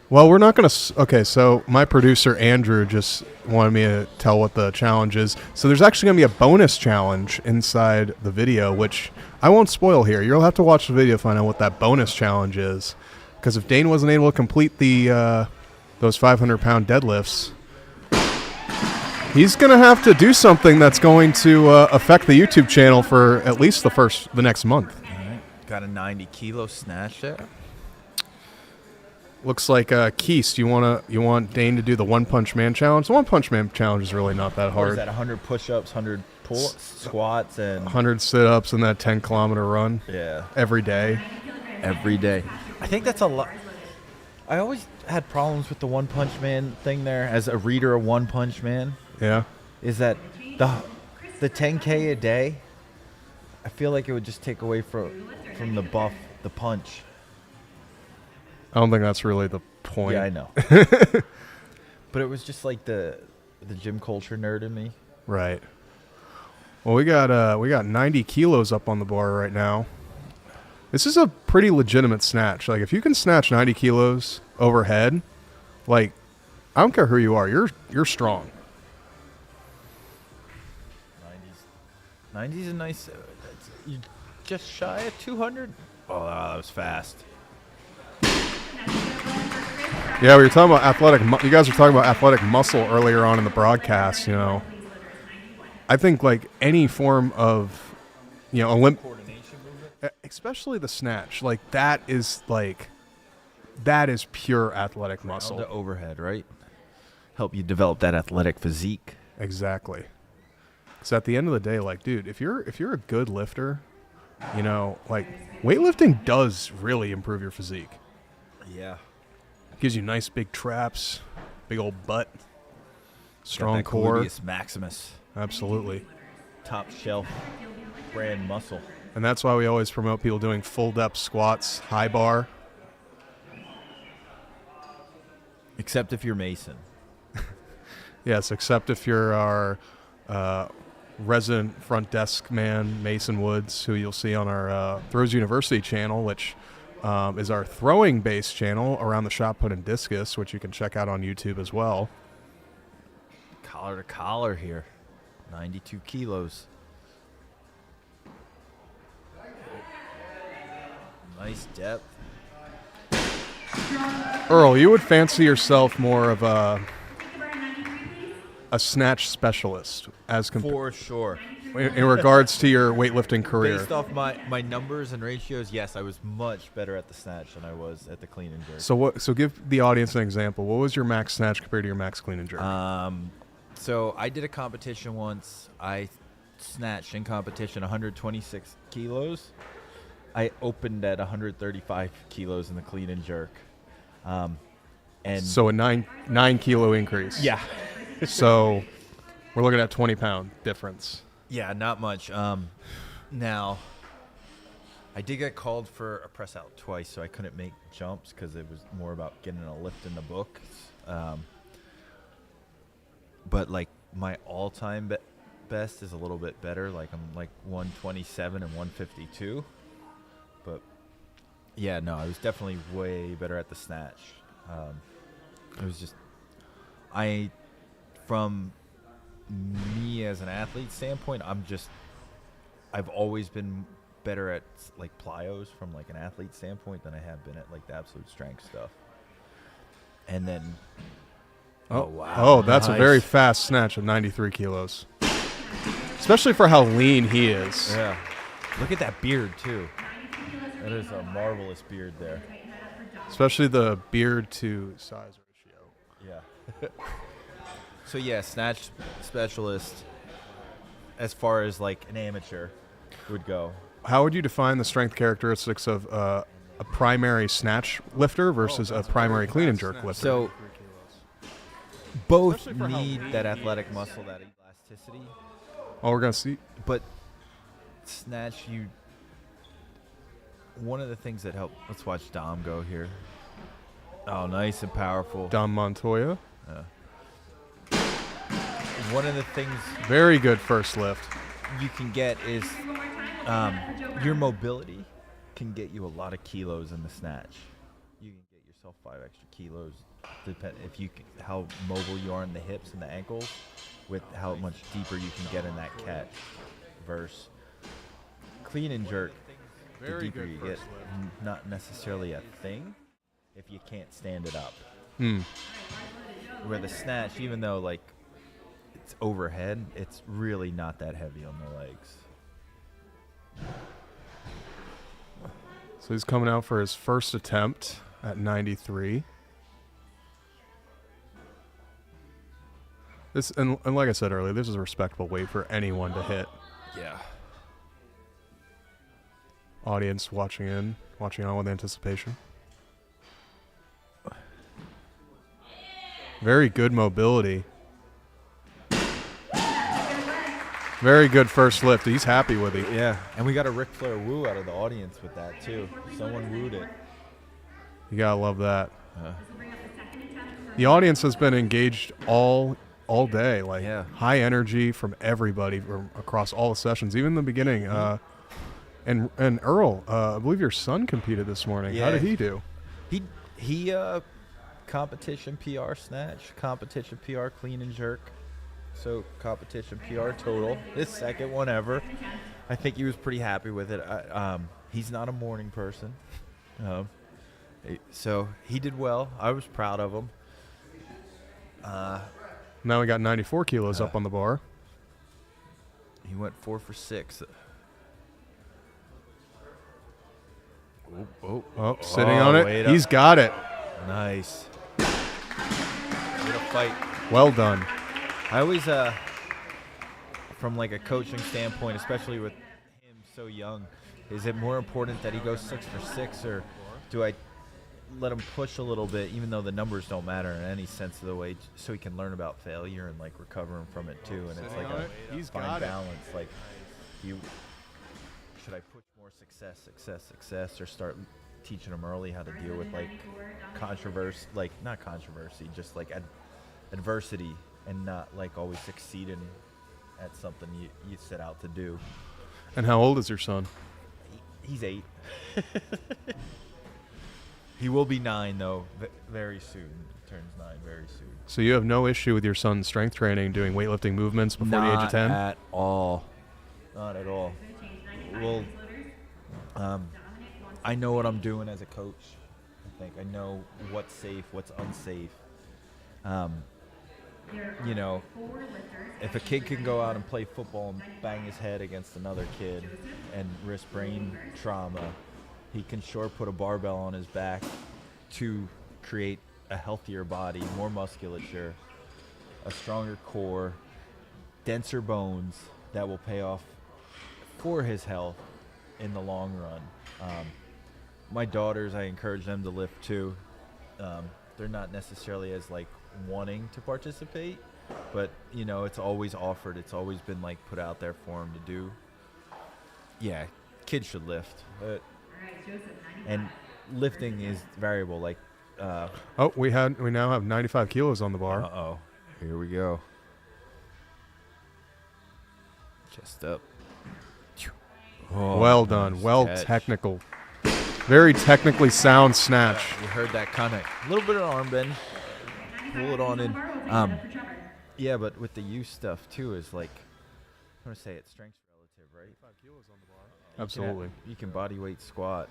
Well, we're not going to... Okay, so my producer, Andrew, just wanted me to tell what the challenge is. So there's actually going to be a bonus challenge inside the video, which I won't spoil here. You'll have to watch the video to find out what that bonus challenge is. Because if Dane wasn't able to complete the those 500-pound deadlifts, he's going to have to do something that's going to affect the YouTube channel for at least the next month. All right. Got a 90-kilo snatch there. Looks like Keith, you want Dane to do the One Punch Man challenge? The One Punch Man challenge is really not that hard. What is that, 100 push-ups, 100 squats, and 100 sit-ups and that 10-kilometer run? Yeah. Every day. Every day. I think that's a lot. I always had problems with the One Punch Man thing there as a reader of One Punch Man. Yeah. Is that the 10K a day, I feel like it would just take away from the punch. I don't think that's really the point. Yeah, I know. But it was just like the gym culture nerd in me. Right. Well, we got 90 kilos up on the bar right now. This is a pretty legitimate snatch. Like, if you can snatch 90 kilos overhead, like, I don't care who you are, you're strong. 90's a nice. You just shy of 200. Oh, that was fast. Yeah, we were talking about athletic. You guys were talking about athletic muscle earlier on in the broadcast. You know, I think like any form of, Coordination movement, especially the snatch, like that is pure athletic muscle. The overhead, right? Help you develop that athletic physique. Exactly. So at the end of the day, like, dude, if you're a good lifter, like weightlifting does really improve your physique. Yeah. Gives you nice big traps, big old butt, strong Got that core. Gluteus maximus. Absolutely. Top shelf brand muscle. And that's why we always promote people doing full depth squats, high bar. Except if you're Mason. Yes, except if you're our resident front desk man, Mason Woods, who you'll see on our Throws University channel, which is our throwing-based channel around the shot put and discus, which you can check out on YouTube as well. Collar to collar here. 92 kilos. Nice depth. Earl, you would fancy yourself more of a snatch specialist as For sure. in regards to your weightlifting career. Based off my numbers and ratios, yes, I was much better at the snatch than I was at the clean and jerk. So give the audience an example. What was your max snatch compared to your max clean and jerk? So I did a competition once. I snatched in competition 126 kilos. I opened at 135 kilos in the clean and jerk. And So a 9 kilo increase. yeah. So we're looking at 20-pound difference. Yeah, not much. Now, I did get called for a press out twice, so I couldn't make jumps because it was more about getting a lift in the book. But like my all-time best is a little bit better. Like I'm like 127 and 152. But yeah, no, I was definitely way better at the snatch. It was just from me as an athlete standpoint, I've always been better at like plyos from like an athlete standpoint than I have been at like the absolute strength stuff. And then wow. Oh, that's nice. a very fast snatch of 93 kilos. Especially for how lean he is. Yeah. Look at that beard too. That is a marvelous beard there. Especially the beard to size ratio. Yeah. So yeah, snatch specialist as far as like an amateur would go. How would you define the strength characteristics of a primary snatch lifter versus a primary clean and jerk lifter? So both need that athletic muscle, that elasticity. Oh, we're going to see. But snatch, one of the things that help, let's watch Dom go here. Oh, nice and powerful. Dom Montoya. One of the things Very good first lift. you can get is your mobility can get you a lot of kilos in the snatch. You can get yourself 5 extra kilos, how mobile you are in the hips and the ankles, with how much deeper you can get in that catch. Versus clean and jerk, the deeper you get, not necessarily a thing if you can't stand it up. Where the snatch, even though like it's overhead, it's really not that heavy on the legs. So he's coming out for his first attempt at 93. And like I said earlier, this is a respectable weight for anyone to hit. Yeah. Audience watching on with anticipation. Very good mobility. Very good first lift. He's happy with it. Yeah. And we got a Ric Flair woo out of the audience with that too. Someone wooed it. You gotta love that. The audience has been engaged all day, like high energy from everybody from across all the sessions, even in the beginning. And Earl, I believe your son competed this morning. Yeah. How did he do? He competition PR snatch, competition PR clean and jerk. So competition PR total, his second one ever. I think he was pretty happy with it. He's not a morning person. So he did well. I was proud of him. Now we got 94 kilos up on the bar. He went 4 for 6. Sitting on it. He's got it. Nice. Way to fight. Well done. I always, from like a coaching standpoint, especially with him so young, is it more important that he goes 6 for 6, or do I let him push a little bit, even though the numbers don't matter in any sense of the way, so he can learn about failure and like recovering from it too? And it's like a fine balance. Like, should I push more success, or start teaching him early how to deal with like controversy, like not controversy, just like adversity, and not like always succeeding at something you set out to do. And how old is your son? He's 8. He will be 9 though, very soon. He turns 9 very soon. So you have no issue with your son's strength training, doing weightlifting movements before the age of 10? Not at all. Not at all. Well, I know what I'm doing as a coach. I think I know what's safe, what's unsafe. You know, if a kid can go out and play football and bang his head against another kid and risk brain trauma, he can sure put a barbell on his back to create a healthier body, more musculature, a stronger core, denser bones that will pay off for his health in the long run. My daughters, I encourage them to lift too. They're not necessarily as like wanting to participate, but you know, it's always offered. It's always been like put out there for them to do. Yeah, kids should lift, and lifting is variable. Like, Oh, we now have 95 kilos on the bar. uh-oh, here we go. Chest up. Oh, Well done. nice Well catch. technical. Very technically sound snatch. You heard that kind of little bit of arm bend. Pull it on in. Yeah, but with the use stuff too is like, I'm gonna say it's strength relative, right? 5 kilos on the bar. Absolutely. You can body weight squat.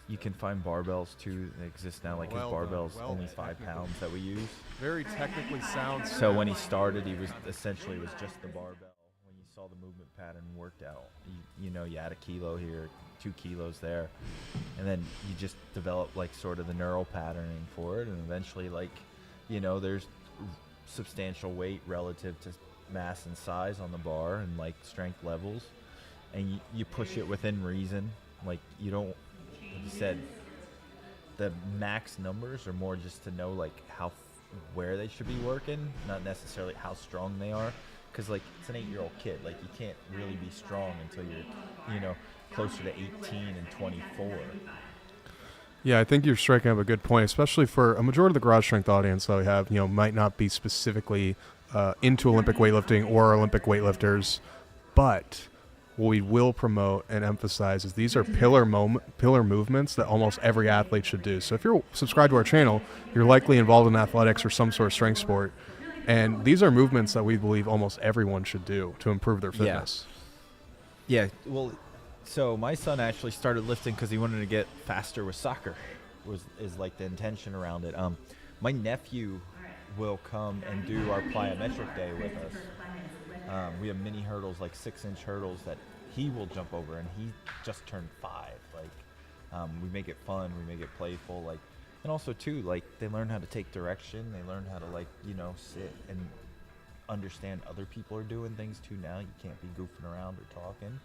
You can find barbells too that exist now. Like Well his done. barbell's Well only 5 technical. pounds that we use. Very technically sound. So when he started, he was essentially was just the barbell. When you saw the movement pattern worked out, you know, you add a kilo here, 2 kilos there, and then you just develop like sort of the neural patterning for it, and eventually, like, you know, there's substantial weight relative to mass and size on the bar and like strength levels, and you push it within reason. Like, you don't, like you said, the max numbers are more just to know like where they should be working, not necessarily how strong they are, because like it's an 8-year-old kid. Like, you can't really be strong until you're, you know, closer to 18 and 24. Yeah, I think you're striking up a good point, especially for a majority of the garage strength audience that we have, you know, might not be specifically into Olympic weightlifting or Olympic weightlifters, but what we will promote and emphasize is these are pillar movements that almost every athlete should do. So if you're subscribed to our channel, you're likely involved in athletics or some sort of strength sport, and these are movements that we believe almost everyone should do to improve their fitness. Yeah, well, so my son actually started lifting because he wanted to get faster with soccer, is like the intention around it. My nephew will come and do our plyometric day with us. We have mini hurdles, like 6-inch hurdles that he will jump over, and he just turned 5. Like, we make it fun, we make it playful, like, and also too, like, they learn how to take direction, they learn how to, like, you know, sit and understand other people are doing things too now. You can't be goofing around or talking.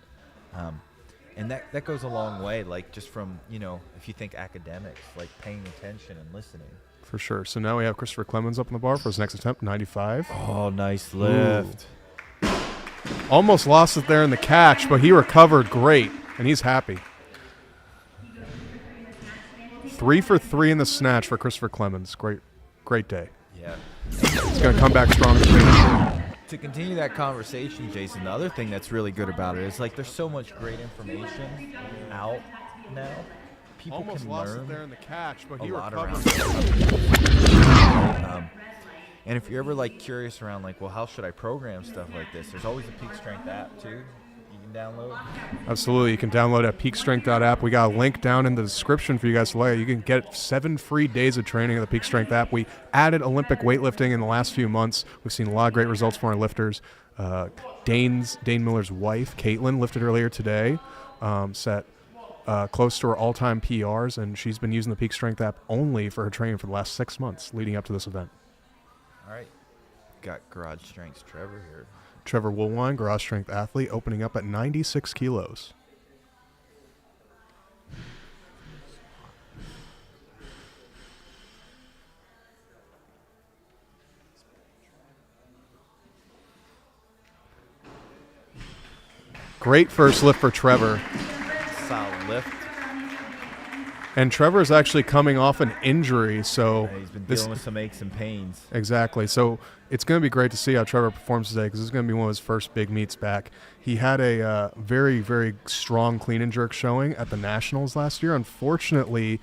And that goes a long way, like, just from, you know, if you think academics, like paying attention and listening. For sure. So now we have Christopher Clemens up on the bar for his next attempt, 95. Oh, nice lift. Ooh. Almost lost it there in the catch, but he recovered great, and he's happy. 3 for 3 in the snatch for Christopher Clemens. Great day. Yeah. He's going to come back strong. To continue that conversation, Jason, the other thing that's really good about it is, like, there's so much great information out now. People Almost can lost learn it there in the catch, but a he lot recovered. around. And if you're ever, like, curious around, like, well, how should I program stuff like this? There's always a Peak Strength app too. You can download. Absolutely. You can download at peakstrength.app. We got a link down in the description for you guys to look at. You can get 7 free days of training at the Peak Strength app. We added Olympic weightlifting in the last few months. We've seen a lot of great results for our lifters. Dane Miller's wife, Caitlin, lifted earlier today, set close to her all-time PRs, and she's been using the Peak Strength app only for her training for the last 6 months leading up to this event. All right. Got Garage Strength's Trevor here. Trevor Woolwine, garage strength athlete, opening up at 96 kilos. Great first lift for Trevor. Solid lift. And Trevor is actually coming off an injury, so Yeah, he's been dealing with some aches and pains. Exactly. So it's going to be great to see how Trevor performs today, because this is going to be one of his first big meets back. He had a very, very strong clean and jerk showing at the Nationals last year. Unfortunately,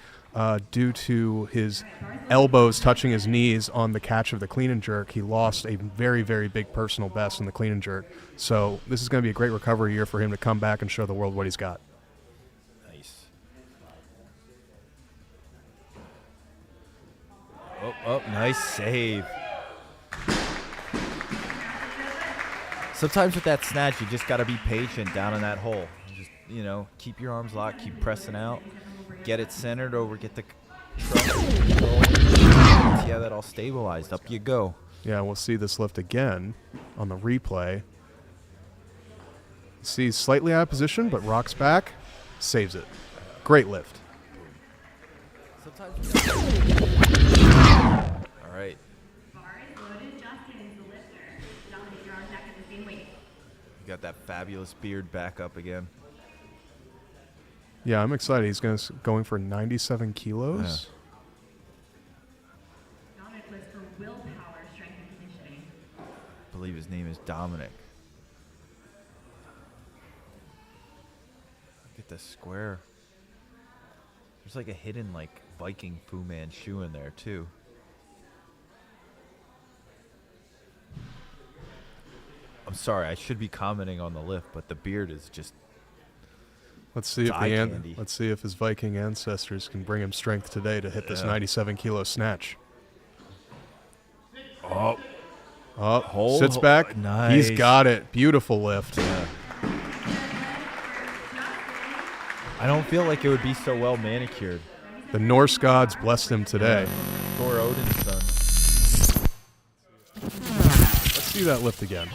due to his elbows touching his knees on the catch of the clean and jerk, he lost a very, very big personal best in the clean and jerk. So this is going to be a great recovery year for him to come back and show the world what he's got. Oh, nice save. Sometimes with that snatch, you just got to be patient down in that hole. Just, you know, keep your arms locked, keep pressing out, get it centered over, get the control. See how that all stabilized. Up you go. Yeah, we'll see this lift again on the replay. See, slightly out of position, but rocks back, saves it. Great lift. All right. Bar is loaded. Justin is the lifter. Dominic, you're on deck at the same weight. You got that fabulous beard back up again. Yeah, I'm excited. He's going for 97 kilos. Dominic was for willpower, strength, and conditioning. I believe his name is Dominic. Look at the square. There's like a hidden like Viking Fu Manchu in there too. I'm sorry, I should be commenting on the lift, but the beard is just. Let's see candy. let's see if his Viking ancestors can bring him strength today to hit this 97 kilo snatch. Oh, Sits back. Nice. He's got it. Beautiful lift. Yeah. I don't feel like it would be so well manicured. The Norse gods blessed him today. Thor Odin's son. Let's see that lift again.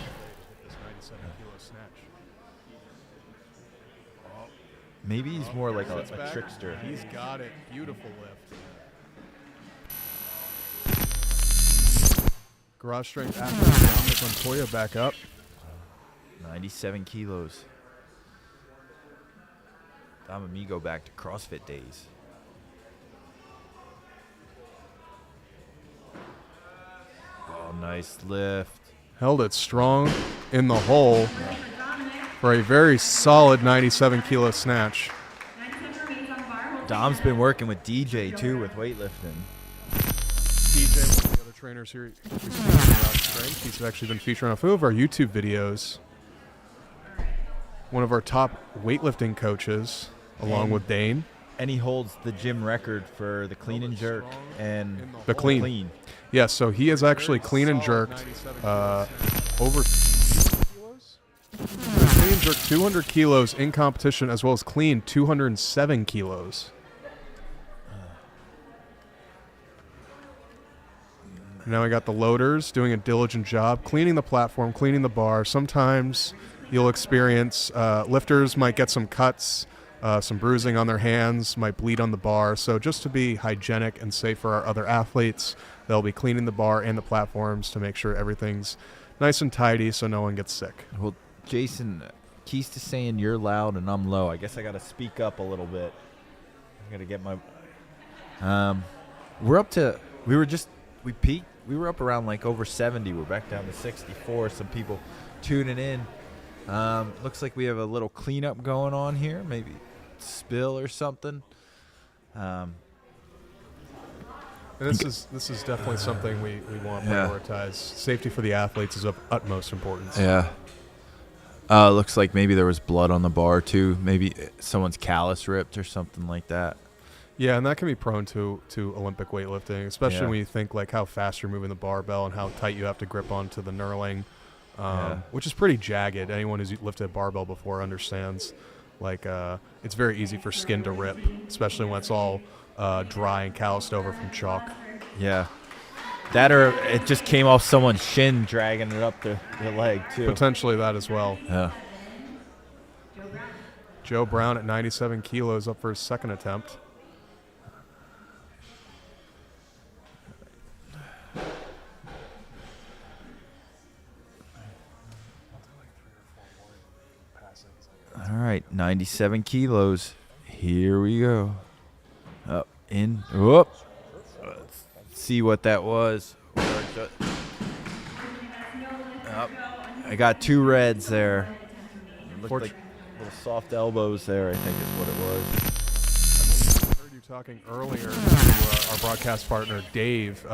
Maybe he's more like a trickster. He's got it. Beautiful lift. Garage strength athlete Dominic Montoya back up. 97 kilos. Dom and me go back to CrossFit days. Oh, nice lift. Held it strong in the hole for a very solid 97 kilo snatch. 97 remains on the bar. Dom's been working with DJ too with weightlifting. DJ, one of the other trainers here, strength. He's actually been featured on a few of our YouTube videos. One of our top weightlifting coaches, along with Dane. And he holds the gym record for the clean and jerk and The clean. Yeah, so he has actually clean and jerked over clean and jerked 200 kilos in competition, as well as clean 207 kilos. Now we got the loaders doing a diligent job, cleaning the platform, cleaning the bar. Sometimes you'll experience lifters might get some cuts, some bruising on their hands, might bleed on the bar. So just to be hygienic and safe for our other athletes, they'll be cleaning the bar and the platforms to make sure everything's nice and tidy so no one gets sick. Well, Jason, keys to saying you're loud and I'm low. I guess I got to speak up a little bit. I got to get my. We're up to. We peaked. We were up around like over 70. We're back down to 64. Some people tuning in. Looks like we have a little cleanup going on here. Maybe spill or something. This is definitely something we want to prioritize. Safety for the athletes is of utmost importance. Yeah. Looks like maybe there was blood on the bar too. Maybe someone's callus ripped or something like that. Yeah, and that can be prone to Olympic weightlifting, especially when you think like how fast you're moving the barbell and how tight you have to grip onto the knurling, which is pretty jagged. Anyone who's lifted a barbell before understands. Like it's very easy for skin to rip, especially when it's all dry and calloused over from chalk. Yeah. That or it just came off someone's shin dragging it up the leg too. Potentially that as well. Yeah. Joe Brown at 97 kilos up for his second attempt. All right, 97 kilos. Here we go. Up, in, whoop. Let's see what that was. I got two reds there. It looked like little soft elbows there, I think is what it was. I heard you talking earlier to our broadcast partner, Dave.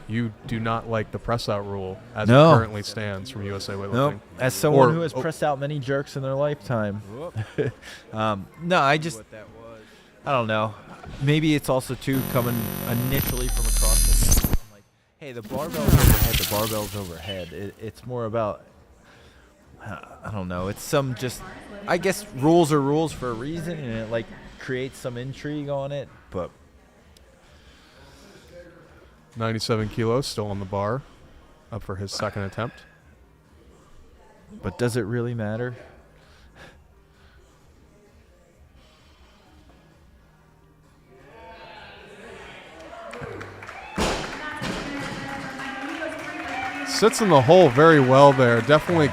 You do not like the press-out rule as it currently stands from USA Weightlifting. Nope. As someone who has pressed out many jerks in their lifetime. No, I don't know. Maybe it's also, too, coming initially from across the net. I'm like, hey, the barbell's overhead, the barbell's overhead. It's more about, I don't know. It's some just, I guess rules are rules for a reason, and it, like, creates some intrigue on it, but 97 kilos, still on the bar, up for his second attempt. But does it really matter? Sits in the hole very well there. Definitely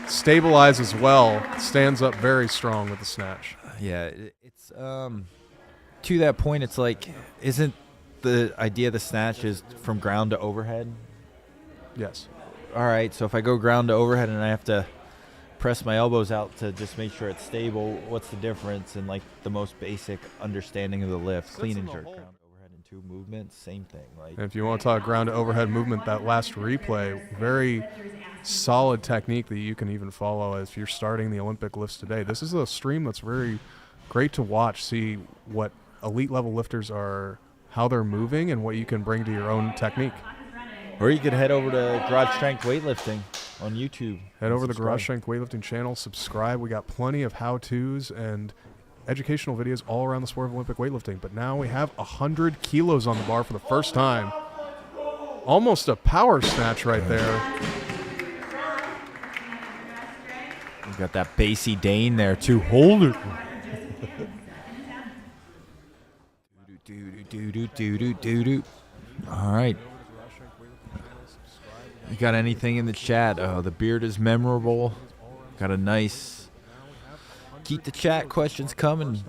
stabilizes well. Stands up very strong with the snatch. Yeah, it's to that point. It's like, isn't the idea of the snatch is from ground to overhead? Yes. All right, so if I go ground to overhead and I have to press my elbows out to just make sure it's stable, what's the difference in like the most basic understanding of the lift? Clean and jerk, ground to overhead in 2 movements, same thing. Like, And if you want to talk ground to overhead movement, that last replay, very solid technique that you can even follow if you're starting the Olympic lifts today. This is a stream that's very great to watch, see what elite level lifters are, how they're moving, and what you can bring to your own technique. or you could head over to Garage Strength Weightlifting on YouTube. Head over to the Garage Strength Weightlifting channel, subscribe. We got plenty of how-tos and educational videos all around the sport of Olympic weightlifting. But now we have 100 kilos on the bar for the first time. Almost a power snatch right there. We've got that bassy Dane there too. Hold it. Do. All right. You got anything in the chat? Oh, the beard is memorable. Got a nice. Keep the chat questions coming.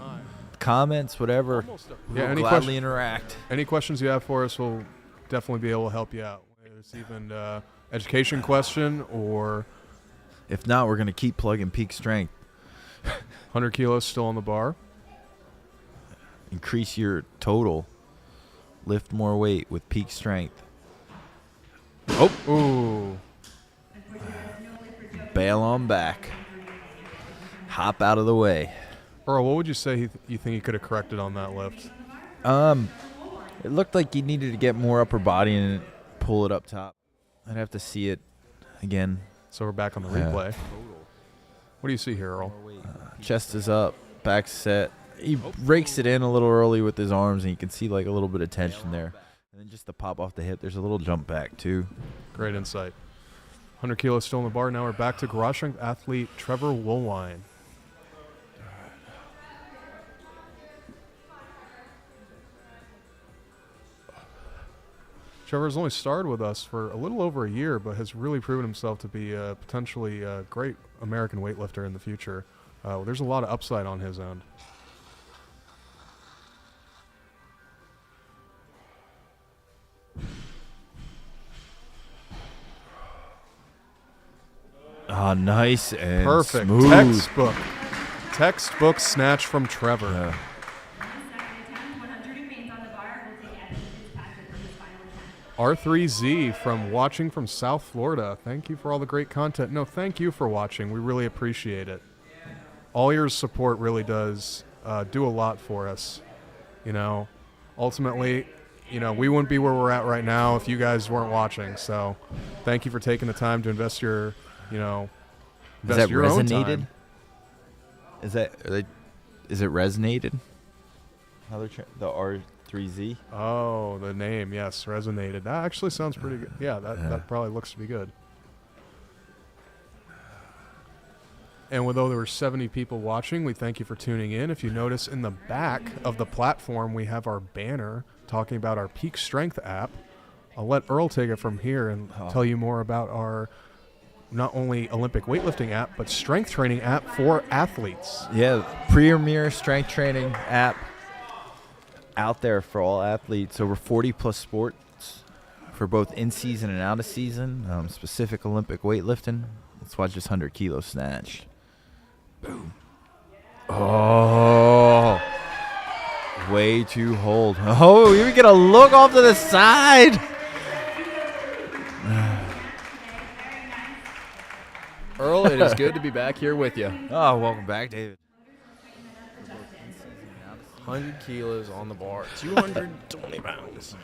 Comments, whatever. Yeah, we'll any gladly interact. Any questions you have for us, we'll definitely be able to help you out. There's even education question, or if not, we're gonna keep plugging peak strength. 100 kilos still on the bar. Increase your total. Lift more weight with peak strength. Oh, ooh! Bail on back. Hop out of the way. Earl, what would you say you think he could have corrected on that lift? It looked like he needed to get more upper body and pull it up top. I'd have to see it again. So we're back on the replay. What do you see here, Earl? Chest is up, back set. He rakes it in a little early with his arms, and you can see like a little bit of tension there. And then just the pop off the hip, there's a little jump back too. Great insight. 100 kilos still on the bar. Now we're back to Garage Strength athlete Trevor Woolwine. Trevor's only started with us for a little over a year, but has really proven himself to be potentially a great American weightlifter in the future. There's a lot of upside on his end. Ah, nice and perfect. Smooth. Textbook snatch from Trevor. Yeah. R3Z from watching from South Florida. Thank you for all the great content. No, thank you for watching. We really appreciate it. All your support really does do a lot for us. You know, ultimately, you know, we wouldn't be where we're at right now if you guys weren't watching. So thank you for taking the time to invest your, you know, invest your own time. Is it resonated? The R3Z? Oh, the name, yes, resonated. That actually sounds pretty good. Yeah, that probably looks to be good. And although there were 70 people watching, we thank you for tuning in. If you notice in the back of the platform, we have our banner talking about our Peak Strength app. I'll let Earl take it from here and tell you more about our not only Olympic weightlifting app, but strength training app for athletes. Yeah, premier strength training app out there for all athletes. Over 40 plus sports for both in season and out of season. Specific Olympic weightlifting. Let's watch this 100 kilo snatch. Boom. Oh, way to hold. Oh, you get a look off to the side. Earl, it is good to be back here with you. Oh, welcome back, David. 100 kilos on the bar, 220 pounds.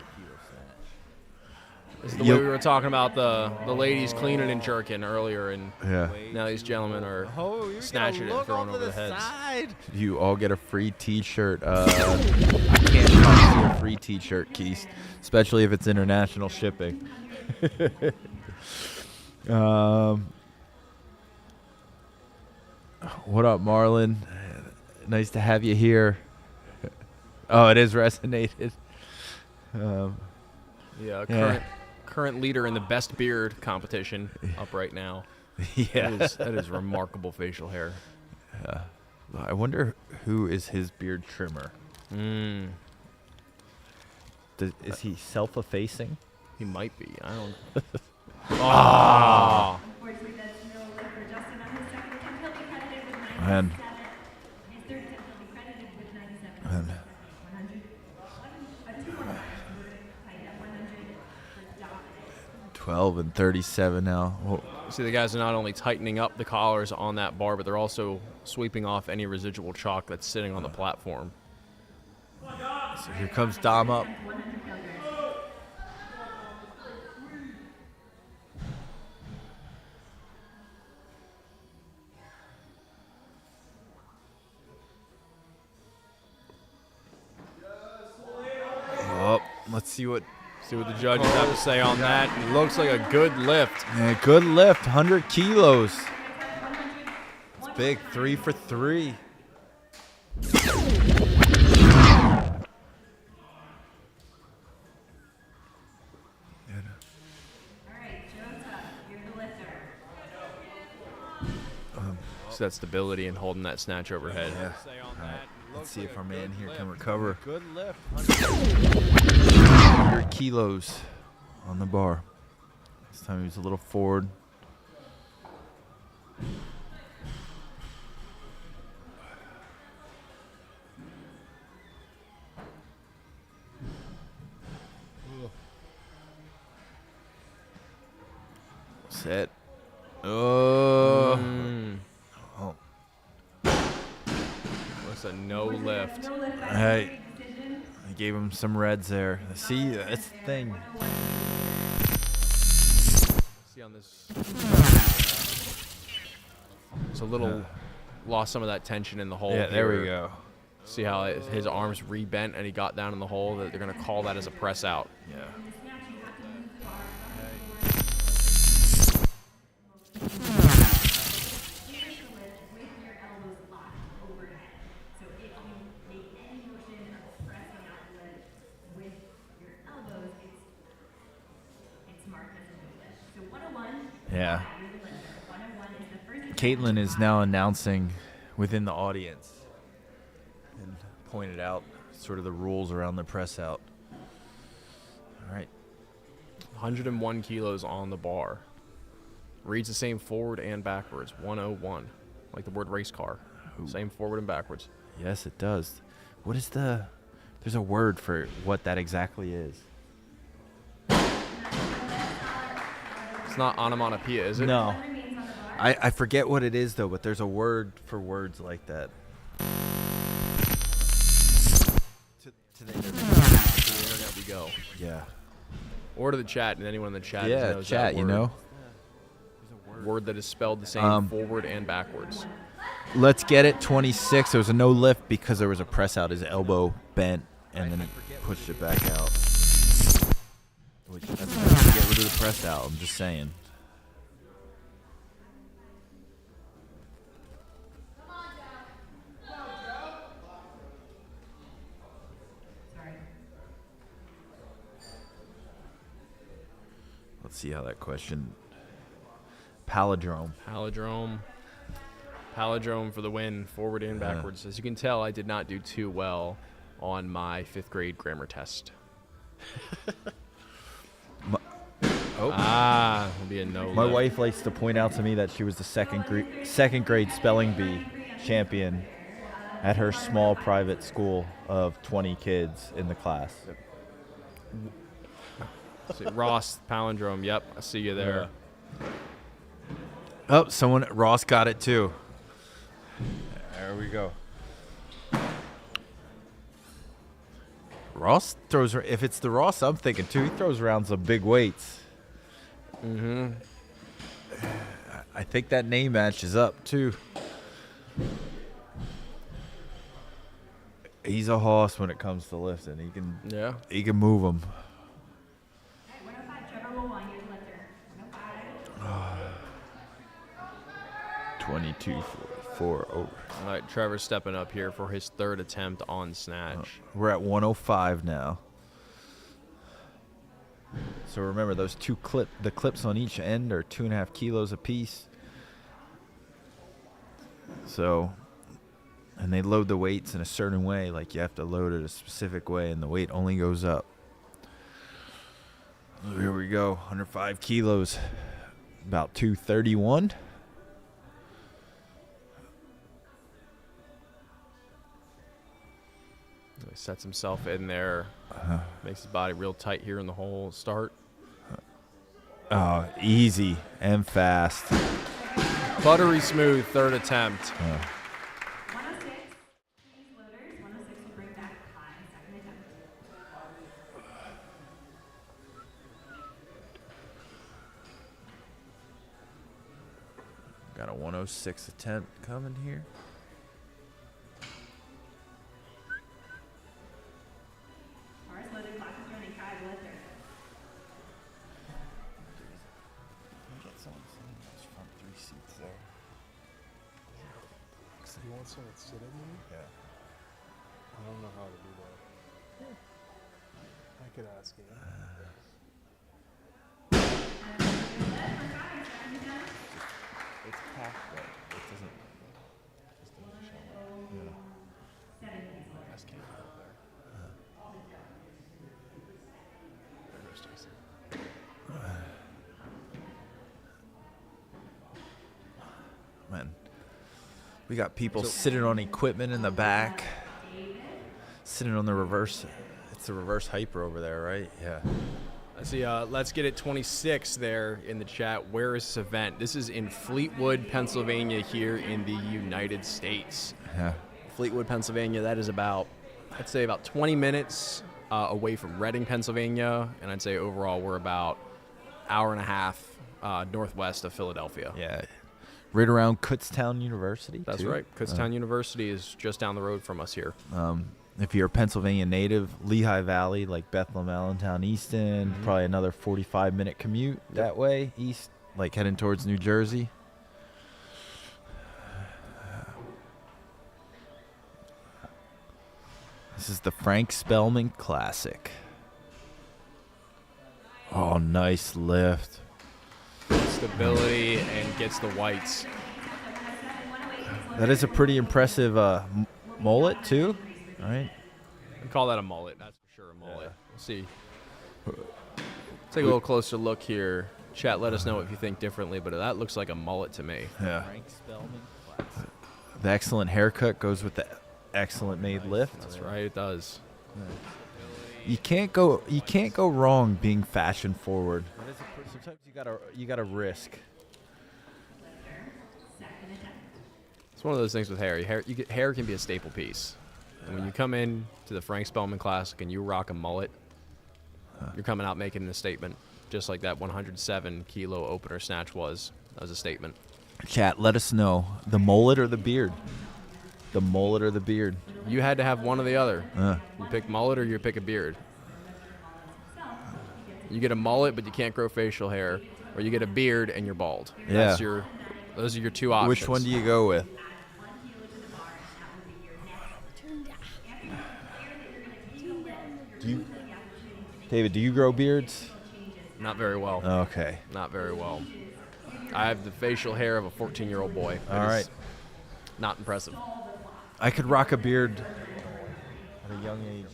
This is the way we were talking about the ladies cleaning and jerking earlier, and now these gentlemen are snatching it and throwing over the heads. You all get a free T-shirt. I can't promise you a free T-shirt, Keith, especially if it's international shipping. What up, Marlon? Nice to have you here. Oh, it is resonated. current leader in the best beard competition up right now. Yeah. That is remarkable facial hair. I wonder who is his beard trimmer. Is he self-effacing? He might be. I don't. Unfortunately, that's no lift for Justin on his second attempt. He'll be credited with 97. Man. His third attempt, he'll be credited with 97. Man. 100. 2 more tight at 100 for dominant. 12 and 37 now. Whoa. See, the guys are not only tightening up the collars on that bar, but they're also sweeping off any residual chalk that's sitting on the platform. So here comes Dom up. 100 kilograms. Oh, let's see what. See what the judges have to say on that. It looks like a good lift. Yeah, good lift, 100 kilos. It's big, 3 for 3. All right, Jota, you're the lifter. So that stability and holding that snatch overhead. Yeah. Let's see if our man here can recover. Good lift. 100 kilos on the bar. This time he was a little forward. Set. Oh. Oh. What's a no lift? Hey. I gave him some reds there. See, that's the thing. See on this. It's a little lost some of that tension in the hole. Yeah, there we here. go. See how his arms rebent and he got down in the hole? That they're going to call that as a press out. Yeah. Yeah. Caitlin is now announcing within the audience and pointed out sort of the rules around the press out. All right. 101 kilos on the bar. Reads the same forward and backwards. 101. Like the word race car. Ooh. Same forward and backwards. Yes, it does. What is the... There's a word for what that exactly is. It's not onomatopoeia, is it? No. I forget what it is, though, but there's a word for words like that. To the internet we go. Yeah. Or to the chat, and anyone in the chat Yeah, knows chat, that you word. know. Word that is spelled the same forward and backwards. Let's get it, 26. There was a no lift because there was a press out. His elbow bent, and then it pushed it back out. Which, that's nice to get rid of the press out, I'm just saying. Let's see how that question. Palindrome. Palindrome for the win, forward and backwards. As you can tell, I did not do too well on my 5th grade grammar test. It'll be a no. My lift. wife likes to point out to me that she was the second grade spelling bee champion at her small private school of 20 kids in the class. See, Ross, palindrome. Yep, I see you there. Oh, Ross got it too. There we go. Ross throws, if it's the Ross I'm thinking too, he throws around some big weights. Mm-hmm. I think that name matches up too. He's a hoss when it comes to lifting. He can move them. 105, Trevor Wool, you're the lifter. 105. 22-44 over. All right, Trevor's stepping up here for his 3rd attempt on snatch. We're at 105 now. So remember, those the clips on each end are 2.5 kilos apiece. So, and they load the weights in a certain way. Like you have to load it a specific way, and the weight only goes up. So here we go, 105 kilos, about 231. So he sets himself in there, makes his body real tight here in the whole start. Oh, easy and fast. Buttery smooth third attempt. 106. Please, loaders. 106 will bring back high. Second attempt. Got a 106 attempt coming here. Bars loaded. Clock is running. High. Lifter. Get someone sitting in those front 3 seats there. Do you want someone to sit in there? Yeah. I don't know how to do that. I could ask you. It's packed, but it doesn't. Just doesn't show up. Yeah. Ask him out there. There goes Jason. Man, we got people sitting on equipment in the back, sitting on the reverse. It's the reverse hyper over there, right? Yeah. I see. Let's get it 26 there in the chat. Where is this event? This is in Fleetwood, Pennsylvania, here in the United States. Yeah. Fleetwood, Pennsylvania. That is about, I'd say, about 20 minutes away from Reading, Pennsylvania, and I'd say overall we're about hour and a half northwest of Philadelphia. Yeah. Right around Kutztown University. That's too. right. Kutztown University is just down the road from us here. If you're a Pennsylvania native, Lehigh Valley, like Bethlehem, Allentown, Easton, probably another 45-minute commute that way, east, like heading towards New Jersey. This is the Frank Spellman Classic. Oh, nice lift. Stability and gets the whites. That is a pretty impressive mullet, too. All right. We call that a mullet. That's for sure a mullet. We'll see. Take a little closer look here. Chat, let us know if you think differently, but that looks like a mullet to me. Yeah. Frank Spellman Classic. The excellent haircut goes with the excellent made lift. That's right, it does. You can't go wrong being fashion forward. Sometimes you gotta risk. It's one of those things with hair. Hair can be a staple piece. And when you come in to the Frank Spellman Classic and you rock a mullet, you're coming out making a statement, just like that 107-kilo opener snatch was. That was a statement. Chat, let us know. The mullet or the beard? The mullet or the beard? You had to have one or the other. You pick mullet or you pick a beard. You get a mullet, but you can't grow facial hair, or you get a beard and you're bald. Yeah. Those are your two options. Which one do you go with? David, do you grow beards? Not very well. Okay. Not very well. I have the facial hair of a 14-year-old boy. All right. Not impressive. I could rock a beard at a young age.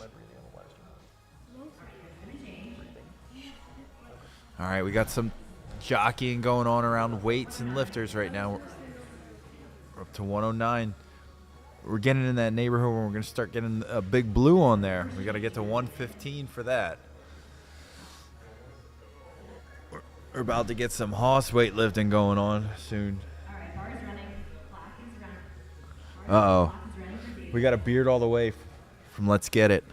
All right, we got some jockeying going on around weights and lifters right now. We're up to 109. We're getting in that neighborhood where we're going to start getting a big blue on there. We got to get to 115 for that. We're about to get some horse weightlifting going on soon. All right, bars running. Clock is running. Uh-oh. We got a beard all the way from Let's Get It.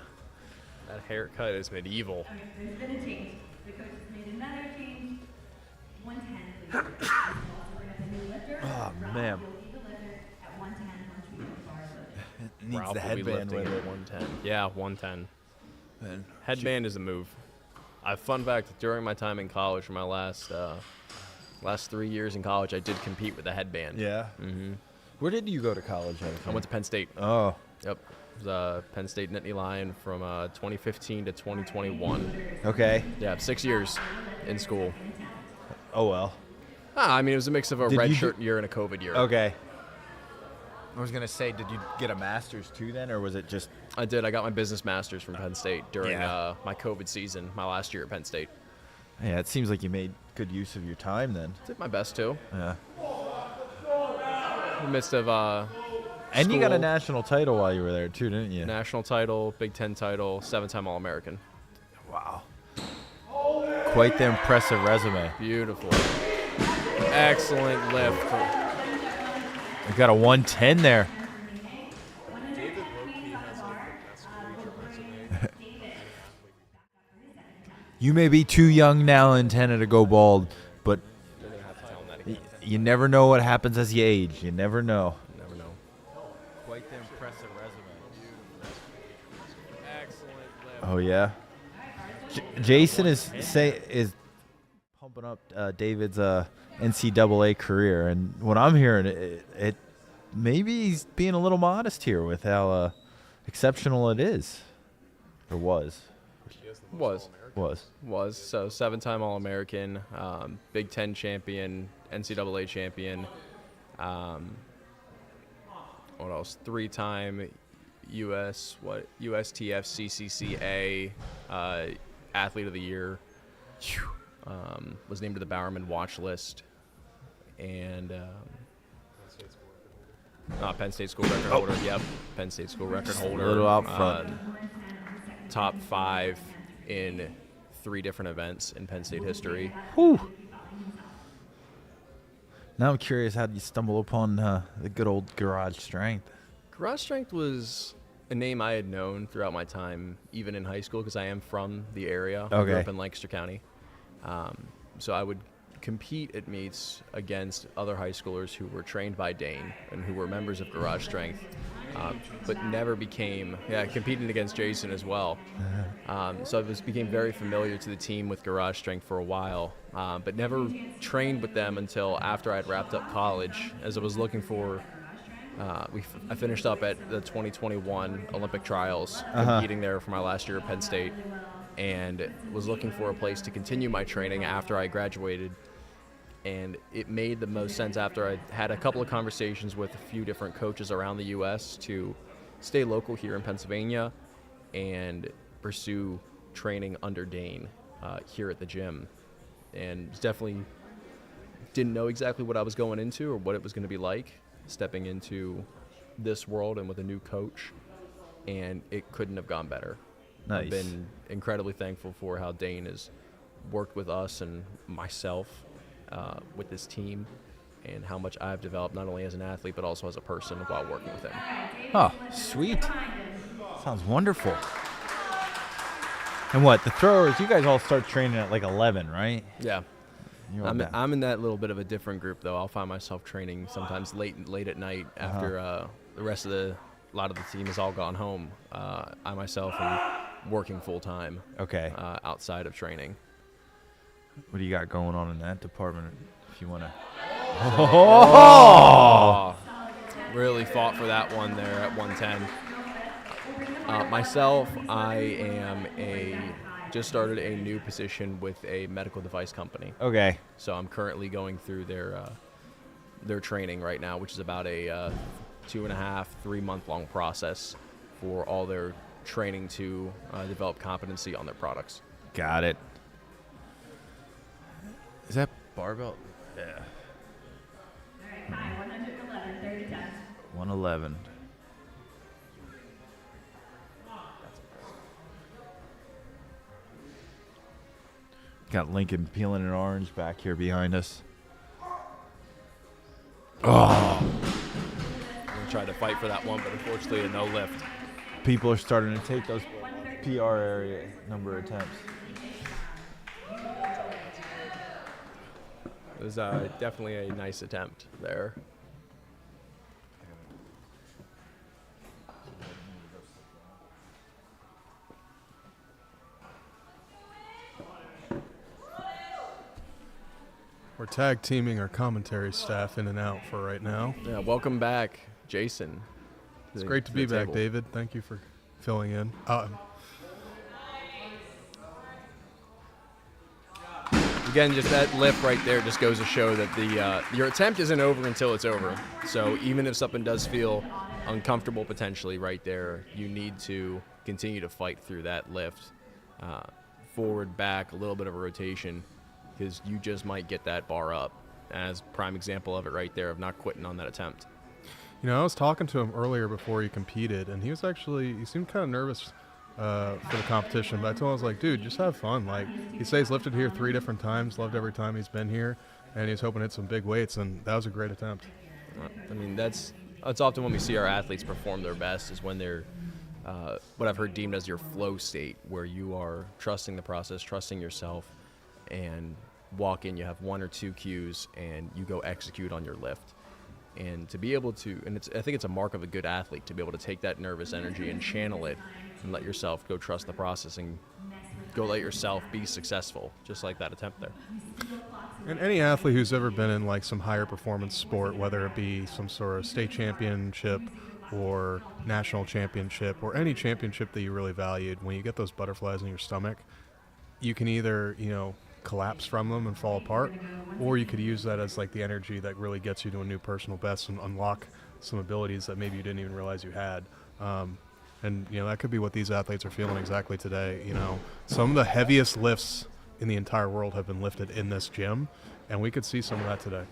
That haircut is medieval. Okay, there's been a change. The coach has made another change. 110, please. Also bring up a new lifter. Oh, Rob, man. you'll lead the lifter at 110 once we get the bar loaded. It needs Ralph the will be headband lifting with at it. 110. Yeah, 110. Man. Headband is a move. Fun fact, during my time in college, for my last 3 years in college, I did compete with a headband. Yeah. Mm-hmm. Where did you go to college? I went to Penn State. Oh. Yep. was a Penn State Nittany Lion from 2015 to 2021. Okay. Yeah, 6 years in school. Oh, well. I mean, it was a mix of a Did you redshirt year and a COVID year. Okay. I was going to say, did you get a master's too then, or was it just... I did. I got my business master's from Penn State during Yeah. my COVID season, my last year at Penn State. Yeah, it seems like you made good use of your time then. Did my best to. Yeah. In the midst of And you got a school, national title while you were there too, didn't you? national title, Big Ten title, 7-time All-American. Wow. Quite the impressive resume. Beautiful. Excellent lift. You got a 110 there. You may be too young now and intended to go bald, but you never know what happens as you age. You never know. Never know. Quite the impressive resume. Excellent lift. Oh yeah. Jason is pumping up David's NCAA career, and what I'm hearing, it maybe he's being a little modest here with how exceptional it is, or was. So 7-time All-American, Big Ten champion, NCAA champion. What else? 3-time USTF CCCA Athlete of the Year. Was named to the Bowerman watch list, and Penn State school record holder. Yep, Penn State school record holder. A little out front. Top 5 in 3 different events in Penn State history. Whew. Now I'm curious, how did you stumble upon the good old Garage Strength? Garage Strength was a name I had known throughout my time, even in high school, because I am from the area. I grew Okay. up in Lancaster County. So I would compete at meets against other high schoolers who were trained by Dane and who were members of Garage Strength, but never became, competing against Jason as well. So I became very familiar to the team with Garage Strength for a while, but never trained with them until after I'd wrapped up college, as I was looking for. I finished up at the 2021 Olympic trials, competing there for my last year at Penn State, and was looking for a place to continue my training after I graduated. And it made the most sense after I had a couple of conversations with a few different coaches around the U.S. to stay local here in Pennsylvania and pursue training under Dane here at the gym. And definitely didn't know exactly what I was going into or what it was going to be like stepping into this world and with a new coach, and it couldn't have gone better. Nice. I've been incredibly thankful for how Dane has worked with us and myself with this team, and how much I've developed not only as an athlete but also as a person while working with him. Oh, sweet. Sounds wonderful. And what, the throwers, you guys all start training at like 11, right? Yeah. You're all down. I'm in that little bit of a different group, though. I'll find myself training sometimes late at night after the rest of a lot of the team has all gone home. I myself am working full time. Okay. Outside of training. What do you got going on in that department, if you want to? Really fought for that one there at 110. Myself, I am just started a new position with a medical device company. Okay. So I'm currently going through their training right now, which is about a 2.5, 3 month long process for all their training to develop competency on their products. Got it. Is that barbell? Yeah. All right, 111, 30 times. 111. Got Lincoln peeling an orange back here behind us. I tried to fight for that one, but unfortunately a no lift. People are starting to take those PR area number of attempts. It was definitely a nice attempt there. We're tag teaming our commentary staff in and out for right now. Yeah, welcome back, Jason. It's great to be back, David. Thank you for filling in. Again, just that lift right there just goes to show that your attempt isn't over until it's over. So even if something does feel uncomfortable potentially right there, you need to continue to fight through that lift. Forward, back, a little bit of a rotation, because you just might get that bar up. As prime example of it right there, of not quitting on that attempt. I was talking to him earlier before he competed, and he seemed kind of nervous for the competition, but I told him, I was like, dude, just have fun. Like, he says he's lifted here 3 different times, loved every time he's been here, and he's hoping to hit some big weights, and that was a great attempt. I mean, that's often when we see our athletes perform their best is when they're what I've heard deemed as your flow state, where you are trusting the process, trusting yourself, and walk in, you have 1 or 2 cues, and you go execute on your lift. And to be able to, and I think it's a mark of a good athlete, to be able to take that nervous energy and channel it and let yourself go trust the process and go let yourself be successful, just like that attempt there. And any athlete who's ever been in like some higher performance sport, whether it be some sort of state championship or national championship or any championship that you really valued, when you get those butterflies in your stomach, you can either, collapse from them and fall apart, or you could use that as like the energy that really gets you to a new personal best and unlock some abilities that maybe you didn't even realize you had. And that could be what these athletes are feeling exactly today. Some of the heaviest lifts in the entire world have been lifted in this gym, and we could see some of that today.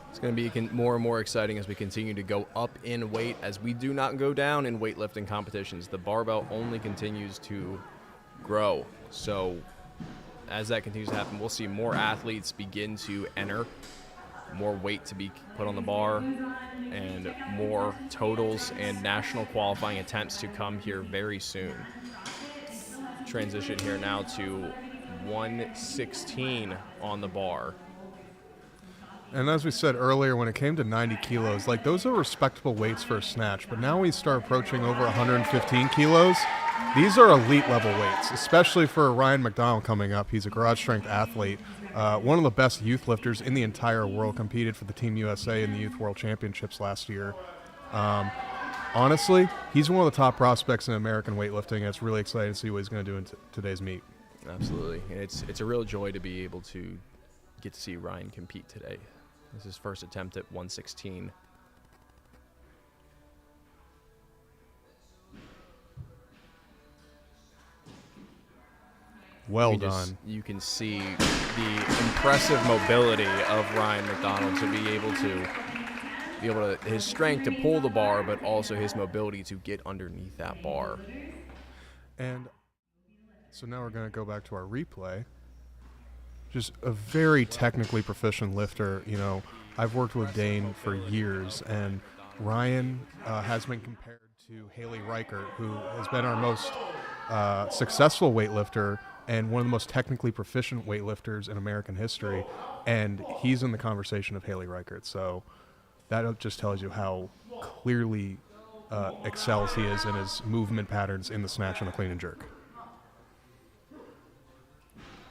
It's going to be more and more exciting as we continue to go up in weight, as we do not go down in weightlifting competitions. The barbell only continues to grow. So as that continues to happen, we'll see more athletes begin to enter, more weight to be put on the bar, and more totals and national qualifying attempts to come here very soon. Transition here now to 116 on the bar. And as we said earlier, when it came to 90 kilos, like those are respectable weights for a snatch, but now we start approaching over 115 kilos. These are elite level weights, especially for Ryan McDonald coming up. He's a garage strength athlete, one of the best youth lifters in the entire world, competed for the Team USA in the Youth World Championships last year. Honestly, he's one of the top prospects in American weightlifting, and it's really exciting to see what he's going to do in today's meet. Absolutely. And it's a real joy to be able to get to see Ryan compete today. This is his first attempt at 116. Well done. You can see the impressive mobility of Ryan McDonald to be able to his strength to pull the bar, but also his mobility to get underneath that bar. And so now we're going to go back to our replay. Just a very technically proficient lifter. I've worked with Dane for years, and Ryan has been compared to Haley Reichert, who has been our most successful weightlifter and one of the most technically proficient weightlifters in American history, and he's in the conversation of Haley Reichert. So that just tells you how clearly excels he is in his movement patterns in the snatch and the clean and jerk.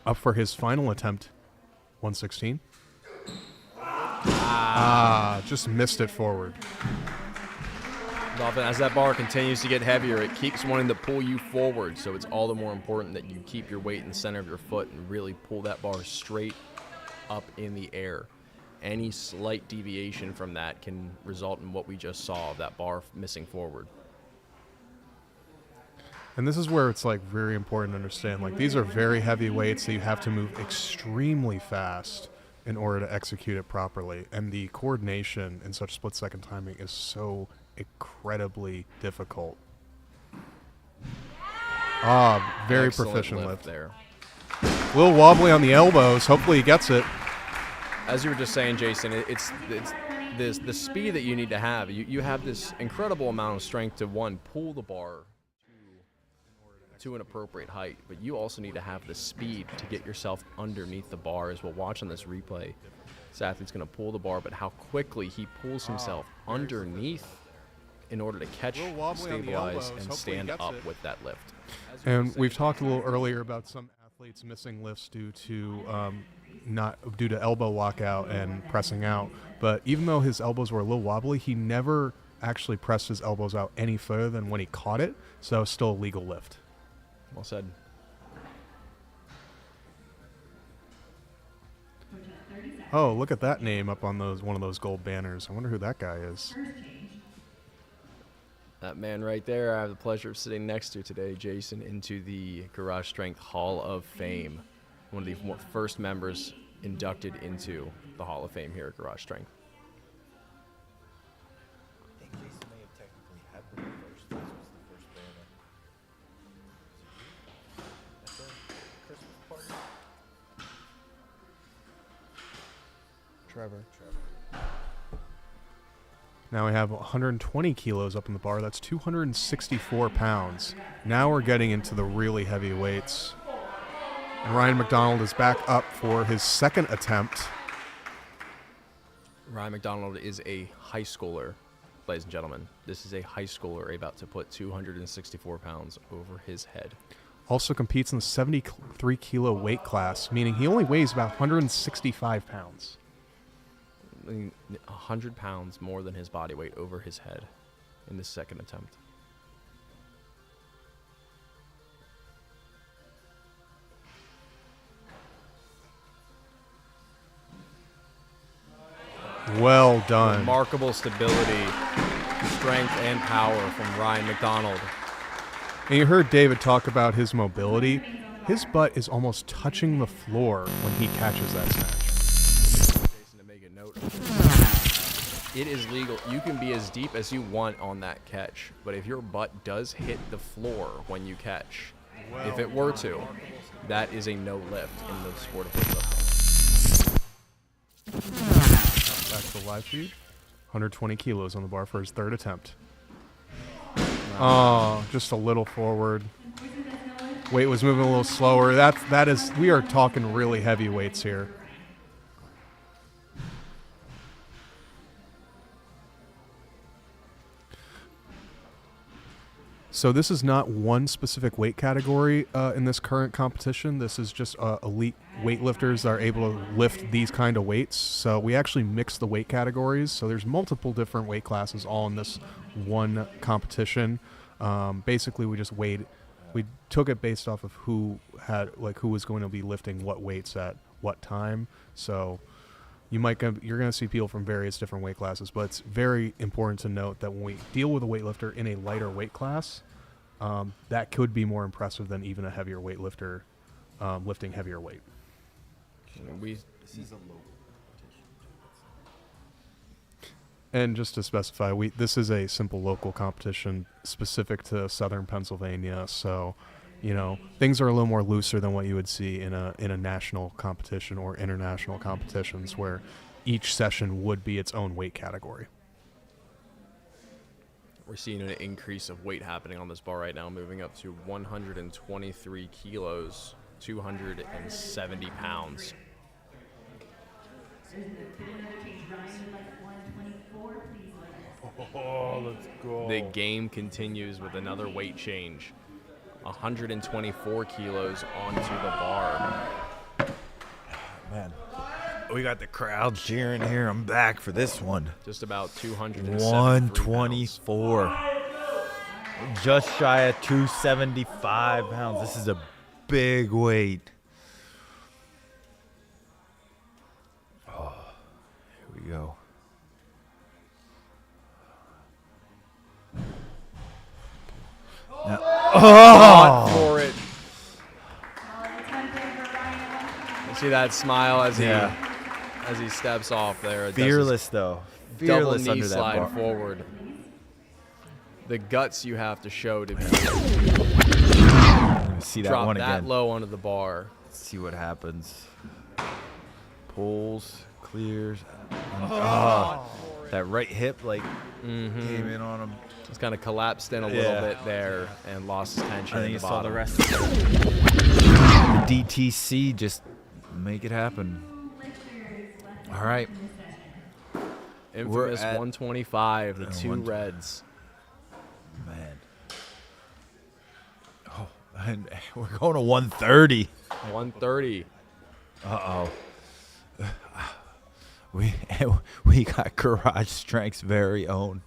Up for his final attempt, 116. Just missed it forward. As that bar continues to get heavier, it keeps wanting to pull you forward, so it's all the more important that you keep your weight in the center of your foot and really pull that bar straight up in the air. Any slight deviation from that can result in what we just saw, that bar missing forward. And this is where it's like very important to understand, like these are very heavy weights that you have to move extremely fast in order to execute it properly. And the coordination in such split-second timing is so incredibly difficult. Very Excellent proficient lift there. A little wobbly on the elbows. Hopefully he gets it. As you were just saying, Jason, it's the speed that you need to have. You have this incredible amount of strength to, one, pull the bar to an appropriate height, but you also need to have the speed to get yourself underneath the bar. As we'll watch on this replay, this athlete's going to pull the bar, but how quickly he pulls himself underneath in order to catch, stabilize, and stand up with that lift. And we've talked a little earlier about some athletes missing lifts due to elbow lockout and pressing out. But even though his elbows were a little wobbly, he never actually press his elbows out any further than when he caught it, so still a legal lift. Well said. Oh, look at that name up on one of those gold banners. I wonder who that guy is. That man right there, I have the pleasure of sitting next to today, Jason, into the Garage Strength Hall of Fame. One of the first members inducted into the Hall of Fame here at Garage Strength. I think Jason may have technically had one first. This was the first banner. At the Christmas party? Trevor. Now we have 120 kilos up in the bar. That's 264 pounds. Now we're getting into the really heavy weights. And Ryan McDonald is back up for his second attempt. Ryan McDonald is a high schooler, ladies and gentlemen. This is a high schooler about to put 264 pounds over his head. Also competes in the 73 kilo weight class, meaning he only weighs about 165 pounds. 100 pounds more than his body weight over his head in this second attempt. Well done. Remarkable stability, strength, and power from Ryan McDonald. And you heard David talk about his mobility. His butt is almost touching the floor when he catches that snatch. Jason, to make a note, it is legal. You can be as deep as you want on that catch, but if your butt does hit the floor when you catch, if it were to, that is a no lift in the sport of weightlifting. Back to the live feed. 120 kilos on the bar for his third attempt. Oh, just a little forward. Weight was moving a little slower. That is. We are talking really heavy weights here. So this is not one specific weight category in this current competition. This is just elite weightlifters that are able to lift these kind of weights. So we actually mix the weight categories. So there's multiple different weight classes all in this one competition. Basically, we just weighed. We took it based off of who was going to be lifting what weights at what time. So you're going to see people from various different weight classes, but it's very important to note that when we deal with a weightlifter in a lighter weight class, that could be more impressive than even a heavier weightlifter lifting heavier weight. This is a low competition. And just to specify, this is a simple local competition specific to Southern Pennsylvania, so things are a little more looser than what you would see in a national competition or international competitions where each session would be its own weight category. We're seeing an increase of weight happening on this bar right now, moving up to 123 kilos, 270 pounds. Oh, let's go. The game continues with another weight change. 124 kilos onto the bar. Man, we got the crowd cheering here. I'm back for this one. Just about 273 124. Just shy of 275 pounds. This is a big weight. Oh, here we go. Fought for it. You see that smile as he steps off there. Fearless though. Double Fearless knee under that slide bar. forward. The guts you have to show to be See that drop one that again. low onto the bar. Let's see what happens. Pulls, clears. That right hip came in on him. Just kind of collapsed in a little bit there and lost his tension I in think the you saw bottom. the rest of the DTC just make it happen. All right. Infamous at 125, the two 120. reds. Man. Oh, and we're going to 130. 130. Uh-oh. We got Garage Strength's very own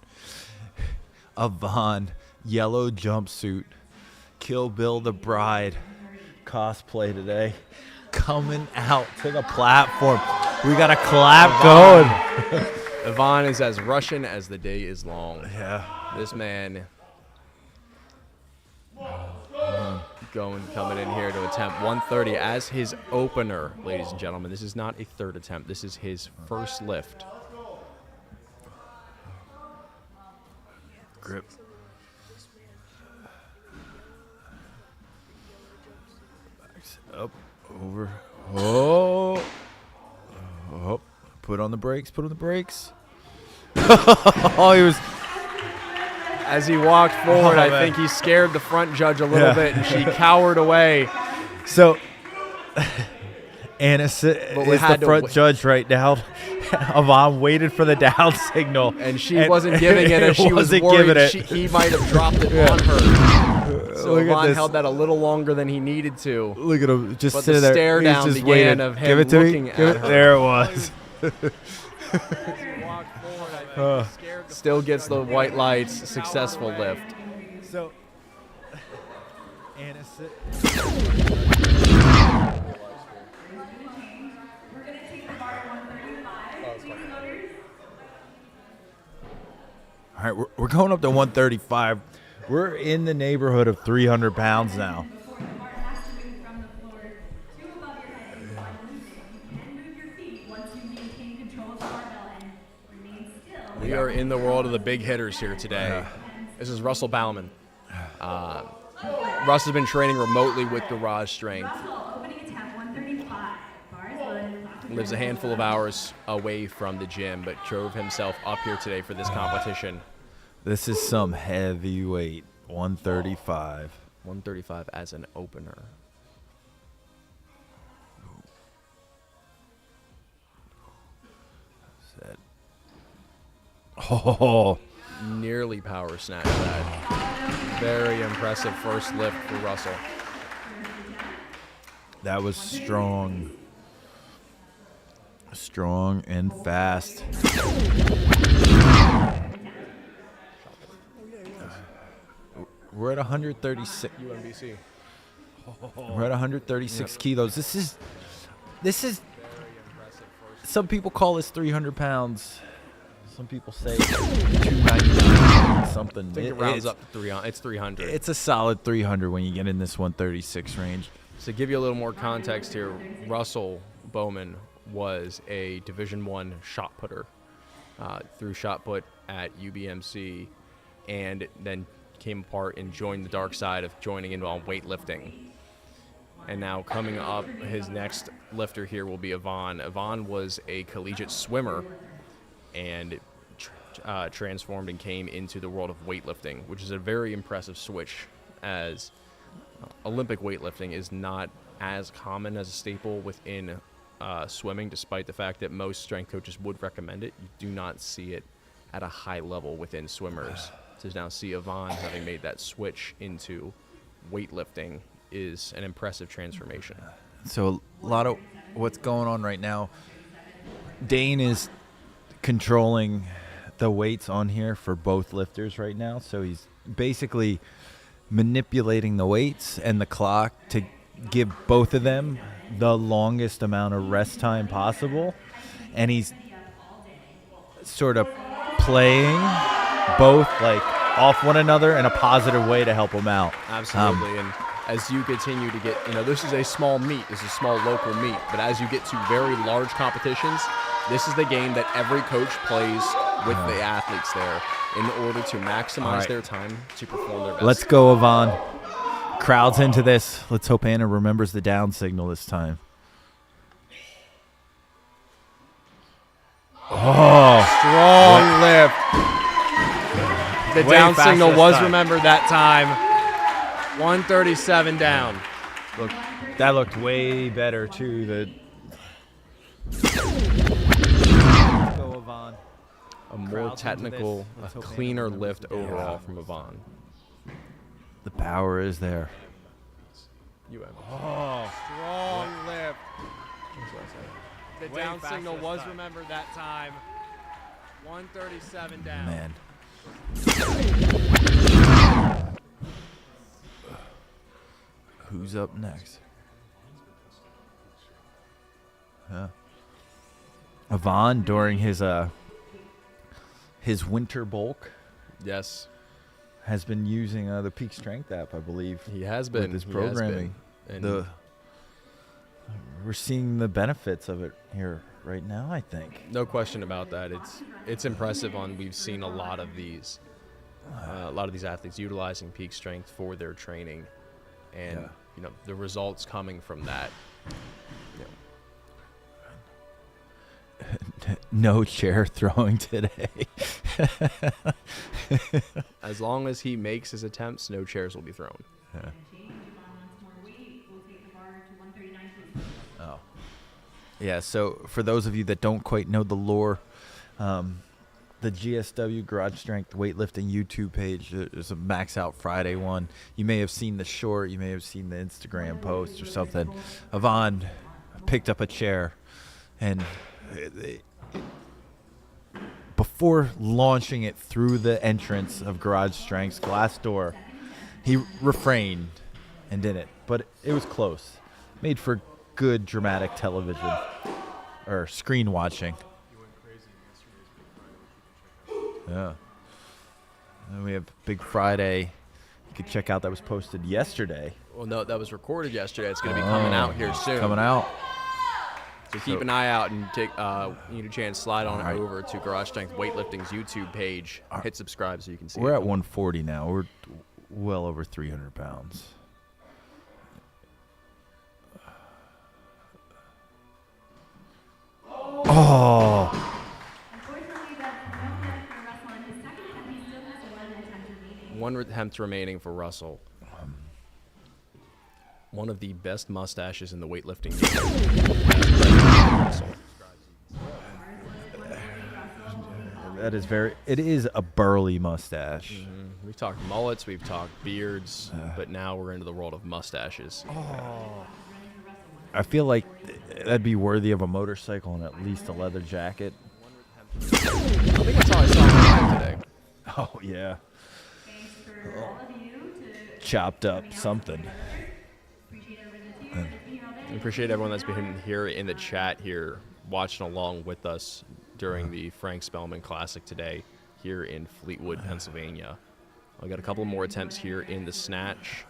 Yvonne, yellow jumpsuit, Kill Bill the Bride cosplay today, coming out to the platform. We got a clap going. Yvonne is as Russian as the day is long. Yeah. This man coming in here to attempt 130 as his opener, ladies and gentlemen. This is not a third attempt. This is his first lift. Grip. Backs up, over. Oh. Oh. Put on the brakes. Put on the brakes. Oh, he was. As he walked forward, I think he scared the front judge a little bit, and she cowered away. So, Anna is the front judge right now. Yvonne waited for the down signal. And she wasn't giving it, as she was worried he might have dropped it on her. So Yvonne held that a little longer than he needed to. Look at him just but sitting the there. stare He's down just began waiting. of him Give it to looking me. at her. There it was. Still gets the white lights, successful lift. So, Anna All right, we're going up to 135. We're in the neighborhood of 300 pounds now. We are in the world of the big hitters here today. This is Russell Bauman. Russ has been training remotely with Garage Strength. Lives a handful of hours away from the gym, but drove himself up here today for this competition. This is some heavyweight, 135. 135 as an opener. Set. Oh. Nearly power snatch that. Very impressive first lift for Russell. That was strong. Strong and fast. We're at 136. UMBC. We're at 136 kilos. This is. Some people call this 300 pounds. Some people say 299 something. I think it rounds up to 300. It's 300. It's a solid 300 when you get in this 136 range. To give you a little more context here, Russell Bowman was a Division I shot putter through shot put at UBMC, and then came apart and joined the dark side of joining in on weightlifting. And now coming up, his next lifter here will be Yvonne. Yvonne was a collegiate swimmer and transformed and came into the world of weightlifting, which is a very impressive switch, as Olympic weightlifting is not as common as a staple within swimming, despite the fact that most strength coaches would recommend it. You do not see it at a high level within swimmers. To now see Yvonne having made that switch into weightlifting is an impressive transformation. So a lot of what's going on right now, Dane is controlling the weights on here for both lifters right now. So he's basically manipulating the weights and the clock to give both of them the longest amount of rest time possible. And he's sort of playing both like off one another in a positive way to help them out. Absolutely. And as you continue to get, this is a small meet, this is a small local meet, but as you get to very large competitions, this is the game that every coach plays with the athletes there in order to maximize their time to perform their best. Let's go, Yvonne. Crowd's into this. Let's hope Anna remembers the down signal this time. Oh, strong lift. The down signal was remembered that time. 137 down. Look, that looked way better too. Go, Yvonne. A more technical, a cleaner lift overall from Yvonne. The power is there. Oh, strong lift. The down signal was remembered that time. 137 down. Man. Who's up next? Yvonne during his winter bulk Yes, has been using the Peak Strength app, I believe. he has with been. his He has programming. been. And We're seeing the benefits of it here right now, I think. no question about that. It's impressive. We've seen a lot of these athletes utilizing peak strength for their training, and the results coming from that. No chair throwing today. As long as he makes his attempts, no chairs will be thrown. Yeah. Oh. Yeah, so for those of you that don't quite know the lore, the GSW Garage Strength Weightlifting YouTube page, there's a Max Out Friday one. You may have seen the short, you may have seen the Instagram post or something. Yvonne picked up a chair, and before launching it through the entrance of Garage Strength's glass door, he refrained and didn't, but it was close. Made for good dramatic television or screen watching. Yeah. And we have Big Friday. You could check out, that was posted yesterday. Well, no, that was recorded yesterday. It's going to be coming out here soon. Coming out. So keep an eye out and take you need a chance, slide on Right. over to Garage Strength Weightlifting's YouTube page. Hit subscribe so you can see We're it. at 140 now. We're well over 300 pounds. Oh. Unfortunately, that's no good for Russell in his second attempt. He still has one attempt remaining. One attempt remaining for Russell. One of the best mustaches in the weightlifting game. Russell. That is it is a burly mustache. We've talked mullets, we've talked beards, but now we're into the world of mustaches. I feel like that'd be worthy of a motorcycle and at least a leather jacket. I think that's how I saw him today. Oh, yeah. Thanks for all of you to Chopped up something. appreciate everyone that's here. That's been here all day. I appreciate everyone that's been here in the chat here, watching along with us during the Frank Spellman Classic today here in Fleetwood, Pennsylvania. I got a couple more attempts here in the snatch,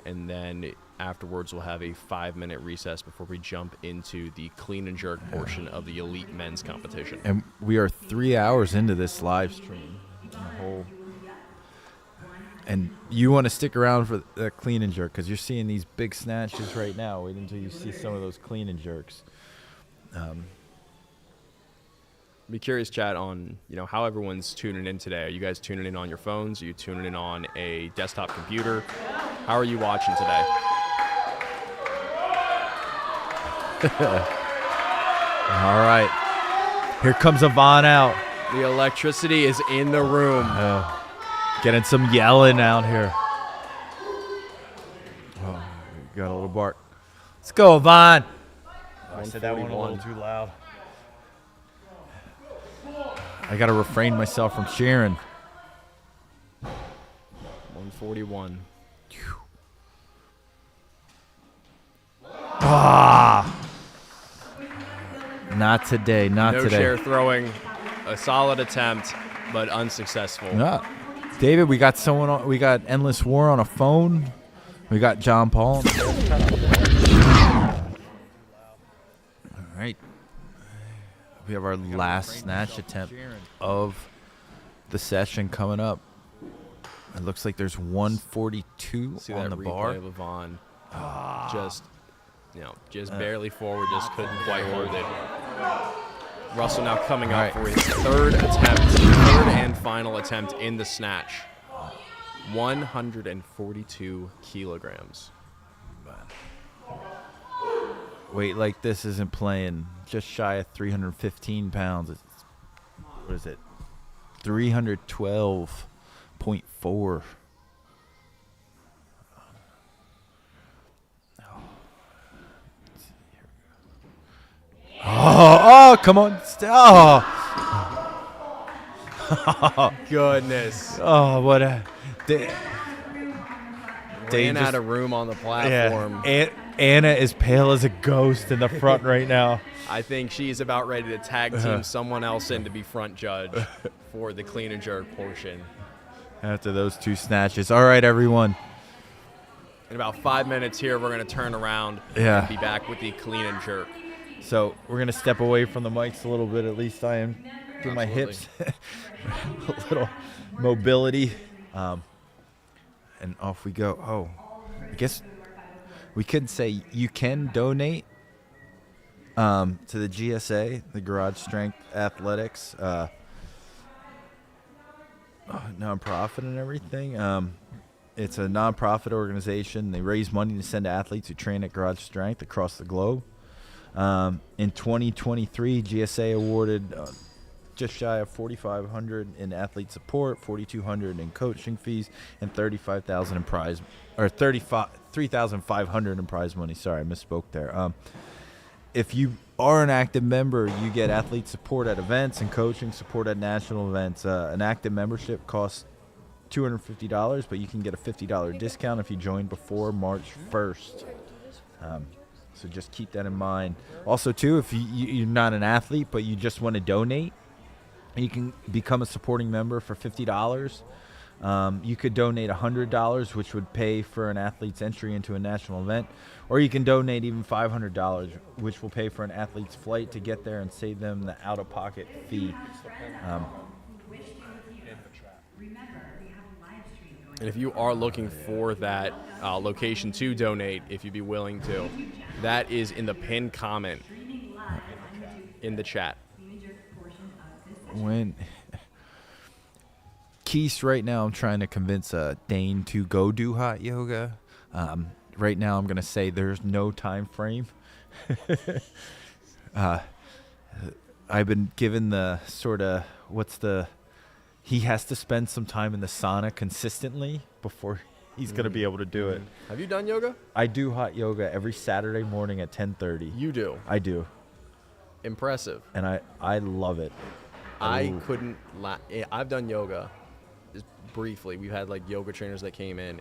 and then afterwards we'll have a 5-minute recess before we jump into the clean and jerk portion of the elite men's competition. And we are 3 hours into this live stream. And you want to stick around for the clean and jerk because you're seeing these big snatches right now. Wait until you see some of those clean and jerks. Be curious, chat, on how everyone's tuning in today. Are you guys tuning in on your phones? Are you tuning in on a desktop computer? How are you watching today? All right. Here comes Yvonne out. The electricity is in the room. Getting some yelling out here. Oh, got a little bark. Let's go, Yvonne. I said that one a little too loud. I got to refrain myself from cheering. 141. Not today, not No today. chair throwing. A solid attempt, but unsuccessful. No. David, we got someone on, we got Endless War on a phone. We got John Paul. All right. We have our last snatch attempt of the session coming up. It looks like there's 142 See on that the replay bar. of Yvonne. Just barely forward, just couldn't quite hold it. Russell now coming up for his third and final attempt in the snatch. 142 kilograms. Weight like this isn't playing. Just shy of 315 pounds. It's, what is it? 312.4. Oh, come on. Goodness. Oh, what a... They ran out of room on the platform. Yeah. Anna is pale as a ghost in the front right now. I think she's about ready to tag team someone else in to be front judge for the clean and jerk portion. After those 2 snatches. All right, everyone. In about 5 minutes here, we're going to turn around Yeah. and be back with the clean and jerk. So we're going to step away from the mics a little bit. At least I am. Do my hips. A little mobility. And off we go. Oh, I guess we could say you can donate to the GSA, the Garage Strength Athletics nonprofit and everything. It's a nonprofit organization. They raise money to send to athletes who train at Garage Strength across the globe. In 2023, GSA awarded just shy of $4,500 in athlete support, $4,200 in coaching fees, and $35,000 in prize, or $3,500 in prize money. Sorry, I misspoke there. If you are an active member, you get athlete support at events and coaching support at national events. An active membership costs $250, but you can get a $50 discount if you join before March 1st. So just keep that in mind. Also, too, if you're not an athlete but you just want to donate, you can become a supporting member for $50. You could donate $100, which would pay for an athlete's entry into a national event, or you can donate even $500, which will pay for an athlete's flight to get there and save them the out-of-pocket fee. And if you are looking for that location to donate, if you'd be willing to, that is in the pinned comment in the chat. When Keith, right now, I'm trying to convince Dane to go do hot yoga. Right now, I'm going to say there's no time frame. I've been given the sort of, he has to spend some time in the sauna consistently before he's going to be able to do it. Have you done yoga? I do hot yoga every Saturday morning at 10:30. You do? I do. Impressive. And I love it. I couldn't. I've done yoga just briefly. We've had like yoga trainers that came in.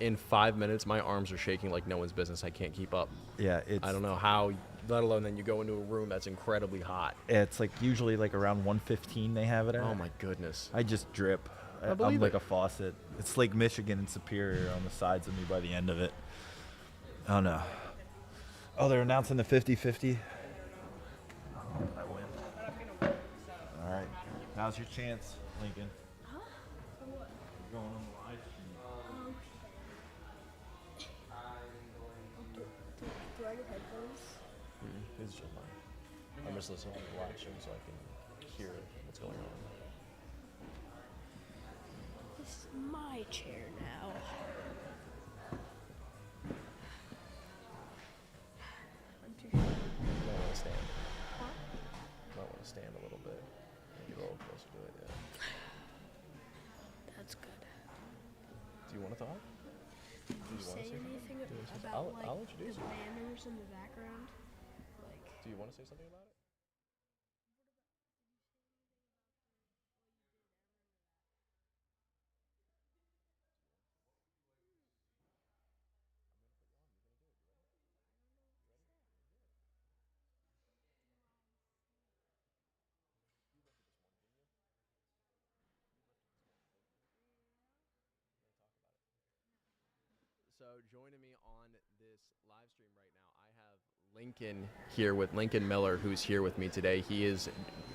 In 5 minutes, my arms are shaking like no one's business. I can't keep up. Yeah, I don't know how. Let alone then you go into a room that's incredibly hot. It's like usually like around 115 they have it at. Oh my goodness. I just drip. I'm like a faucet. It's like Michigan and Superior on the sides of me by the end of it. Oh no. Oh, they're announcing the 50-50. Oh, I win. All right. Now's your chance, Lincoln. Huh? For what? You're going on the live stream. Do I get headphones? It's just mine. I'm just listening to the live stream so I can hear what's going on. This is my chair now. I'm too short. You might want to stand. Huh? You might want to stand a little bit. Get a little closer to it, yeah. That's good. Do you want to talk? Do you say anything about I'll like introduce the you. banners in the background? Like, Do you want to say something about it? So joining me on this live stream right now, I have Lincoln here with Lincoln Miller, who's here with me today. He is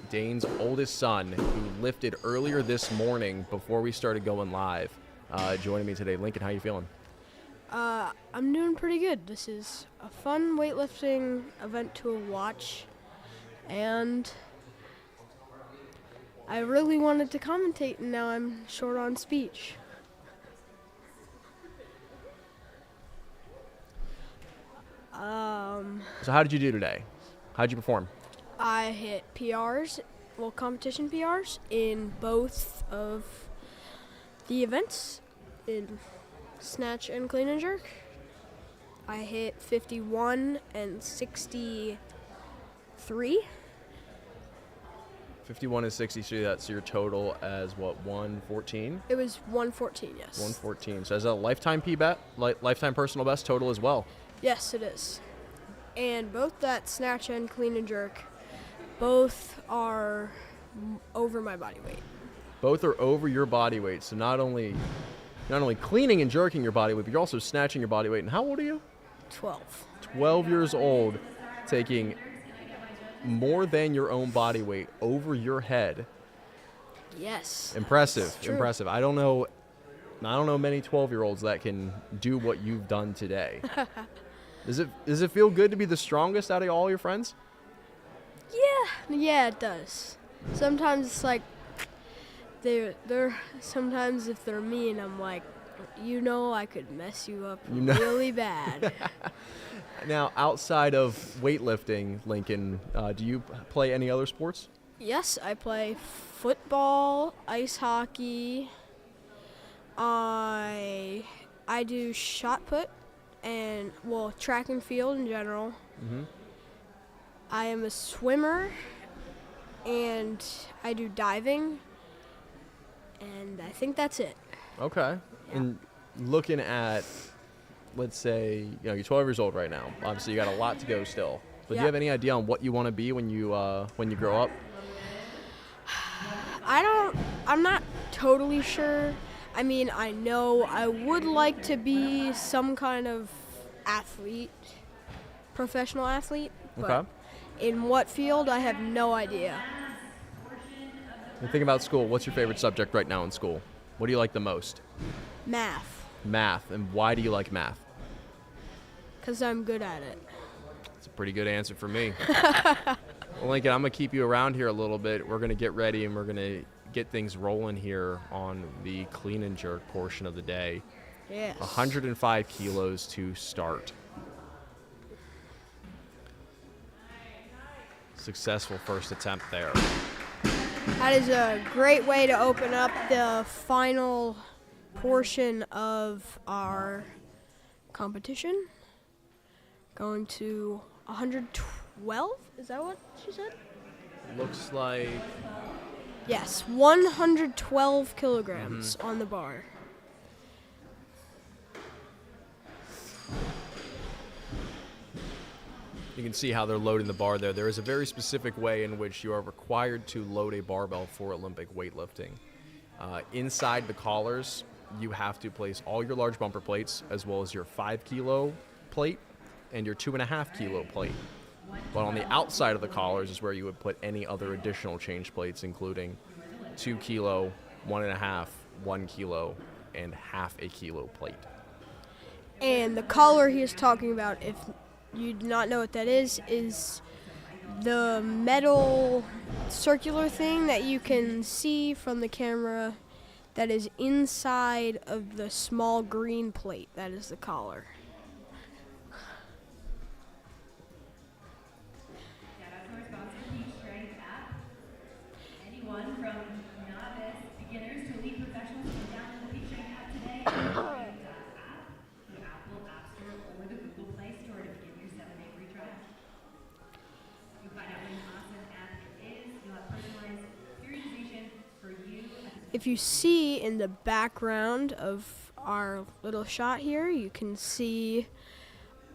Dane's oldest son, who lifted earlier this morning before we started going live. Joining me today, Lincoln, how you feeling? I'm doing pretty good. This is a fun weightlifting event to watch, and I really wanted to commentate, and now I'm short on speech. So how did you do today? How did you perform? I hit PRs, well, competition PRs in both of the events, in Snatch and Clean and Jerk. I hit 51 and 63 51 and 63, that's your total as what, 114? It was 114, yes. 114. So is that a lifetime lifetime personal best total as well? Yes, it is. And both that snatch and clean and jerk, both are over my body weight. Both are over your body weight. So not only cleaning and jerking your body weight, but you're also snatching your body weight. And how old are you? 12. 12 years old, taking more than your own body weight over your head. Yes. Impressive. True. Impressive. I don't know many 12-year-olds that can do what you've done today. Does it feel good to be the strongest out of all your friends? Yeah, it does. Sometimes it's like they're sometimes if they're mean, I'm like, I could mess you up really bad. Now, outside of weightlifting, Lincoln, do you play any other sports? Yes, I play football, ice hockey. I do shot put and track and field in general. Mm-hmm. I am a swimmer and I do diving. And I think that's it. Okay. Yeah. And looking at, let's say, you're 12 years old right now. Obviously, you got a lot to go still. But do you have any idea on what you want to be when you grow up? I'm not totally sure. I mean, I know I would like to be some kind of athlete, professional athlete. But in what field, I have no idea. And think about school. What's your favorite subject right now in school? What do you like the most? Math. Math. And why do you like math? Because I'm good at it. That's a pretty good answer for me. Well, Lincoln, I'm going to keep you around here a little bit. We're going to get ready and we're going to get things rolling here on the clean and jerk portion of the day. Yes. 105 kilos to start. Successful first attempt there. That is a great way to open up the final portion of our competition. Going to 112? Is that what she said? Looks like... Yes, 112 kilograms on the bar. You can see how they're loading the bar there. There is a very specific way in which you are required to load a barbell for Olympic weightlifting. Inside the collars, you have to place all your large bumper plates as well as your 5 kilo plate and your 2.5 kilo plate. But on the outside of the collars is where you would put any other additional change plates, including 2 kilo, 1.5, 1 kilo, and half a kilo plate. And the collar he is talking about, if you do not know what that is the metal circular thing that you can see from the camera that is inside of the small green plate. That is the collar. Shout out to our sponsor, the Strength app. Anyone from novice beginners to elite professionals can download the Strength app today at Strength app, the Apple App Store or the Google Play Store to begin your 7-day free trial. You'll find out what an awesome app it is. You'll have personalized periodization for you. If you see in the background of our little shot here, you can see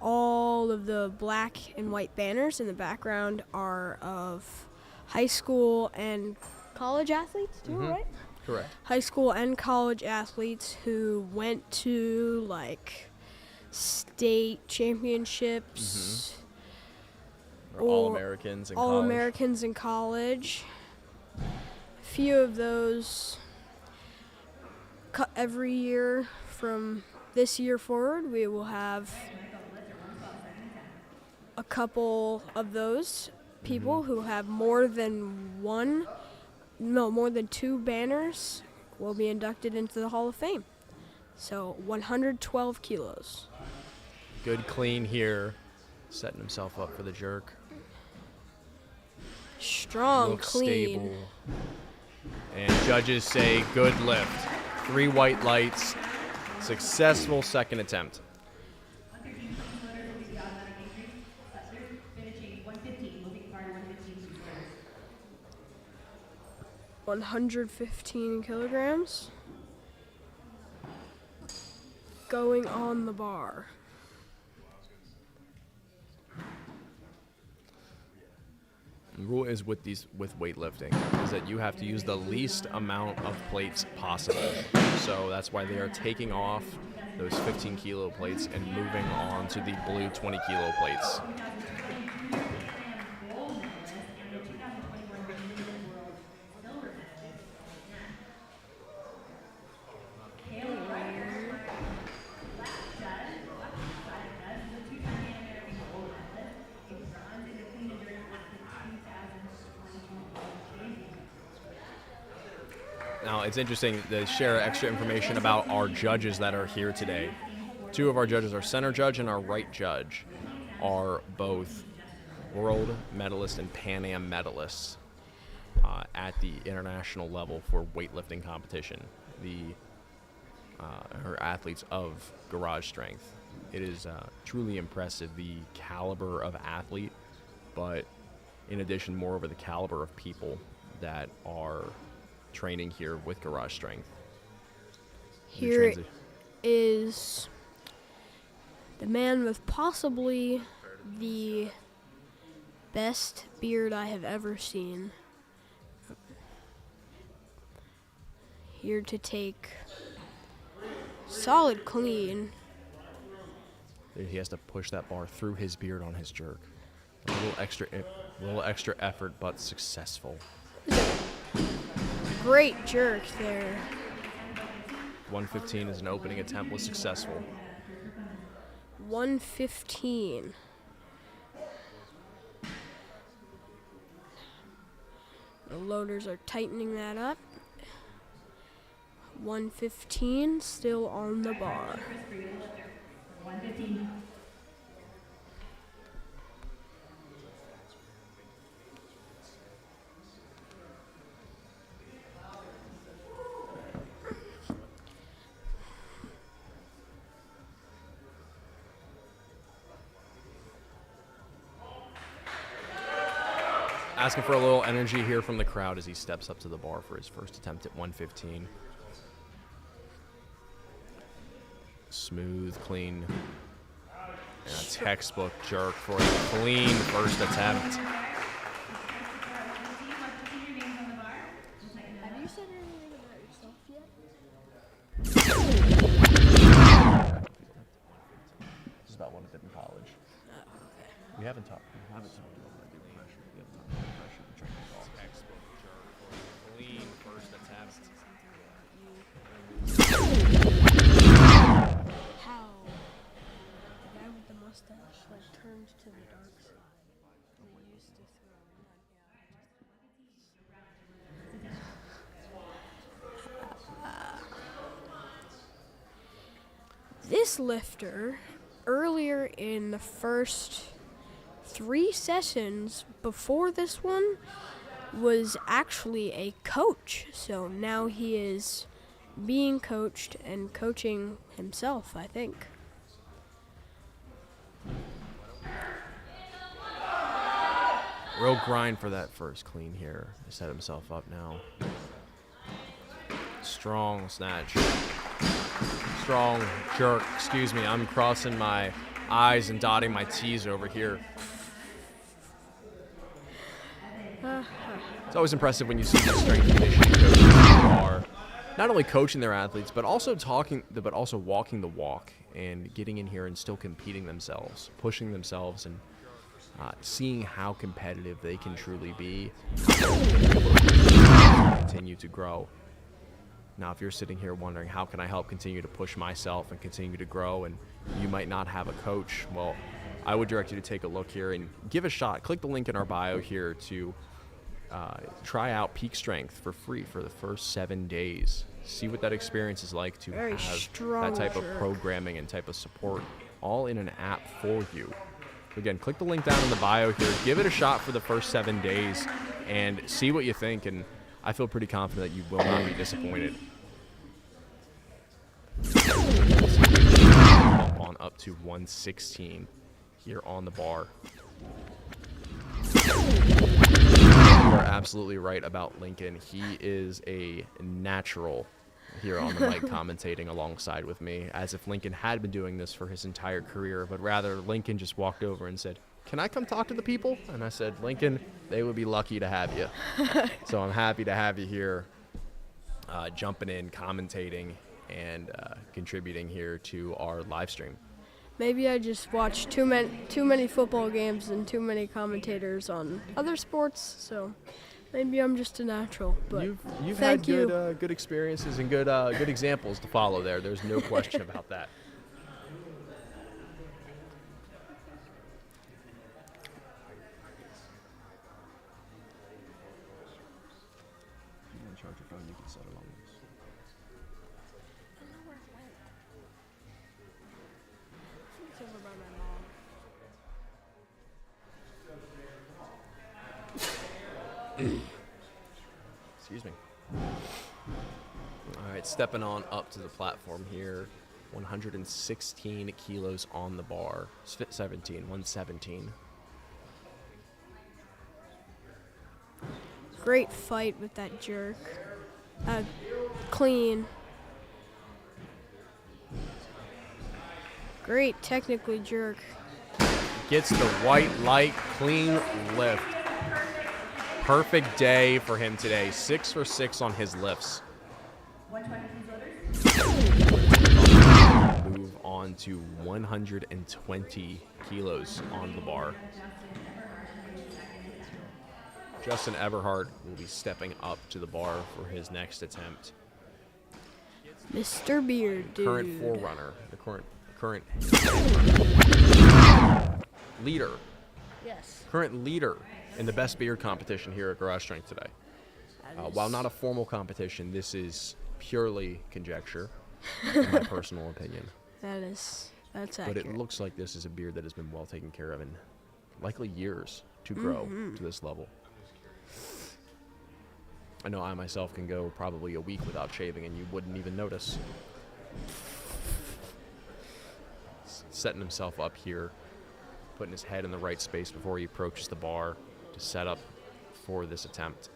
all of the black and white banners in the background are of high school and college athletes too, right? Correct. High school and college athletes who went to like state championships Or All-Americans in college. All-Americans in college. A few of those every year from this year forward, we will have a couple of those people who have more than two banners will be inducted into the Hall of Fame. So 112 kilos. Good clean here. Setting himself up for the jerk. Strong, Looks clean. stable. And judges say good lift. 3 white lights. Successful second attempt. 115 kilograms. Going on the bar. The rule is with weightlifting is that you have to use the least amount of plates possible. So that's why they are taking off those 15 kilo plates and moving on to the blue 20 kilo plates. Now, it's interesting to share extra information about our judges that are here today. Two of our judges, our center judge and our right judge, are both world medalists and Pan Am medalists at the international level for weightlifting competition. Her athletes of garage strength. It is truly impressive, the caliber of athlete, but in addition, moreover, the caliber of people that are training here with garage strength. Here is the man with possibly the best beard I have ever seen. Here to take solid clean. He has to push that bar through his beard on his jerk. A little extra effort, but successful. Great jerk there. 115 is an opening attempt, was successful. 115. The loaders are tightening that up. 115 still on the bar. 115. Asking for a little energy here from the crowd as he steps up to the bar for his first attempt at 115. Smooth, clean, and a textbook jerk for a clean first attempt. Have you said anything about yourself yet? This is about what I did in college. We haven't talked. We haven't talked about what I do in pressure. We haven't talked about pressure and training at all. Textbook jerk for a clean first attempt. How the guy with the mustache turned to the dark side. They used to throw This lifter, earlier in the first 3 sessions before this one, was actually a coach. So now he is being coached and coaching himself, I think. Real grind for that first clean here. He set himself up now. Strong snatch. Strong jerk. Excuse me, I'm crossing my I's and dotting my T's over here. It's always impressive when you see the strength and conditioning coaches who are not only coaching their athletes, but also walking the walk and getting in here and still competing themselves, pushing themselves, and seeing how competitive they can truly be, continue to grow. Now, if you're sitting here wondering, how can I help continue to push myself and continue to grow, and you might not have a coach, well, I would direct you to take a look here and give a shot. Click the link in our bio here to try out Peak Strength for free for the first 7 days. See what that experience is like to Very have strong that type jerk. of programming and type of support all in an app for you. Again, click the link down in the bio here. Give it a shot for the first 7 days and see what you think. And I feel pretty confident that you will not be disappointed. On up to 116 here on the bar. You are absolutely right about Lincoln. He is a natural here on the mic commentating alongside with me, as if Lincoln had been doing this for his entire career, but rather Lincoln just walked over and said, "Can I come talk to the people?" And I said, "Lincoln, they would be lucky to have you." So I'm happy to have you here, jumping in, commentating, and contributing here to our live stream. Maybe I just watch too many football games and too many commentators on other sports, so maybe I'm just a natural. But You've thank had you. good experiences and good examples to follow there. There's no question about that. Charge your phone, you can set it on this. Excuse me. All right, stepping on up to the platform here. 116 kilos on the bar. 117. Great fight with that jerk. Clean. Great technically jerk. Gets the white light, clean lift. Perfect day for him today. 6 for 6 on his lifts. Move on to 120 kilos on the bar. Justin Everhart will be stepping up to the bar for his next attempt. Mr. Beard, dude. Current forerunner, the current leader. Yes. Current leader in the best beard competition here at Garage Strength today. While not a formal competition, this is purely conjecture, in my personal opinion. That's But accurate. it looks like this is a beard that has been well taken care of in likely years to grow to this level. I know I myself can go probably a week without shaving and you wouldn't even notice. Setting himself up here, putting his head in the right space before he approaches the bar to set up for this attempt.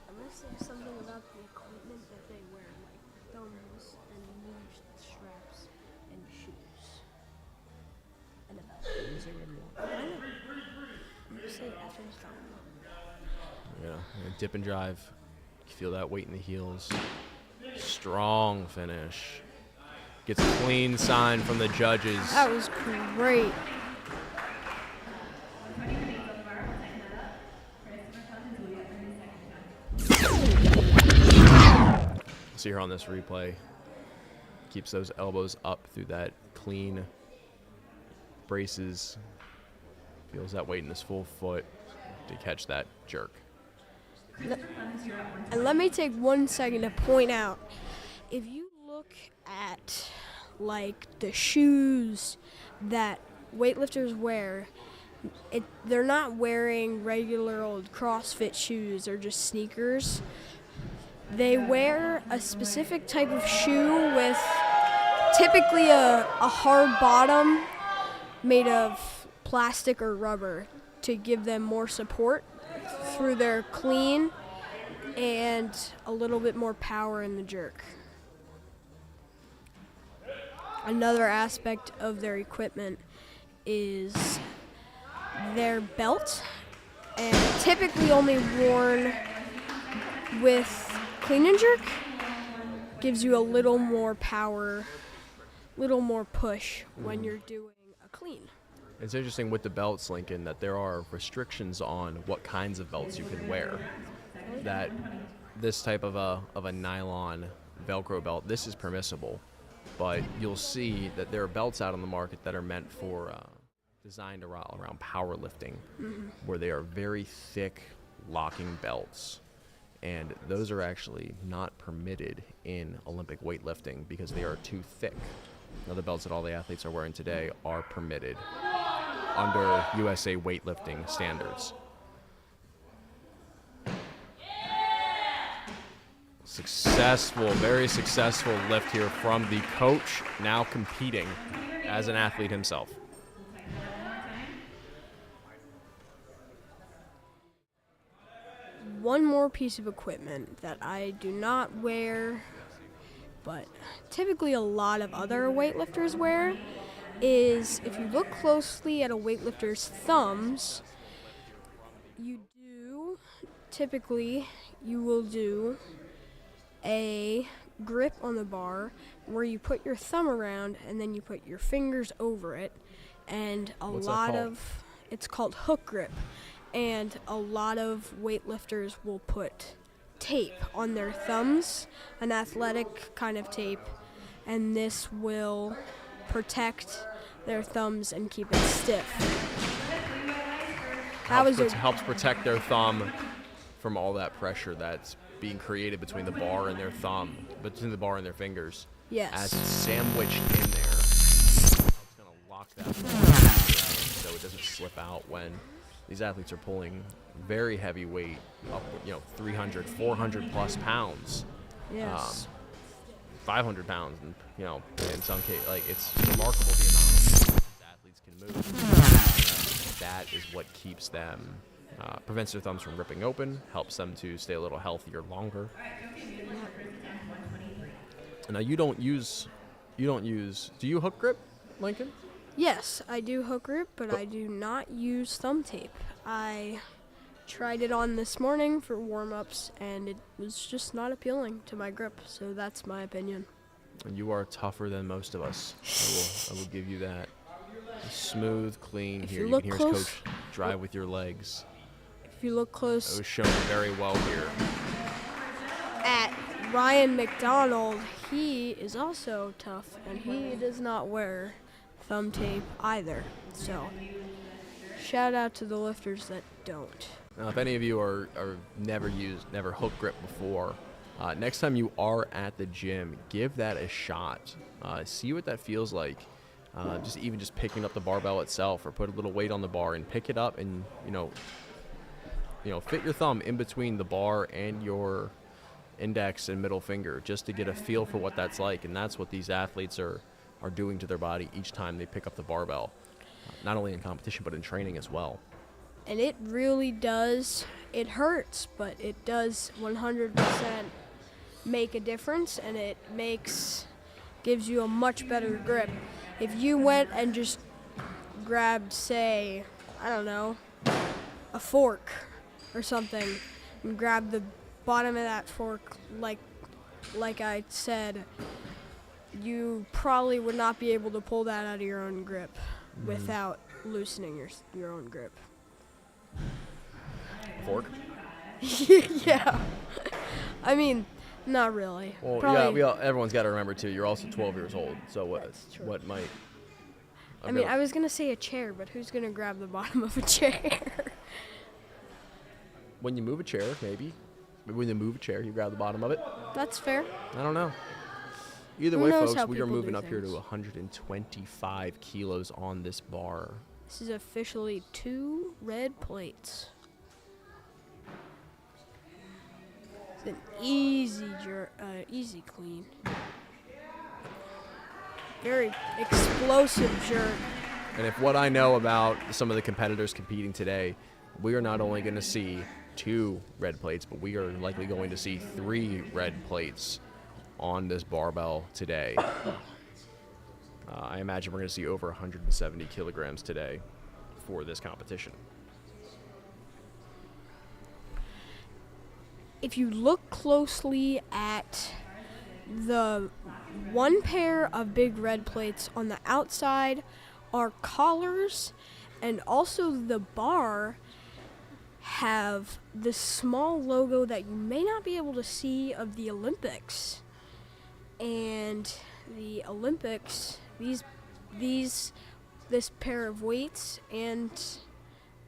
I'm gonna say something about the equipment that they wear, like thumbs and knee straps and shoes and a belt. You can say whatever you want. I know. I'm gonna say it after it's done. Yeah, dip and drive. You feel that weight in the heels. Strong finish. Gets a clean sign from the judges. That was great. See here on this replay, keeps those elbows up through that clean braces. Feels that weight in his full foot to catch that jerk. And let me take 1 second to point out, if you look at like the shoes that weightlifters wear, they're not wearing regular old CrossFit shoes or just sneakers. They wear a specific type of shoe with typically a hard bottom made of plastic or rubber to give them more support through their clean and a little bit more power in the jerk. Another aspect of their equipment is their belt, and typically only worn with clean and jerk. Gives you a little more power, little more push when you're doing a clean. It's interesting with the belts, Lincoln, that there are restrictions on what kinds of belts you can wear. That this type of a nylon Velcro belt, this is permissible, but you'll see that there are belts out on the market that are meant for, designed around powerlifting, where they are very thick locking belts. And those are actually not permitted in Olympic weightlifting because they are too thick. Now, the belts that all the athletes are wearing today are permitted under USA weightlifting standards. Successful, very successful lift here from the coach, now competing as an athlete himself. one more piece of equipment that I do not wear, but typically a lot of other weightlifters wear, is if you look closely at a weightlifter's thumbs, you will do a grip on the bar where you put your thumb around and then you put your fingers over it, and it's called hook grip, and a lot of weightlifters will put tape on their thumbs, an athletic kind of tape, and this will protect their thumbs and keep it stiff. Helps protect their thumb from all that pressure that's being created between the bar and their thumb, between the bar and their fingers. Yes. As it's sandwiched in there, it's going to lock that so it doesn't slip out when these athletes are pulling very heavy weight, up 300, 400 plus pounds. Yes. 500 pounds, and in some cases, like, it's remarkable the amount these athletes can move. That is what keeps them, prevents their thumbs from ripping open, helps them to stay a little healthier longer. Now do you hook grip, Lincoln? Yes, I do hook grip, but I do not use thumb tape. I tried it on this morning for warm-ups, and it was just not appealing to my grip, so that's my opinion. And you are tougher than most of us. I will give you that. Smooth, clean. If here you you look can hear close, his coach drive with your legs. If you look It close was shown very well here. at Ryan McDonald, he is also tough, and he does not wear thumb tape either. So, shout out to the lifters that don't. Now, if any of you are never hook grip before, next time you are at the gym, give that a shot. See what that feels like. Just picking up the barbell itself, or put a little weight on the bar and pick it up, and fit your thumb in between the bar and your index and middle finger, just to get a feel for what that's like. And that's what these athletes are doing to their body each time they pick up the barbell, not only in competition but in training as well. And it really does. It hurts, but it does 100% make a difference, and it gives you a much better grip. If you went and just grabbed, say, I don't know, a fork or something, and grabbed the bottom of that fork, like I said, you probably would not be able to pull that out of your own grip without loosening your own grip. Fork? Yeah. I mean, not really. Well, probably, everyone's got to remember too. You're also 12 years old, so what might? I was gonna say a chair, but who's gonna grab the bottom of a chair? When you move a chair, maybe. When you move a chair, you grab the bottom of it. That's fair. I don't know. Either Who way, knows folks, how we are people moving do up here to things. 125 kilos on this bar. This is officially 2 red plates. It's an easy clean. Very explosive jerk. And if what I know about some of the competitors competing today, we are not only going to see 2 red plates, but we are likely going to see 3 red plates on this barbell today. I imagine we're going to see over 170 kilograms today for this competition. If you look closely at the one pair of big red plates on the outside are collars, and also the bar have the small logo that you may not be able to see of the Olympics. And the Olympics, this pair of weights and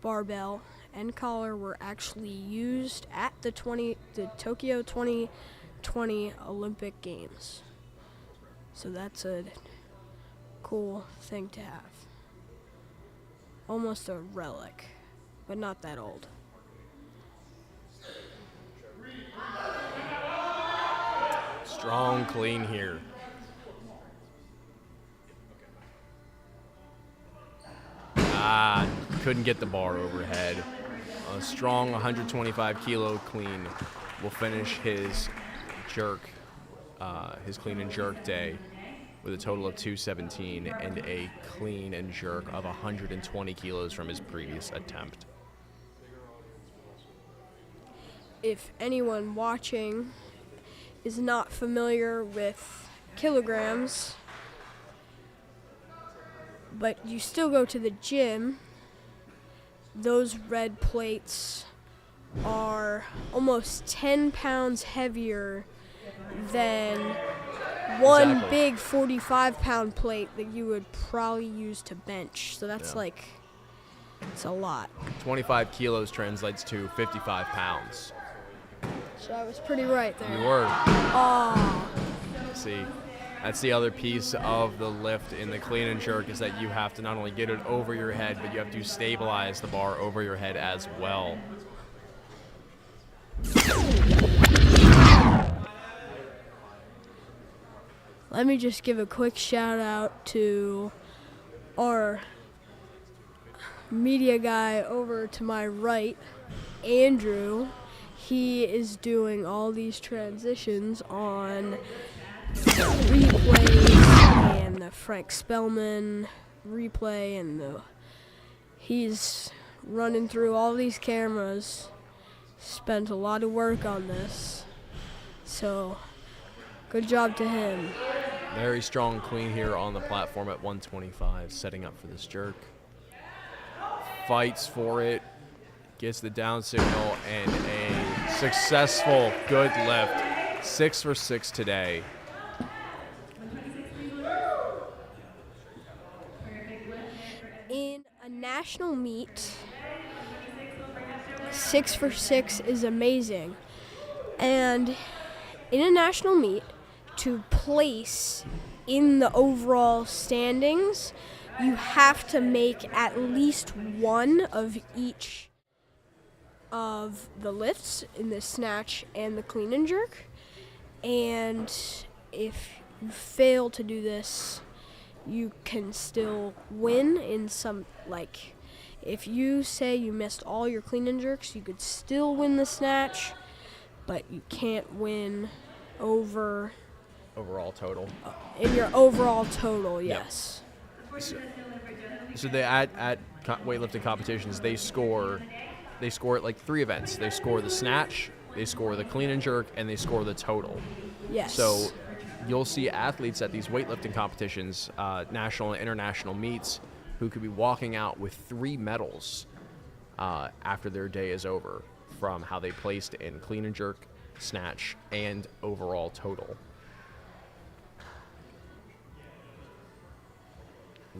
barbell and collar were actually used at the Tokyo 2020 Olympic Games. So that's a cool thing to have. Almost a relic, but not that old. Strong clean here. Couldn't get the bar overhead. a strong 125 kilo clean will finish his jerk, his clean and jerk day with a total of 217 and a clean and jerk of 120 kilos from his previous attempt. If anyone watching is not familiar with kilograms, but you still go to the gym, those red plates are almost 10 pounds heavier than one Exactly. big 45-pound plate that you would probably use to bench. So that's it's a lot. 25 kilos translates to 55 pounds. So I was pretty right there. You were. Oh, See, that's the other piece of the lift in the clean and jerk is that you have to not only get it over your head, but you have to stabilize the bar over your head as well. let me just give a quick shout out to our media guy over to my right, Andrew. He is doing all these transitions on the replays and the Frank Spellman replay, and he's running through all these cameras. Spent a lot of work on this, so good job to him. Very strong clean here on the platform at 125, setting up for this jerk. Fights for it, gets the down signal, and a successful good lift. 6 for 6 today. In a national meet, 6 for 6 is amazing. And in a national meet, to place in the overall standings, you have to make at least one of each of the lifts in the snatch and the clean and jerk. And if you fail to do this, you can still win in some, like, if you say you missed all your clean and jerks, you could still win the snatch, but you can't win overall total. In your overall total, yes. So they at weightlifting competitions, they score at like 3 events. They score the snatch, they score the clean and jerk, and they score the total. Yes. So you'll see athletes at these weightlifting competitions, national and international meets, who could be walking out with 3 medals after their day is over from how they placed in clean and jerk, snatch, and overall total.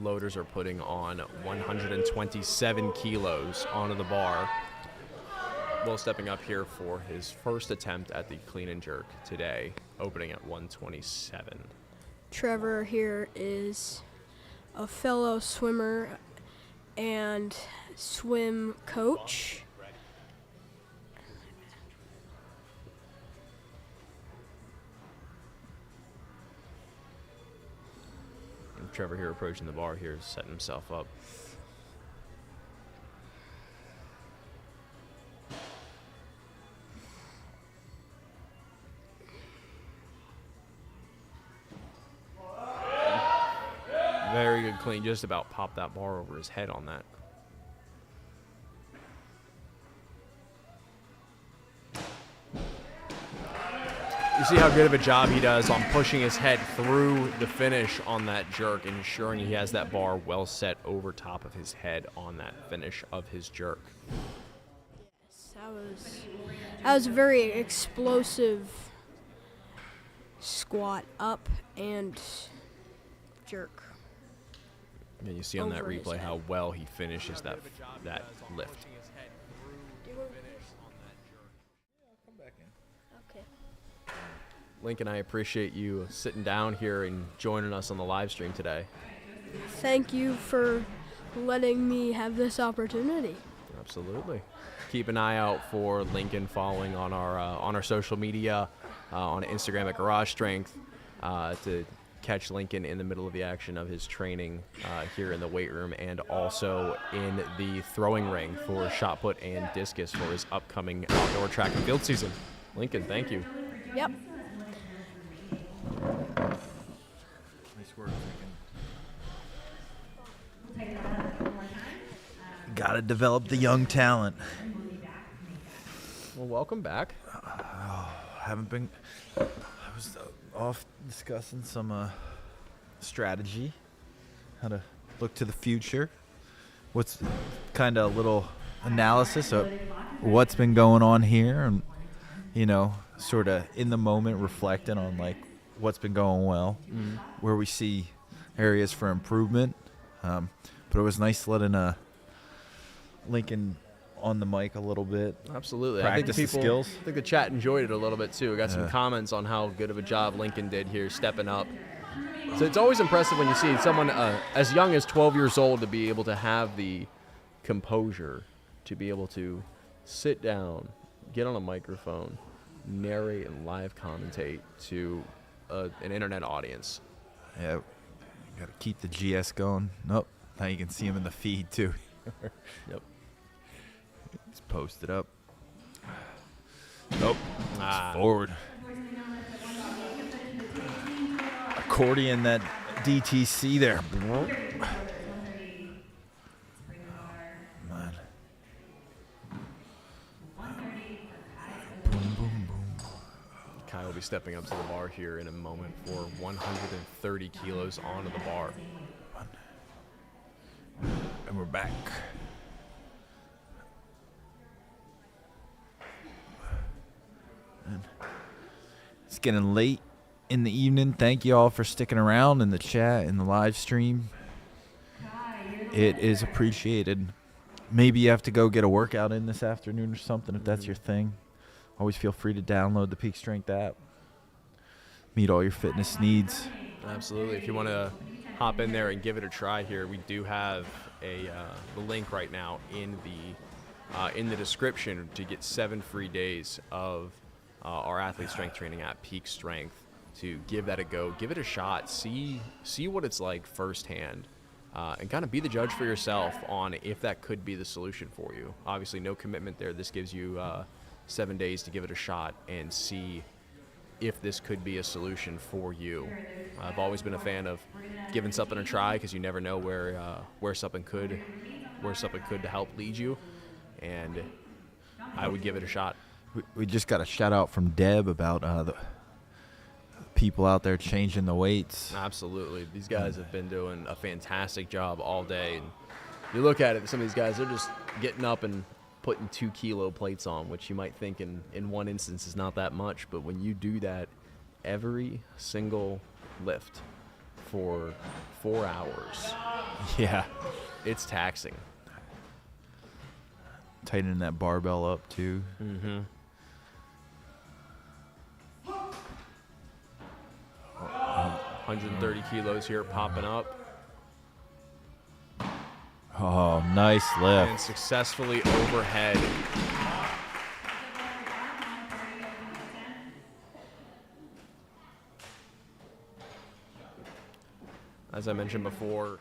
Loaders are putting on 127 kilos onto the bar. Will stepping up here for his first attempt at the clean and jerk today, opening at 127. Trevor here is a fellow swimmer and swim coach. And Trevor here approaching the bar here, setting himself up. Very good clean, just about popped that bar over his head on that. You see how good of a job he does on pushing his head through the finish on that jerk, ensuring he has that bar well set over top of his head on that finish of his jerk. Yes, that was a very explosive squat up and jerk. And you see on that Over his replay head. how well he finishes that lift. Okay. Lincoln, I appreciate you sitting down here and joining us on the live stream today. Thank you for letting me have this opportunity. Absolutely. Keep an eye out for Lincoln following on our social media, on Instagram at Garage Strength, to catch Lincoln in the middle of the action of his training here in the weight room, and also in the throwing ring for shot put and discus for his upcoming outdoor track and field season. Lincoln, thank you. Yep. Nice work, Gotta develop the young talent. Well, welcome back. Haven't been. I was off discussing some strategy, how to look to the future. What's kind of a little analysis of what's been going on here, and sort of in the moment reflecting on like what's been going well, where we see areas for improvement. But it was nice letting Lincoln on the mic a little bit. Absolutely. Practice the skills. I think the chat enjoyed it a little bit too. We got some comments on how good of a job Lincoln did here stepping up. So it's always impressive when you see someone as young as 12 years old to be able to have the composure to be able to sit down, get on a microphone, narrate and live commentate to an internet audience. Yeah, got to keep the GS going. Nope. Now you can see him in the feed too. Yep. It's posted up. Nope. Forward. Accordion that DTC there. Man. Boom, boom, boom. Kai will be stepping up to the bar here in a moment for 130 kilos onto the bar. And we're back. And it's getting late in the evening. Thank you all for sticking around in the chat, in the live stream. It is appreciated. Maybe you have to go get a workout in this afternoon or something if that's your thing. Always feel free to download the Peak Strength app. Meet all your fitness needs. Absolutely. If you want to hop in there and give it a try here, we do have the link right now in the description to get 7 free days of our athlete strength training app, Peak Strength, to give that a go, give it a shot, see what it's like firsthand, and kind of be the judge for yourself on if that could be the solution for you. Obviously, no commitment there. This gives you 7 days to give it a shot and see if this could be a solution for you. I've always been a fan of giving something a try because you never know where something could to help lead you, and I would give it a shot. We just got a shout out from Deb about the people out there changing the weights. Absolutely. These guys have been doing a fantastic job all day. And you look at it, some of these guys, they're just getting up and putting 2 kilo plates on, which you might think in one instance is not that much. But when you do that every single lift for 4 hours, yeah, it's taxing. Tightening that barbell up too. Mm-hmm. 130 kilos here popping up. Oh, nice lift. And successfully overhead. As I mentioned before,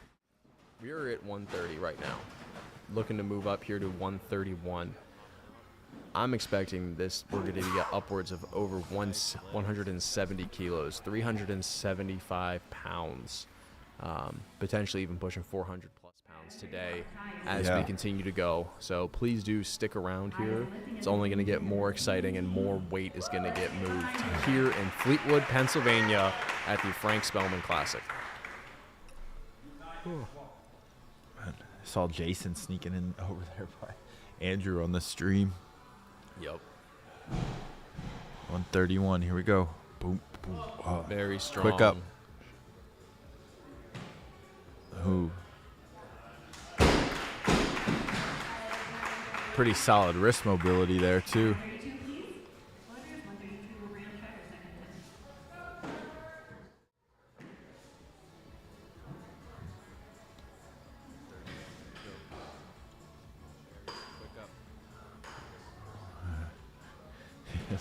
we are at 130 right now. Looking to move up here to 131. I'm expecting we're going to get upwards of over 170 kilos, 375 pounds, potentially even pushing 400 plus pounds today as we continue to go. So please do stick around here. It's only going to get more exciting and more weight is going to get moved here in Fleetwood, Pennsylvania at the Frank Spellman Classic. I saw Jason sneaking in over there by Andrew on the stream. Yep. 131. Here we go. Boom, boom. Oh, very strong. Quick up. Ooh. Pretty solid wrist mobility there too.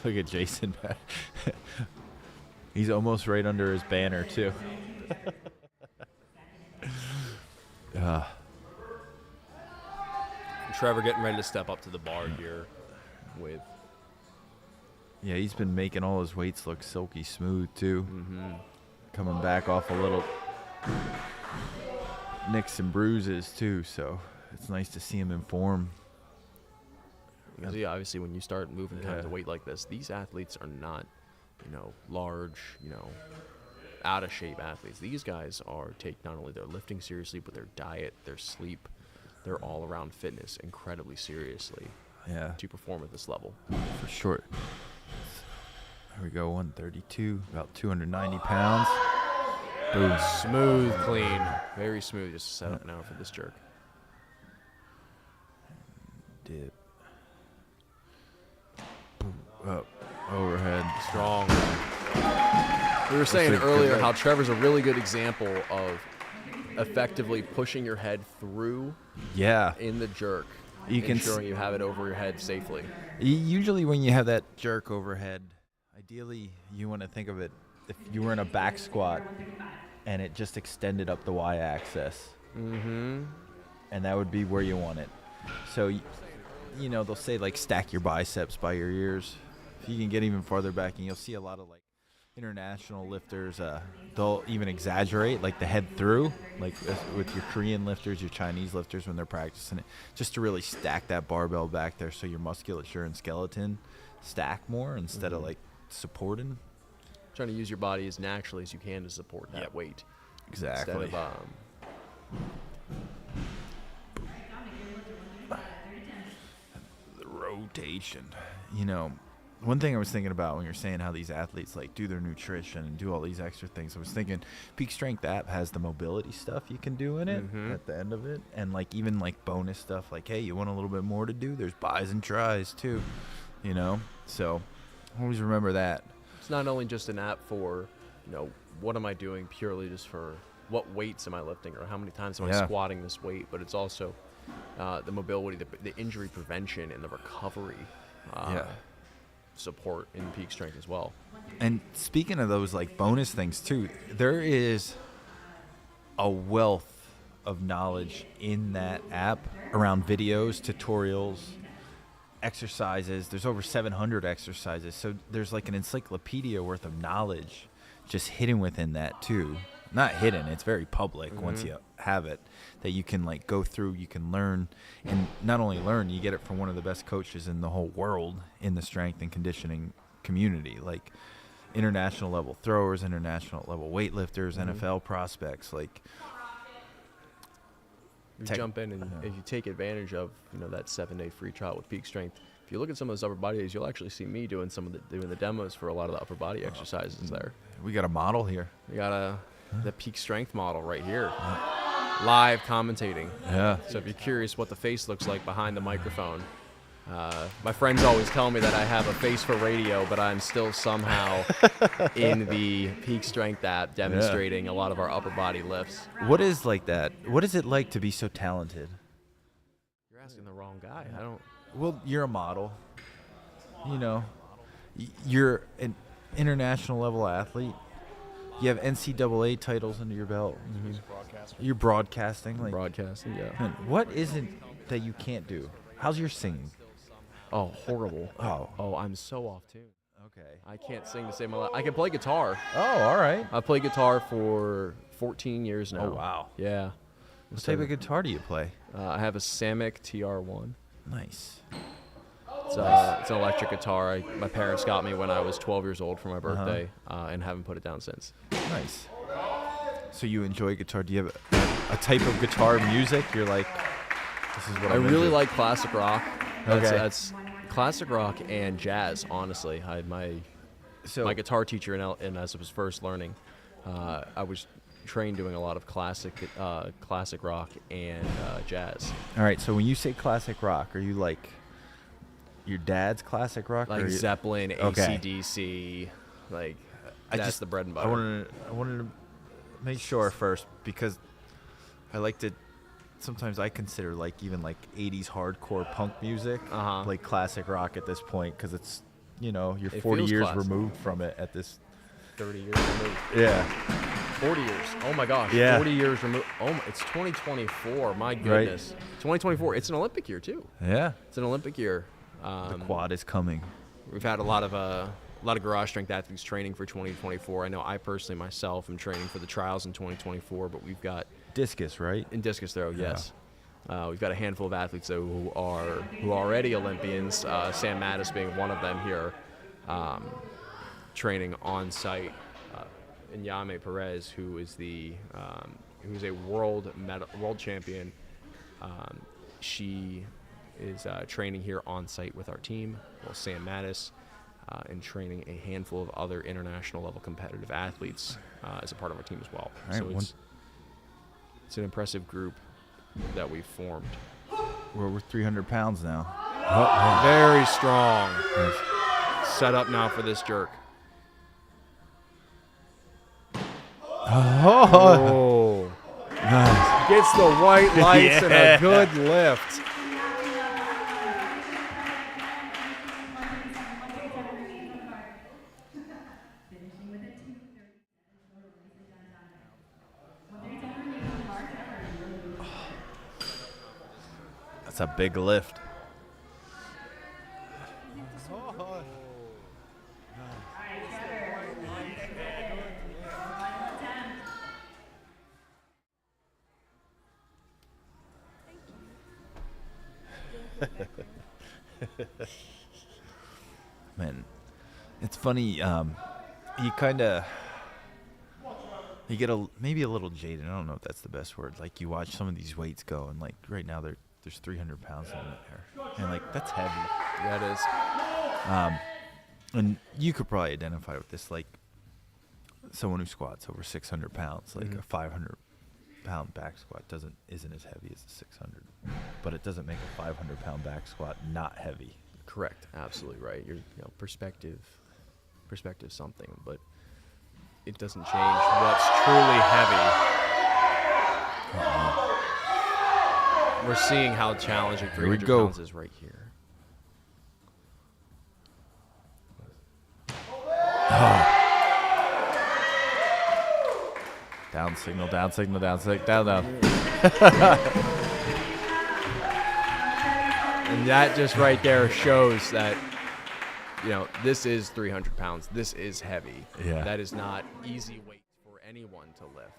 Look at Jason. He's almost right under his banner, too. Trevor getting ready to step up to the bar here with. Yeah, he's been making all his weights look silky smooth, too. Coming back off a little nicks and bruises, too, so it's nice to see him in form. Because obviously when you start moving kind of the weight like this, these athletes are not, large, out of shape athletes. These guys take not only their lifting seriously, but their diet, their sleep, their all around fitness incredibly seriously to perform at this level. For sure. Here we go, 132, about 290 pounds. Boom. Smooth, clean, very smooth. Just set up now for this jerk. Dip. Boom. Up. Overhead. Strong. We were saying earlier how Trevor's a really good example of effectively pushing your head through in the jerk, ensuring you have it over your head safely. Usually when you have that jerk overhead, ideally you want to think of it if you were in a back squat and it just extended up the y-axis. And that would be where you want it. So, they'll say, like, stack your biceps by your ears. If you can get even farther back, and you'll see a lot of, like, international lifters, they'll even exaggerate, like, the head through, like with your Korean lifters, your Chinese lifters when they're practicing it, just to really stack that barbell back there so your musculature and skeleton stack more instead of, like, supporting. Trying to use your body as naturally as you can to support that weight. Exactly. Instead of, the rotation. One thing I was thinking about when you're saying how these athletes like do their nutrition and do all these extra things, I was thinking Peak Strength app has the mobility stuff you can do in it at the end of it, and like even like bonus stuff like, hey, you want a little bit more to do? There's buys and tries too, So always remember that. It's not only just an app for, what am I doing purely just for what weights am I lifting or how many times am I squatting this weight, but it's also the mobility, the injury prevention, and the recovery support in Peak Strength as well. And speaking of those like bonus things too, there is a wealth of knowledge in that app around videos, tutorials, exercises. There's over 700 exercises, so there's like an encyclopedia worth of knowledge just hidden within that too. Not hidden, it's very public once you have it, that you can like go through, you can learn, and not only learn, you get it from one of the best coaches in the whole world in the strength and conditioning community, like international level throwers, international level weightlifters, NFL prospects. Like you jump in, and if you take advantage of that 7-day free trial with Peak Strength, if you look at some of those upper body days, you'll actually see me doing doing the demos for a lot of the upper body exercises there. We got a model here. We got the Peak Strength model right here, live commentating. So if you're curious what the face looks like behind the microphone, my friends always tell me that I have a face for radio, but I'm still somehow in the Peak Strength app demonstrating a lot of our upper body lifts. What is like that? What is it like to be so talented? You're asking the wrong guy. I don't. Well, you're a model. You're an international level athlete. You have NCAA titles under your belt. You're broadcasting. Broadcasting, yeah. Man, what is it that you can't do? How's your singing? Oh, horrible. Oh, I'm so off tune. Okay. I can't sing to save my life. I can play guitar. Oh, all right. I've played guitar for 14 years now. Oh, wow. Yeah. What type of guitar do you play? I have a Samick TR1. Nice. It's an electric guitar. My parents got me when I was 12 years old for my birthday, and haven't put it down since. Nice. So you enjoy guitar. Do you have a type of guitar music you're like, this is what I I'm really into? like classic rock. Okay. That's classic rock and jazz, honestly. My guitar teacher, and as I was first learning, I was trained doing a lot of classic rock and jazz. All right, so when you say classic rock, are you like your dad's classic rock? Like Zeppelin, AC/DC, like that's the bread and butter. I wanted to make sure first, because I like to, sometimes I consider like even like 80s hardcore punk music like classic rock at this point, because it's, you're 40 years removed from it at this 30 years removed. Yeah. 40 years. Oh my gosh. Yeah. 40 years removed. Oh, it's 2024. My goodness. 2024. It's an Olympic year too. Yeah. It's an Olympic year. The quad is coming. We've had a lot of garage strength athletes training for 2024. I know I personally myself am training for the trials in 2024, but we've got Discus, right? in discus throw, yes. We've got a handful of athletes though who are already Olympians. Sam Mattis being one of them here, training on site. And Yame Perez, who is who's a world champion. She is training here on site with our team. Well, Sam Mattis, and training a handful of other international level competitive athletes as a part of our team as well. Right, So it's an impressive group that we've formed. We're over 300 pounds now. Very strong. Set up now for this jerk. Oh. Nice. Gets the white lights and a good lift. That's a big lift. Man, it's funny. You get maybe a little jaded. I don't know if that's the best word. Like you watch some of these weights go, and like right now there's 300 pounds in there, and like that's heavy. Yeah, it is. And you could probably identify with this, like someone who squats over 600 pounds, like a 500-pound back squat isn't as heavy as a 600, but it doesn't make a 500-pound back squat not heavy. Correct. Absolutely right. Perspective something, but it doesn't change what's truly heavy. We're seeing how challenging 300 pounds is right here. Down signal, down signal, down signal, down. And that just right there shows that, this is 300 pounds. This is heavy. Yeah. That is not easy weight for anyone to lift.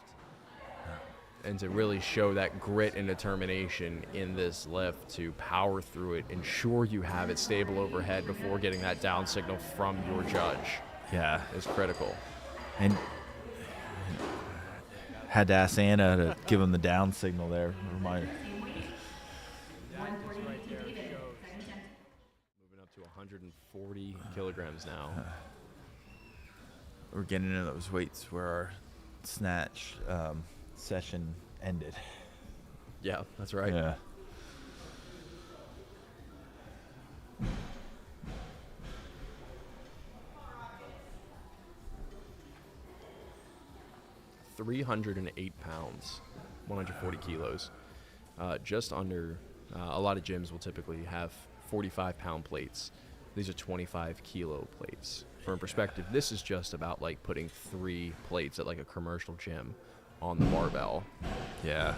And to really show that grit and determination in this lift to power through it, ensure you have it stable overhead before getting that down signal from your judge. Yeah. Is critical. And had to ask Anna to give him the down signal there. Reminder. Moving up to 140 kilograms now. We're getting into those weights where our snatch session ended. Yeah, that's right. Yeah. $308 pounds, 140 kilos. Just under, a lot of gyms will typically have 45-pound plates. These are 25-kilo plates. For perspective, this is just about like putting 3 plates at like a commercial gym on the barbell. Yeah.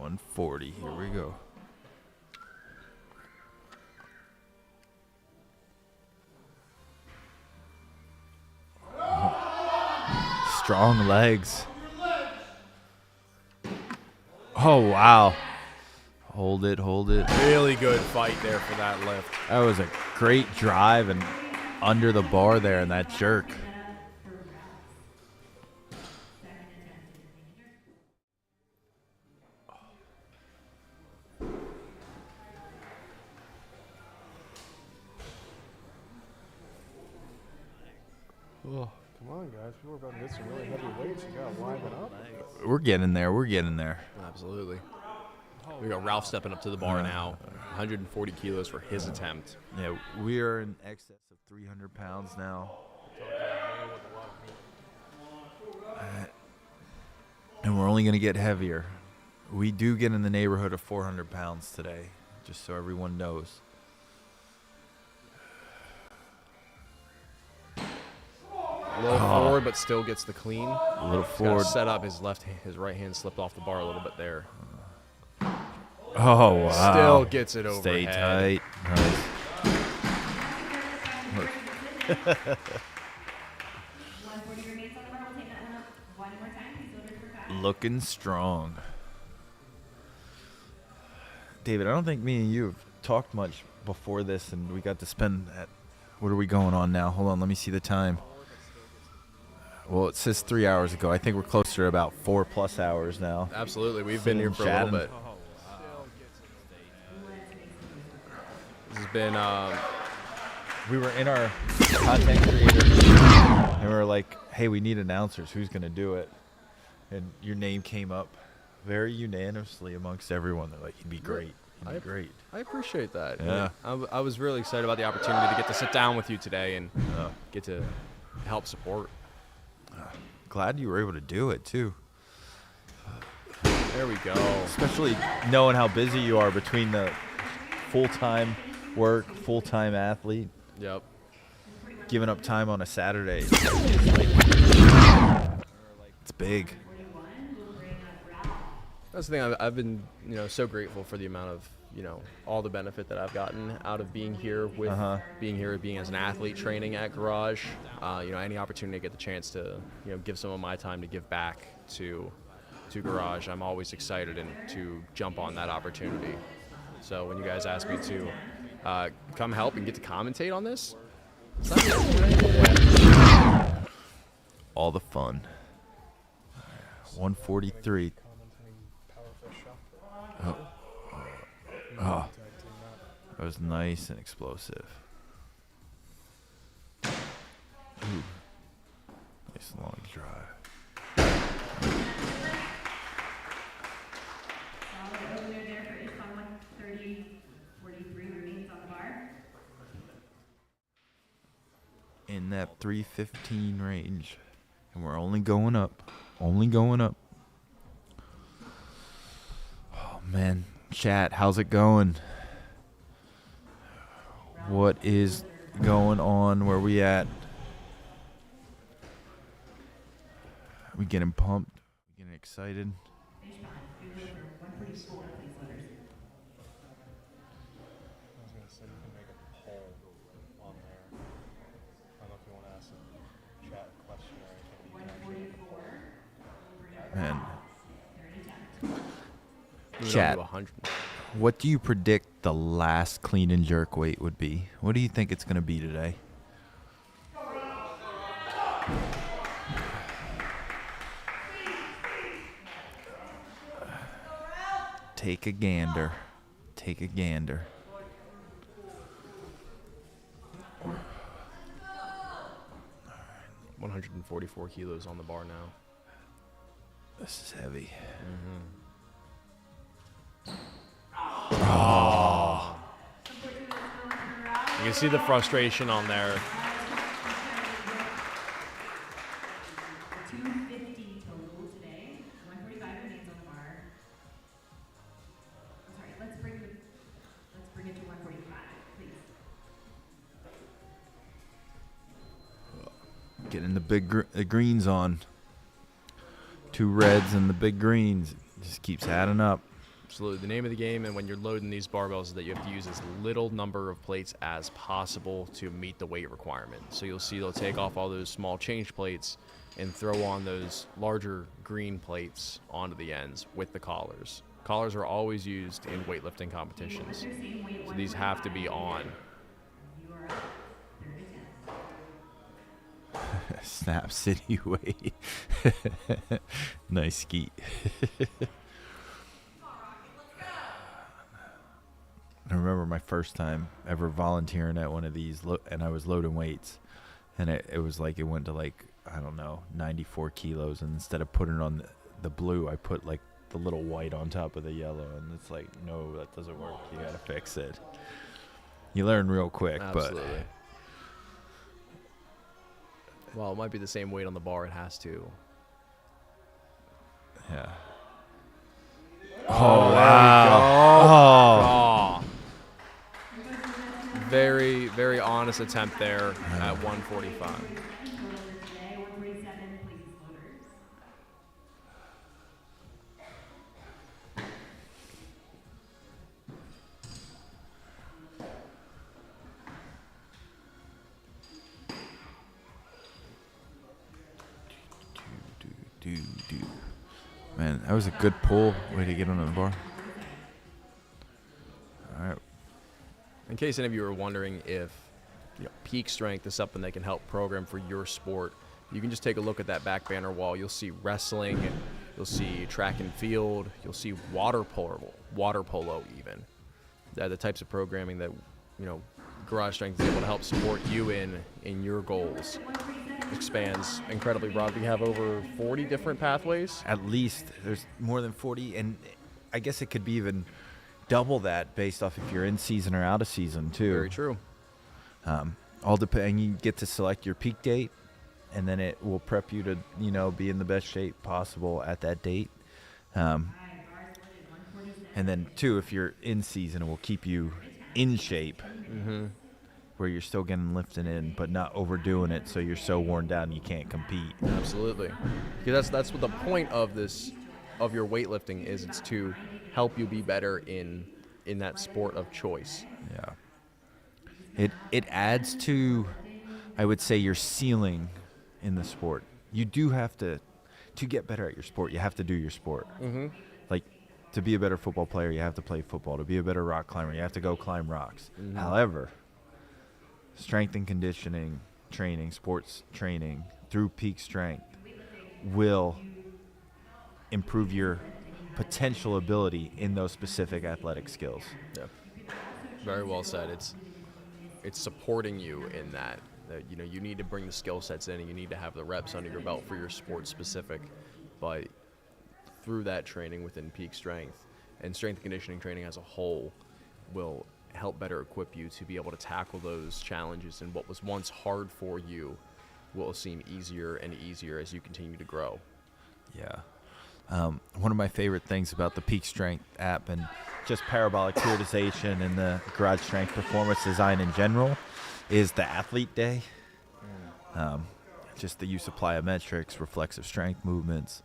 $140. Here we go. Strong legs. Oh, wow. Hold it, hold it. Really good fight there for that lift. That was a great drive and under the bar there in that jerk. Oh, come on, guys. People are about to hit some really heavy weights. You got to liven up. We're getting there. We're getting there. Absolutely. We got Ralph stepping up to the bar now. 140 kilos for his attempt. Yeah, we are in excess of 300 pounds now. And we're only going to get heavier. We do get in the neighborhood of 400 pounds today, just so everyone knows. A little forward, but still gets the clean. A little Just gotta forward. set up his his right hand slipped off the bar a little bit there. Oh, wow. Still gets it Stay overhead. tight. Nice. 140 remains on the bar. We'll take that one up one more time. He's loaded for 5. Looking strong. David, I don't think me and you have talked much before this, and we got to spend that. What are we going on now? Hold on, let me see the time. Well, it says 3 hours ago. I think we're closer to about 4+ hours now. Absolutely. We've been here for a little bit. This has been We were in our content creator meeting, and we were like, hey, we need announcers. Who's going to do it? And your name came up very unanimously amongst everyone. They're like, he'd be great. He'd be great. I appreciate that. Yeah. I was really excited about the opportunity to get to sit down with you today and get to help support. Glad you were able to do it, too. There we go. Especially knowing how busy you are between the full-time work, full-time athlete. Yep. Giving up time on a Saturday. It's big. That's the thing. I've been, so grateful for the amount of, all the benefit that I've gotten out of being here with being as an athlete training at Garage. Any opportunity to get the chance to, give some of my time to give back to Garage, I'm always excited and to jump on that opportunity. So when you guys ask me to come help and get to commentate on this, it's not all the fun. 143. Oh, that was nice and explosive. Ooh. Nice long drive. There for Ishbon 130.43 remains on the bar. In that 315 range. And we're only going up. Only going up. Oh, man. Chat, how's it going? What is going on? Where we at? Are we getting pumped? We getting excited? Man. Chat, what do you predict the last clean and jerk weight would be? What do you think it's going to be today? Take a gander. Take a gander. All right. 144 kilos on the bar now. This is heavy. Oh. You can see the frustration on there. 250 total today. 145 remains on the bar. I'm sorry, let's bring it to 145, please. Getting the big greens on. 2 reds and the big greens. Just keeps adding up. Absolutely. The name of the game, and when you're loading these barbells, is that you have to use as little number of plates as possible to meet the weight requirement. So you'll see they'll take off all those small change plates and throw on those larger green plates onto the ends with the collars. Collars are always used in weightlifting competitions. So these have to be on. Snap City way. Nice skeet. I remember my first time ever volunteering at one of these, and I was loading weights, and it was like it went to like, I don't know, 94 kilos, and instead of putting it on the blue, I put like the little white on top of the yellow, and it's like, no, that doesn't work. You gotta fix it. You learn real quick. Absolutely. Well, it might be the same weight on the bar. It has to. Yeah. Oh, wow. Oh. Very, very honest attempt there at 145. That was a good pull. Way to get on the bar. All right. In case any of you are wondering if peak strength is something that can help program for your sport, you can just take a look at that back banner wall. You'll see wrestling, you'll see track and field, you'll see water polo even. They're the types of programming that Garage Strength is able to help support you in your goals. Expands incredibly broad. We have over 40 different pathways. At least there's more than 40, and I guess it could be even double that based off if you're in season or out of season too. Very true. All depend. You get to select your peak date, and then it will prep you to be in the best shape possible at that date. And then too, if you're in season, it will keep you in shape, where you're still getting lifting in, but not overdoing it, so you're so worn down you can't compete. Absolutely, because that's what the point of your weightlifting is. It's to help you be better in that sport of choice. Yeah. It adds to, I would say, your ceiling in the sport. You do have to get better at your sport. You have to do your sport. Like, to be a better football player, you have to play football. To be a better rock climber, you have to go climb rocks. However, strength and conditioning training, sports training through peak strength will improve your potential ability in those specific athletic skills. Yeah, very well said. It's supporting you in that you need to bring the skill sets in, and you need to have the reps under your belt for your sport specific. But through that training within peak strength and strength and conditioning training as a whole will help better equip you to be able to tackle those challenges, and what was once hard for you will seem easier and easier as you continue to grow. Yeah. One of my favorite things about the Peak Strength app and just parabolic periodization and the Garage Strength performance design in general is the athlete day. Just the use of plyometrics, reflexive strength movements,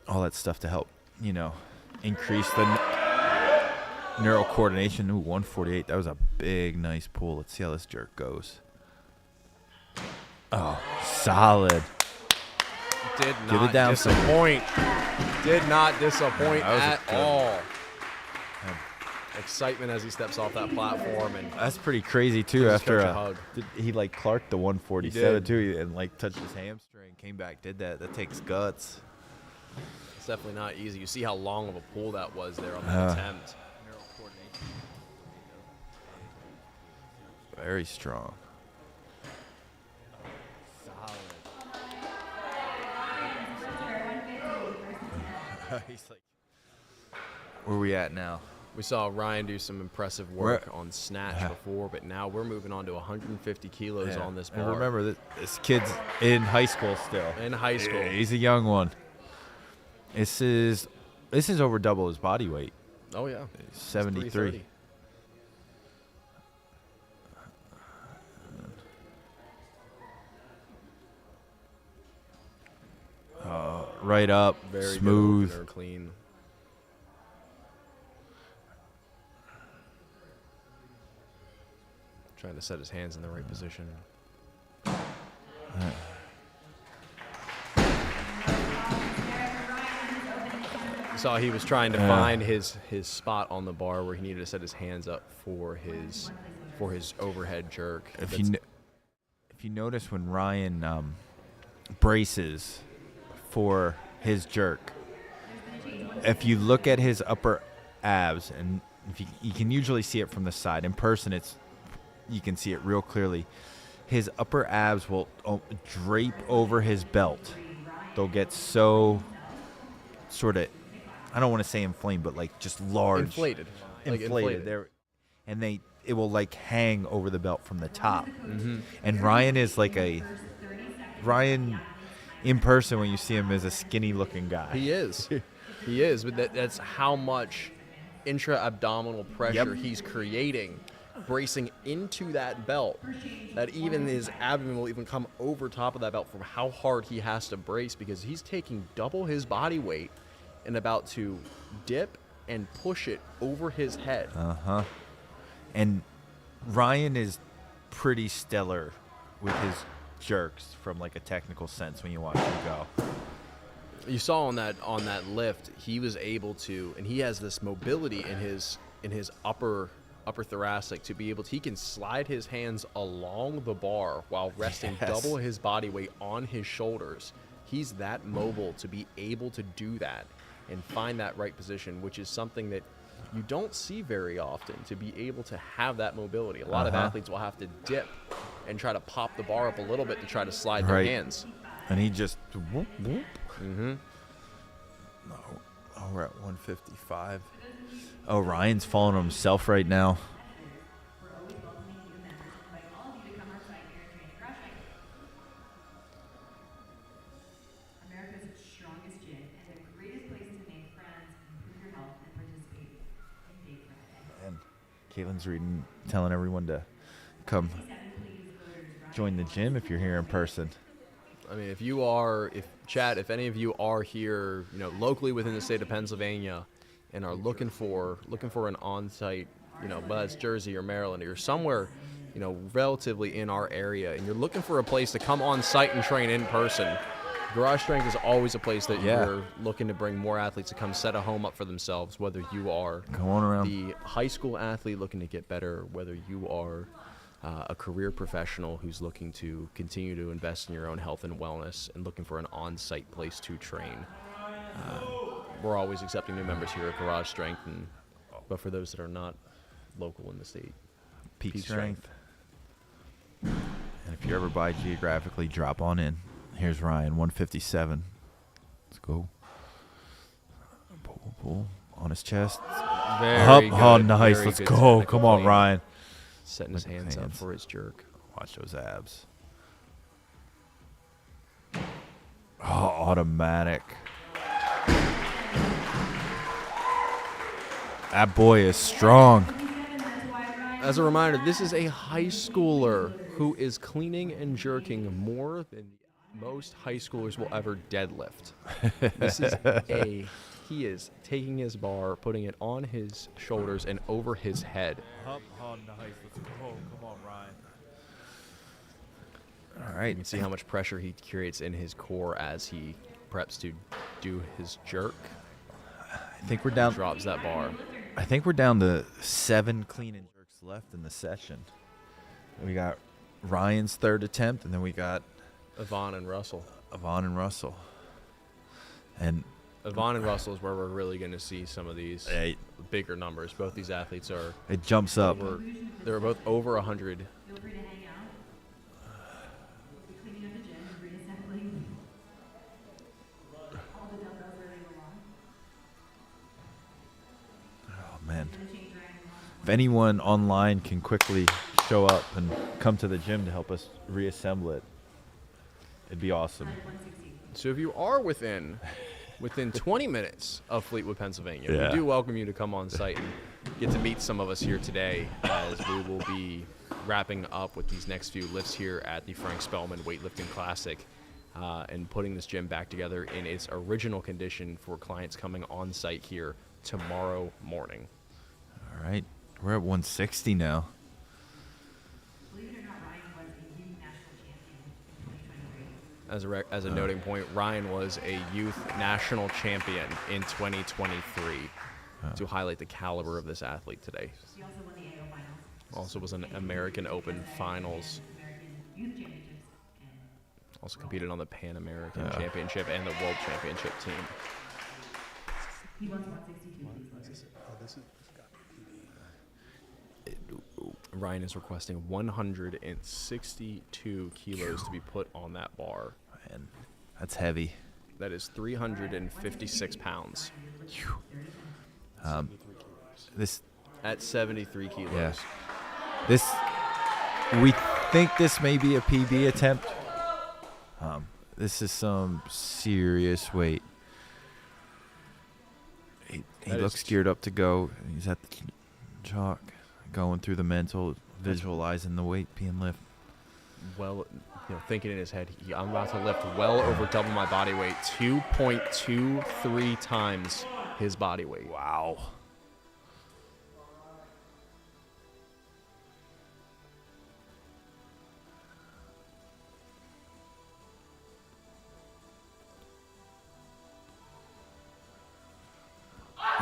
all that stuff to help, increase the neural coordination. Ooh, 148. That was a big, nice pull. Let's see how this jerk goes. Oh, solid. Did not disappoint. Did not disappoint at all. Excitement as he steps off that platform, and that's pretty crazy too. After a hug, he clarked the 147 too, and touched his hamstring, came back, did that. That takes guts. It's definitely not easy. You see how long of a pull that was there on that attempt. Very strong. He's where are we at now? We saw Ryan do some impressive work on Snatch before, but now we're moving on to 150 kilos on this bar. And remember, this kid's in high school still. In high school. He's a young one. This is over double his body weight. Oh, yeah. 73. Right up, very smooth, good, clean. Trying to set his hands in the right position. You saw he was trying to find his spot on the bar where he needed to set his hands up for his overhead jerk. If you notice when Ryan braces for his jerk, if you look at his upper abs, and if you can usually see it from the side, in person you can see it real clearly. His upper abs will drape over his belt. They'll get so sort of, I don't want to say inflamed, but just large, inflated. There, and it will hang over the belt from the top. And Ryan is Ryan in person, when you see him, is a skinny looking guy. He is. He is, but that's how much intra-abdominal pressure he's creating, bracing into that belt, that even his abdomen will even come over top of that belt from how hard he has to brace, because he's taking double his body weight and about to dip and push it over his head. And Ryan is pretty stellar with his jerks from a technical sense when you watch him go. You saw on that lift, he was able to, and he has this mobility in his upper thoracic to be able to, he can slide his hands along the bar while resting double his body weight on his shoulders. He's that mobile to be able to do that and find that right position, which is something that you don't see very often, to be able to have that mobility. A lot of athletes will have to dip and try to pop the bar up a little bit to try to slide their hands. And he just whoop, whoop. Mm-hmm. Oh, we're at 155. Oh, Ryan's falling on himself right now. America's strongest gym and the greatest place to make friends, improve your health, and participate in Big Friday. And Caitlin's telling everyone to come join the gym if you're here in person. I mean, if any of you are here, locally within the state of Pennsylvania, and are looking for an on-site, whether it's Jersey or Maryland or somewhere, relatively in our area, and you're looking for a place to come on site and train in person, Garage Strength is always a place that you're looking to bring more athletes to come set a home up for themselves, whether you are the high school athlete looking to get better, whether you are a career professional who's looking to continue to invest in your own health and wellness and looking for an on-site place to train. We're always accepting new members here at Garage Strength, but for those that are not local in the state, Peak Strength. And if you're ever by geographically, drop on in. Here's Ryan, 157. Let's go. Pull on his chest. Very good. Oh, nice. Very Let's good go. Come on, clean. Ryan. Setting his hands up for his jerk. Watch those abs. Oh, automatic. That boy is strong. As a reminder, this is a high schooler who is cleaning and jerking more than most high schoolers will ever deadlift. He is taking his bar, putting it on his shoulders and over his head. Oh, nice. Let's go. Come on, Ryan. All right. You can see how much pressure he creates in his core as he preps to do his jerk. I think we're down. Drops that bar. I think we're down to 7 clean and jerks left in the session. We got Ryan's third attempt, and then we got Yvonne and Russell. And Yvonne and Russell is where we're really going to see some of these bigger numbers. Both these athletes are. It jumps up. They're both over 100. Feel free to hang out. We'll be cleaning up the gym and reassembling all the dumbbells where they belong. Oh, man. If anyone online can quickly show up and come to the gym to help us reassemble it, it'd be awesome. So if you are within 20 minutes of Fleetwood, Pennsylvania, we do welcome you to come on site and get to meet some of us here today, as we will be wrapping up with these next few lifts here at the Frank Spellman Weightlifting Classic and putting this gym back together in its original condition for clients coming on site here tomorrow morning. All right. We're at 160 now. Believe it or not, Ryan was a youth national champion in 2023. As a noting point, Ryan was a youth national champion in 2023 to highlight the caliber of this athlete today. He also won the AO finals. Also was an American Open finals. American Youth Championships. And Also competed on the Pan American Championship and the World Championship team. he wants 162 please. Ryan is requesting 162 kilos to be put on that bar. Man, that's heavy. That is 356 pounds. This At 73 kilos. Yeah. We think this may be a PB attempt. This is some serious weight. He looks geared up to go. He's at the chalk, going through the mental, visualizing the weight being lifted. Well, thinking in his head, I'm about to lift well over double my body weight, 2.23 times his body weight. Wow.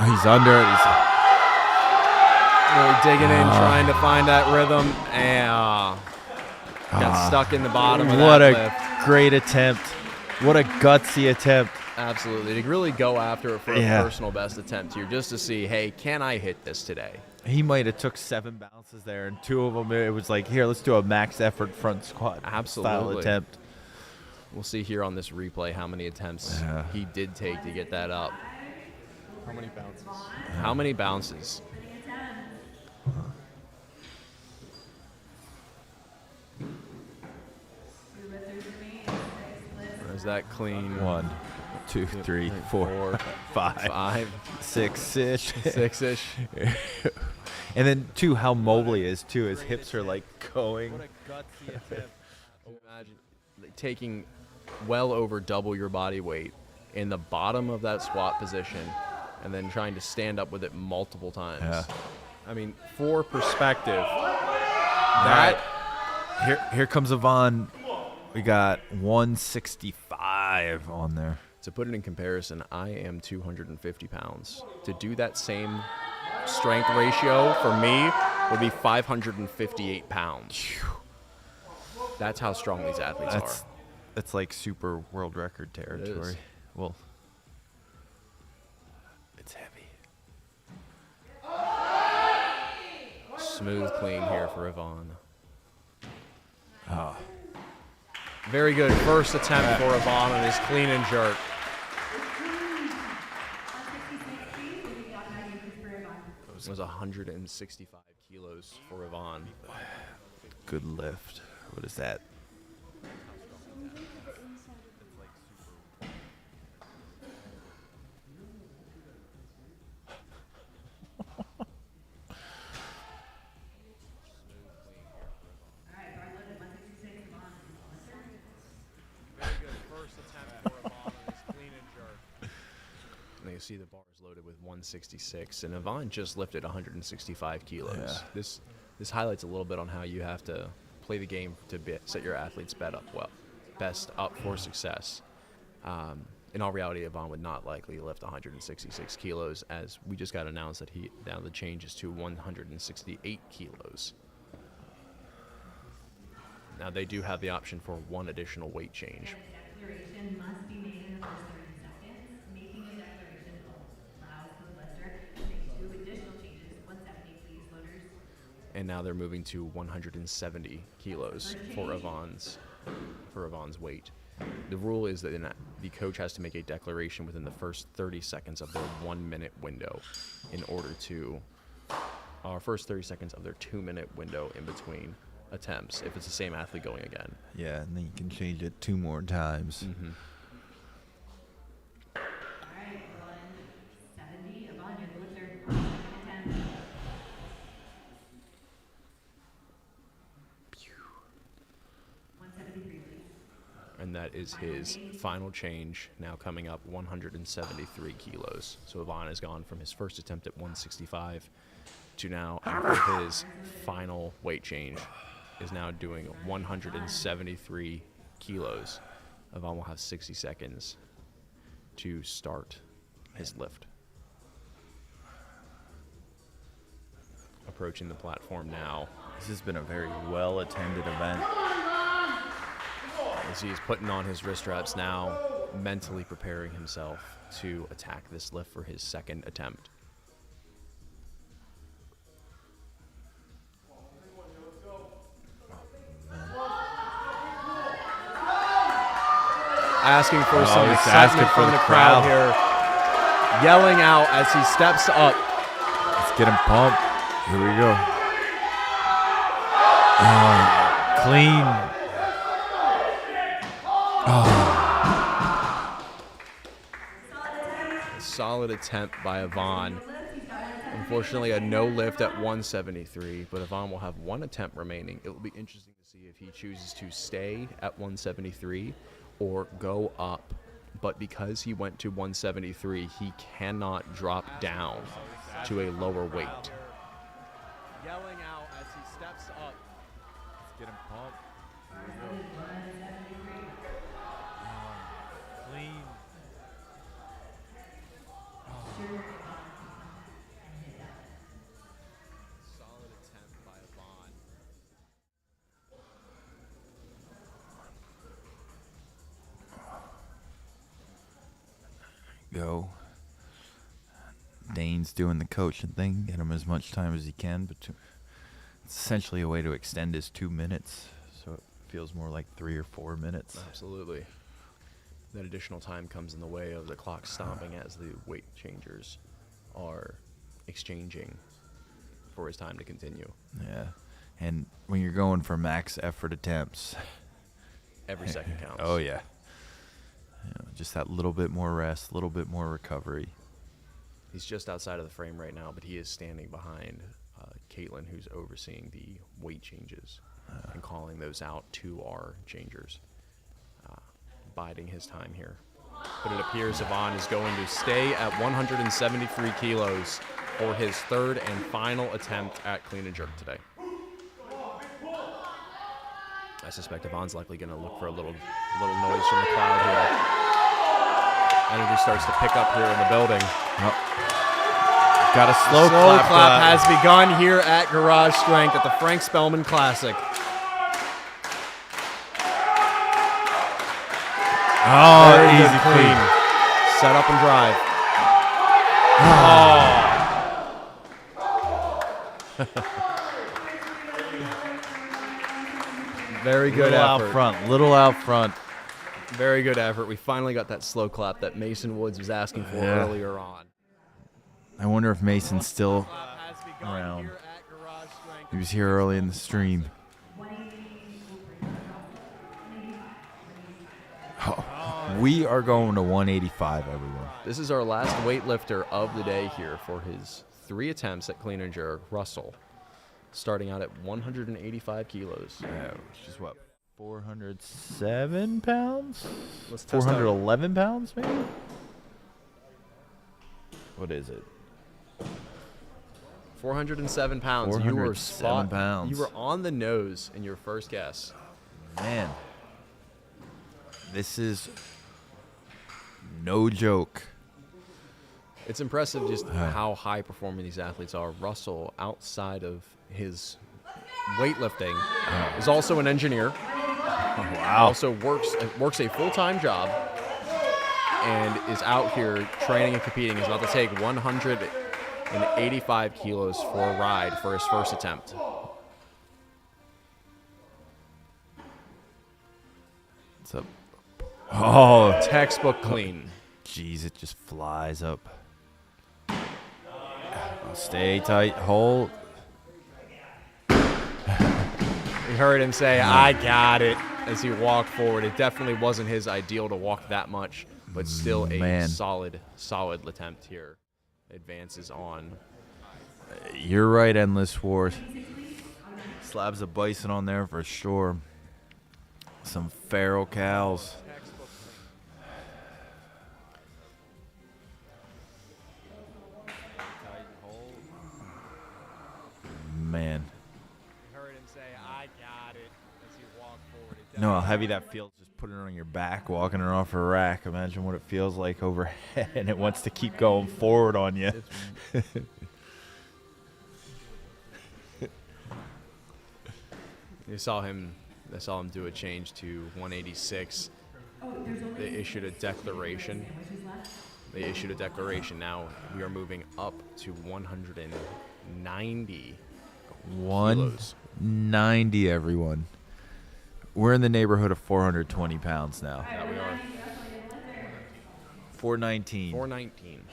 He's under it. Really digging in, trying to find that rhythm, and got stuck in the bottom of What that a lift. great attempt. What a gutsy attempt. Absolutely. To really go after it for a Yeah. personal best attempt here, just to see, hey, can I hit this today? He might have took 7 bounces there, and 2 of them, it was like, here, let's do a max effort front squat style Absolutely. attempt. We'll see here on this replay how many attempts he did take to get that up. How many bounces? How many bounces? There's that clean 1, 2, 3, 4, 5, 5, 6-ish. 6-ish. And then, too, how mobile he is, too. His hips are, like, going. Imagine taking well over double your body weight in the bottom of that squat position and then trying to stand up with it multiple times. Yeah. I mean, for perspective, That here comes Yvonne. We got 165 on there. to put it in comparison, I am 250 pounds. To do that same strength ratio for me would be 558 pounds. That's how strong these athletes are. That's like super world record territory. is. Well, it's heavy. Smooth clean here for Yvonne. Oh. Very good first attempt for Yvonne on his clean and jerk. It was 165 kilos for Yvonne. Good lift. What is that? And you see the bars loaded with 166, and Yvonne just lifted 165 kilos. Yeah. This highlights a little bit on how you have to play the game to set your athletes best up for success. In all reality, Yvonne would not likely lift 166 kilos, as we just got announced that now the change is to 168 kilos. Now they do have the option for one additional weight change. Declaration must be made in the first 30 seconds. Making the declaration allows the lifter to make 2 additional changes. 170, please, loaders. And now they're moving to 170 kilos for Yvonne's weight. The rule is that the coach has to make a declaration within the first 30 seconds of their 1-minute window in order to, first 30 seconds of their 2-minute window in between attempts, if it's the same athlete going again. Yeah, and then you can change it 2 more times. Mm-hmm. All right, 170. Yvonne, you're the lifter. Second attempt. And that is his final change, now coming up 173 kilos. So Yvonne has gone from his first attempt at 165 to now, after his final weight change, is now doing 173 kilos. Yvonne will have 60 seconds to start his lift. Approaching the platform now. This has been a very well-attended event. As he's putting on his wrist wraps now, mentally preparing himself to attack this lift for his second attempt. Asking for some he's excitement asking for from the the crowd crowd. here. Yelling out as he steps up. Let's get him pumped. Here we go. Clean. A solid attempt by Yvonne. Unfortunately, a no lift at 173, but Yvonne will have one attempt remaining. It will be interesting to see if he chooses to stay at 173 or go up. But because he went to 173, he cannot drop down to a lower weight. Yelling out as he steps up. Let's get him pumped. Clean. go. Dane's doing the coaching thing, get him as much time as he can, but it's essentially a way to extend his 2 minutes, so it feels more like 3 or 4 minutes. Absolutely. That additional time comes in the way of the clock stopping as the weight changers are exchanging for his time to continue. Yeah, and when you're going for max effort attempts, Every second counts. oh yeah, just that little bit more rest, a little bit more recovery. He's just outside of the frame right now, but he is standing behind Caitlin, who's overseeing the weight changes and calling those out to our changers, biding his time here. But it appears Yvonne is going to stay at 173 kilos for his third and final attempt at clean and jerk today. I suspect Yvonne's likely going to look for a little noise from the crowd here. Energy starts to pick up here in the building. Got a slow clap has begun here at Garage Strength at the Frank Spellman Classic. Oh, Very easy good clean. Set up and drive. Very good effort. Little out front. Very good effort. We finally got that slow clap that Mason Woods was asking for earlier on. I wonder if Mason's still around. He was here early in the stream. We are going to 185, everyone. This is our last weightlifter of the day here for his 3 attempts at clean and jerk. Russell, starting out at 185 kilos. Yeah, which is what, 407 pounds? Let's test 411 pounds, maybe? What is it? 407 pounds. 407 pounds. You were on the nose in your first guess. Man, this is no joke. It's impressive just how high performing these athletes are. Russell, outside of his weightlifting, is also an engineer. Wow. Also works a full-time job and is out here training and competing. He's about to take 185 kilos for a ride for his first attempt. It's a Textbook clean. Jeez, it just flies up. Stay tight, hold. We heard him say, "I got it," as he walked forward. It definitely wasn't his ideal to walk that much, but still a solid attempt here. Advances on. You're right, Endless Wars. Slabs of bison on there for sure. Some feral cows. Man. Heard him say, "I got it," as he walked forward. You know how heavy that feels just putting it on your back, walking it off a rack. Imagine what it feels like overhead, and it wants to keep going forward on you. I saw him do a change to 186. They issued a declaration. Now we are moving up to 190. 190, everyone. We're in the neighborhood of 420 pounds now. Yeah, we are. 419. 419.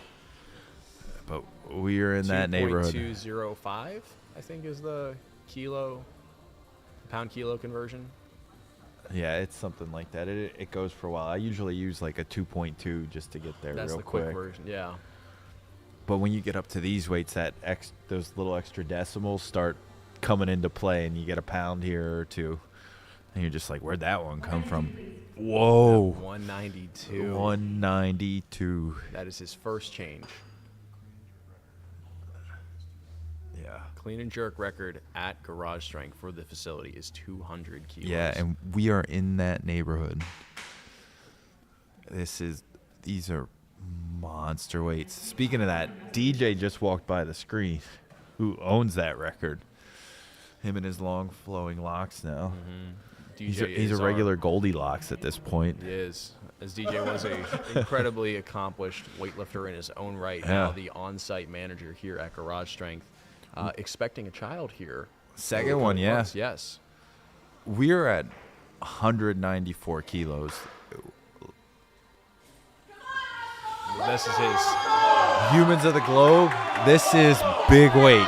But we are in that neighborhood. 2.205, I think, is the pound kilo conversion. Yeah, it's something like that. It goes for a while. I usually use like a 2.2 just to get there That's real the quick. quick version, yeah. But when you get up to these weights, those little extra decimals start coming into play, and you get a pound here or two, and you're just like, where'd that one come from? Whoa. 192. 192. That is his first change. Yeah. Clean and jerk record at Garage Strength for the facility is 200 kilos. Yeah, and we are in that neighborhood. These are monster weights. Speaking of that, DJ just walked by the screen, who owns that record. Him and his long flowing locks now. DJ He's is a regular Goldilocks at this point. He is. As DJ was a incredibly accomplished weightlifter in his own right. Now the on-site manager here at Garage Strength, expecting a child here. Second one, yeah. Months, yes. We're at 194 kilos. This is his. Humans of the globe, this is big weight.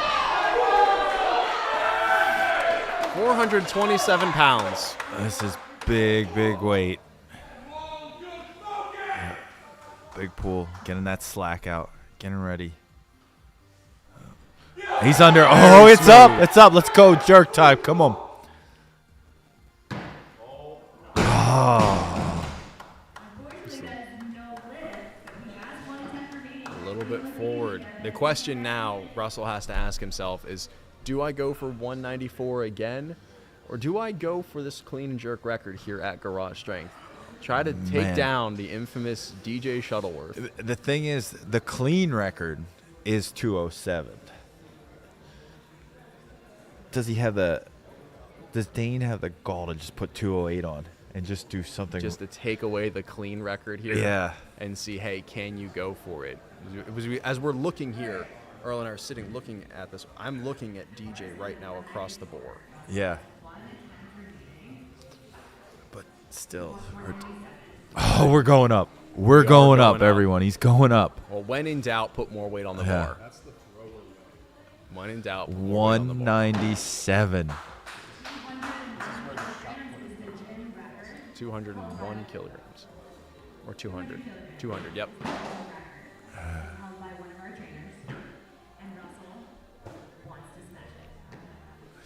427 pounds. This is big weight. Big pull, getting that slack out, getting ready. He's under. Oh, it's up. It's up. Let's go. Jerk time. Come on. Oh. A little bit forward. The question now Russell has to ask himself is, do I go for 194 again, or do I go for this clean and jerk record here at Garage Strength? Try to take down the infamous DJ Shuttleworth. The thing is, the clean record is 207. Does Dane have the gall to just put 208 on and just do something? Just to take away the clean record here. Yeah. And see, hey, can you go for it? As we're looking here, Earl and I are sitting looking at this. I'm looking at DJ right now across the board. Yeah. But still. We're going up. We're going up, everyone. He's going up. Well, when in doubt, put more weight on the bar. That's the thrower weight. When in doubt, put more weight on the bar. 197. 201 kilograms. Or 200. 200, yep. Held by one of our trainers, and Russell wants to snatch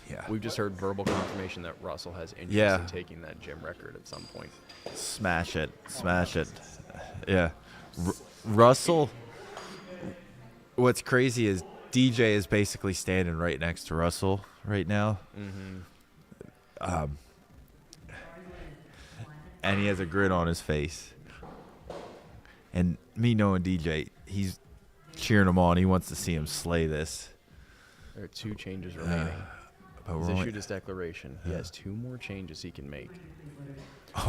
it. Yeah. We've just heard verbal confirmation that Russell has interest in taking that gym record at some point. Smash it. Smash it. Yeah. Russell, what's crazy is DJ is basically standing right next to Russell right now. And he has a grin on his face. And me knowing DJ, he's cheering him on. He wants to see him slay this. There are 2 changes remaining. He's issued his declaration. He has 2 more changes he can make.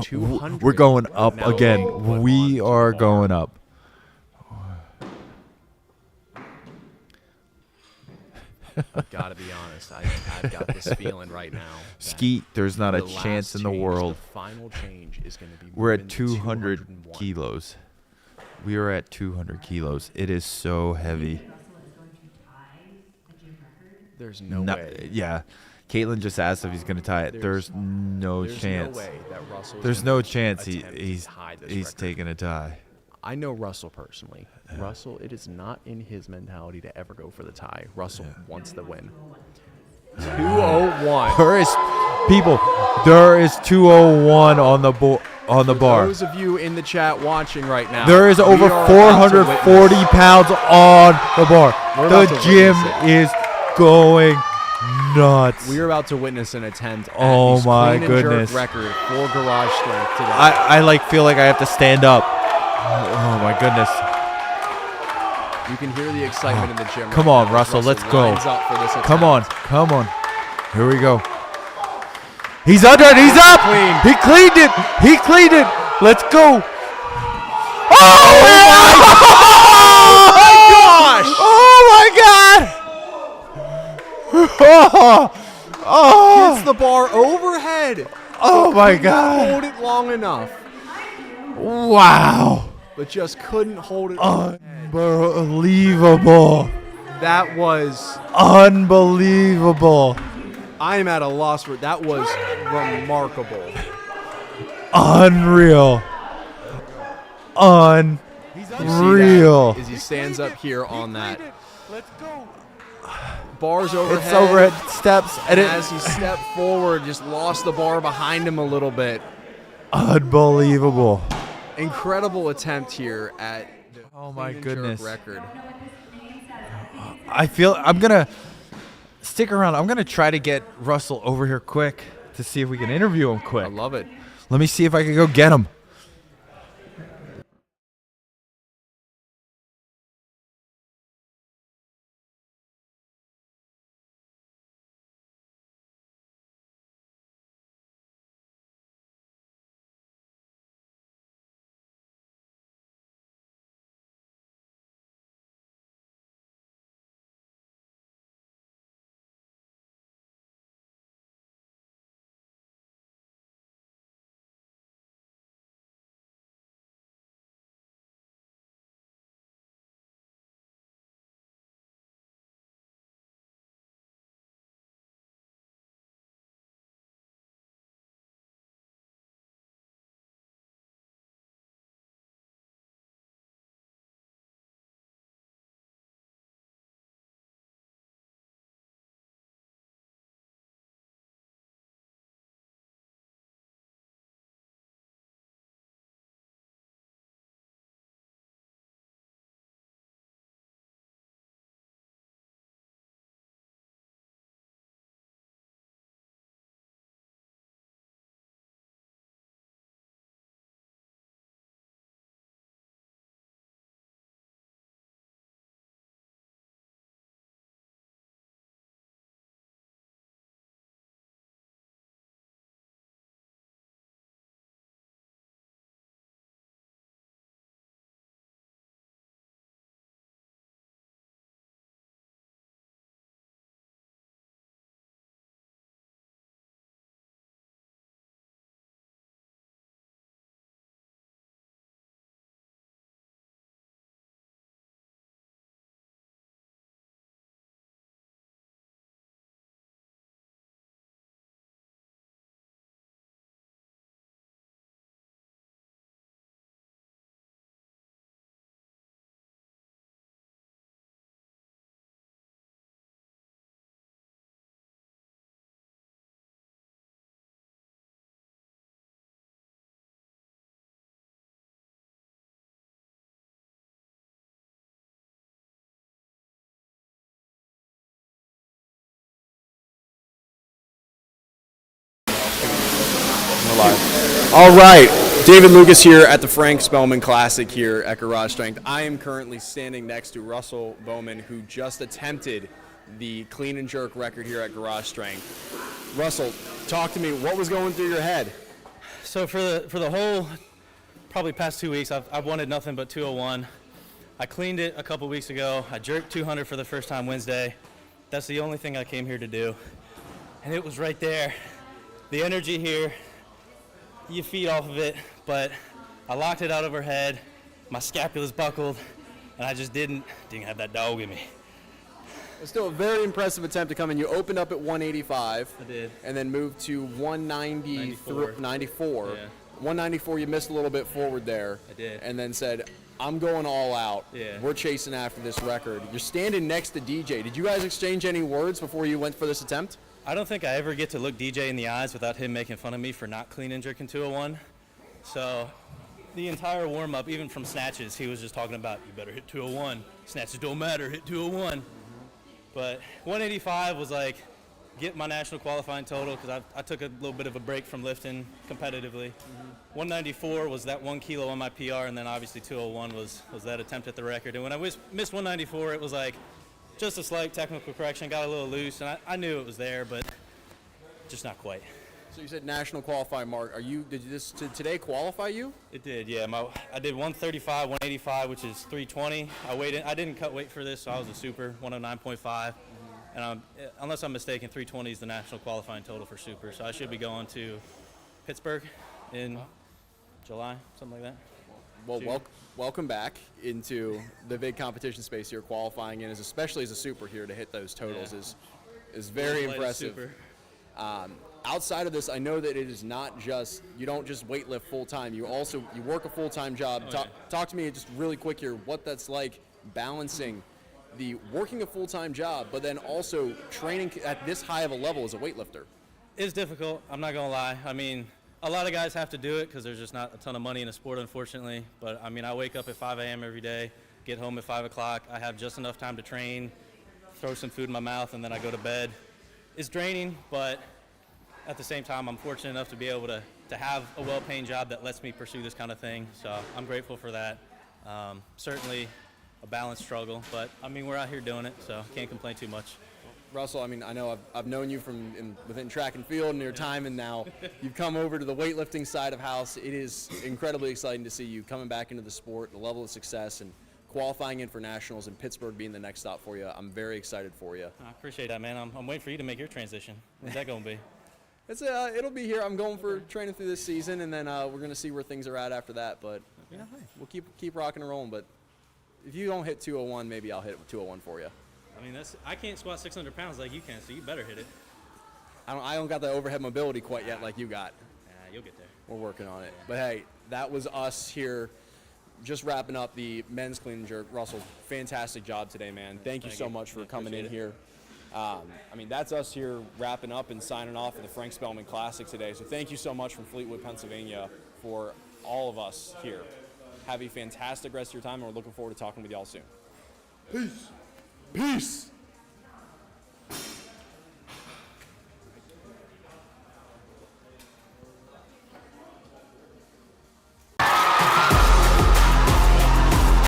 200. We're going up again. We are going up. I've got to be honest. I've got this feeling right now. Skeet, there's not a chance in the world. The final change is going to be. We're at 200 kilos. We are at 200 kilos. It is so heavy. There's no way. Yeah. Caitlin just asked if he's going to tie it. There's no chance. No way that Russell's There's no chance he's taking a tie. I know Russell personally. Russell, it is not in his mentality to ever go for the tie. Russell wants the win. 201. There is 201 on the bar. Those of you in the chat watching right now, there is over 440 pounds on the bar. The gym is going nuts. We are about to witness an attempt at oh my clean goodness and jerk record for Garage Strength today. I feel like I have to stand up. Oh my goodness. You can hear the excitement in the gym. Come right on, now. Russell, let's go. Come on. Here we go. He's under it. He's up. Clean. He cleaned it. Let's go. Oh my gosh. Oh. Hits the bar overhead. Oh my God. Hold it long enough. Wow. But just couldn't hold it. Unbelievable. That was unbelievable. I am at a loss for that. Was remarkable. Unreal. Unreal. As he stands up here on that. Bars overhead. It's overhead steps. And as he stepped forward, just lost the bar behind him a little bit. Unbelievable. Incredible attempt here at the my goodness record. I feel I'm gonna stick around. I'm gonna try to get Russell over here quick to see if we can interview him quick. I love it. Let me see if I can go get him. All right, David Lucas here at the Frank Spellman Classic here at Garage Strength. I am currently standing next to Russell Bowman, who just attempted the clean and jerk record here at Garage Strength. Russell, talk to me. What was going through your head? So for the whole probably past 2 weeks, I've wanted nothing but 201. I cleaned it a couple weeks ago. I jerked 200 for the first time Wednesday. That's the only thing I came here to do, and it was right there. The energy here. You feed off of it, but I locked it out overhead. My scapula's buckled, and I just didn't have that dog in me. It's still a very impressive attempt to come in. You opened up at 185. I did. And then moved to 94. Yeah. 194, you missed a little bit forward there. I did. And then said, I'm going all out. Yeah. We're chasing after this record. You're standing next to DJ. Did you guys exchange any words before you went for this attempt? I don't think I ever get to look DJ in the eyes without him making fun of me for not clean and jerking 201. So the entire warm-up, even from snatches, he was just talking about, you better hit 201. Snatches don't matter, hit 201. But 185 was like, get my national qualifying total, because I took a little bit of a break from lifting competitively. 194 was that 1 kilo on my PR, and then obviously 201 was that attempt at the record. And when I missed 194, it was like, just a slight technical correction, got a little loose, and I knew it was there, but just not quite. So you said national qualifying mark. Did this today qualify you? It did, yeah. I did 135, 185, which is 320. I didn't cut weight for this, so I was a super, 109.5. And unless I'm mistaken, 320 is the national qualifying total for super. So I should be going to Pittsburgh in July, something like that. Well, welcome back into the big competition space here. Qualifying in, especially as a super here, to hit those totals is very impressive. Outside of this, I know that it is not just, you don't just weightlift full time. You work a full time job. Talk to me just really quick here, what that's like balancing the working a full time job, but then also training at this high of a level as a weightlifter. It's difficult. I'm not gonna lie. I mean, a lot of guys have to do it because there's just not a ton of money in the sport, unfortunately. But I mean, I wake up at 5 a.m. every day, get home at 5 o'clock. I have just enough time to train, throw some food in my mouth, and then I go to bed. It's draining, but at the same time, I'm fortunate enough to be able to have a well-paying job that lets me pursue this kind of thing. So I'm grateful for that. Certainly a balanced struggle, but I mean, we're out here doing it, so can't complain too much. Russell, I mean, I know I've known you from within track and field and your time, and now you've come over to the weightlifting side of house. It is incredibly exciting to see you coming back into the sport, the level of success, and qualifying in for nationals, and Pittsburgh being the next stop for you. I'm very excited for you. I appreciate that, man. I'm waiting for you to make your transition. When's that going to be? It'll be here. I'm going for training through this season, and then we're going to see where things are at after that. But we'll keep rocking and rolling. But if you don't hit 201, maybe I'll hit 201 for you. I mean, I can't squat 600 pounds like you can, so you better hit it. I don't got the overhead mobility quite yet like you got. You'll get there. We're working on it. But hey, that was us here, just wrapping up the men's clean and jerk. Russell, fantastic job today, man. Thank you so much for coming in here. I mean, that's us here wrapping up and signing off at the Frank Spellman Classic today. So thank you so much from Fleetwood, Pennsylvania, for all of us here. Have a fantastic rest of your time, and we're looking forward to talking with y'all soon. Peace. Peace.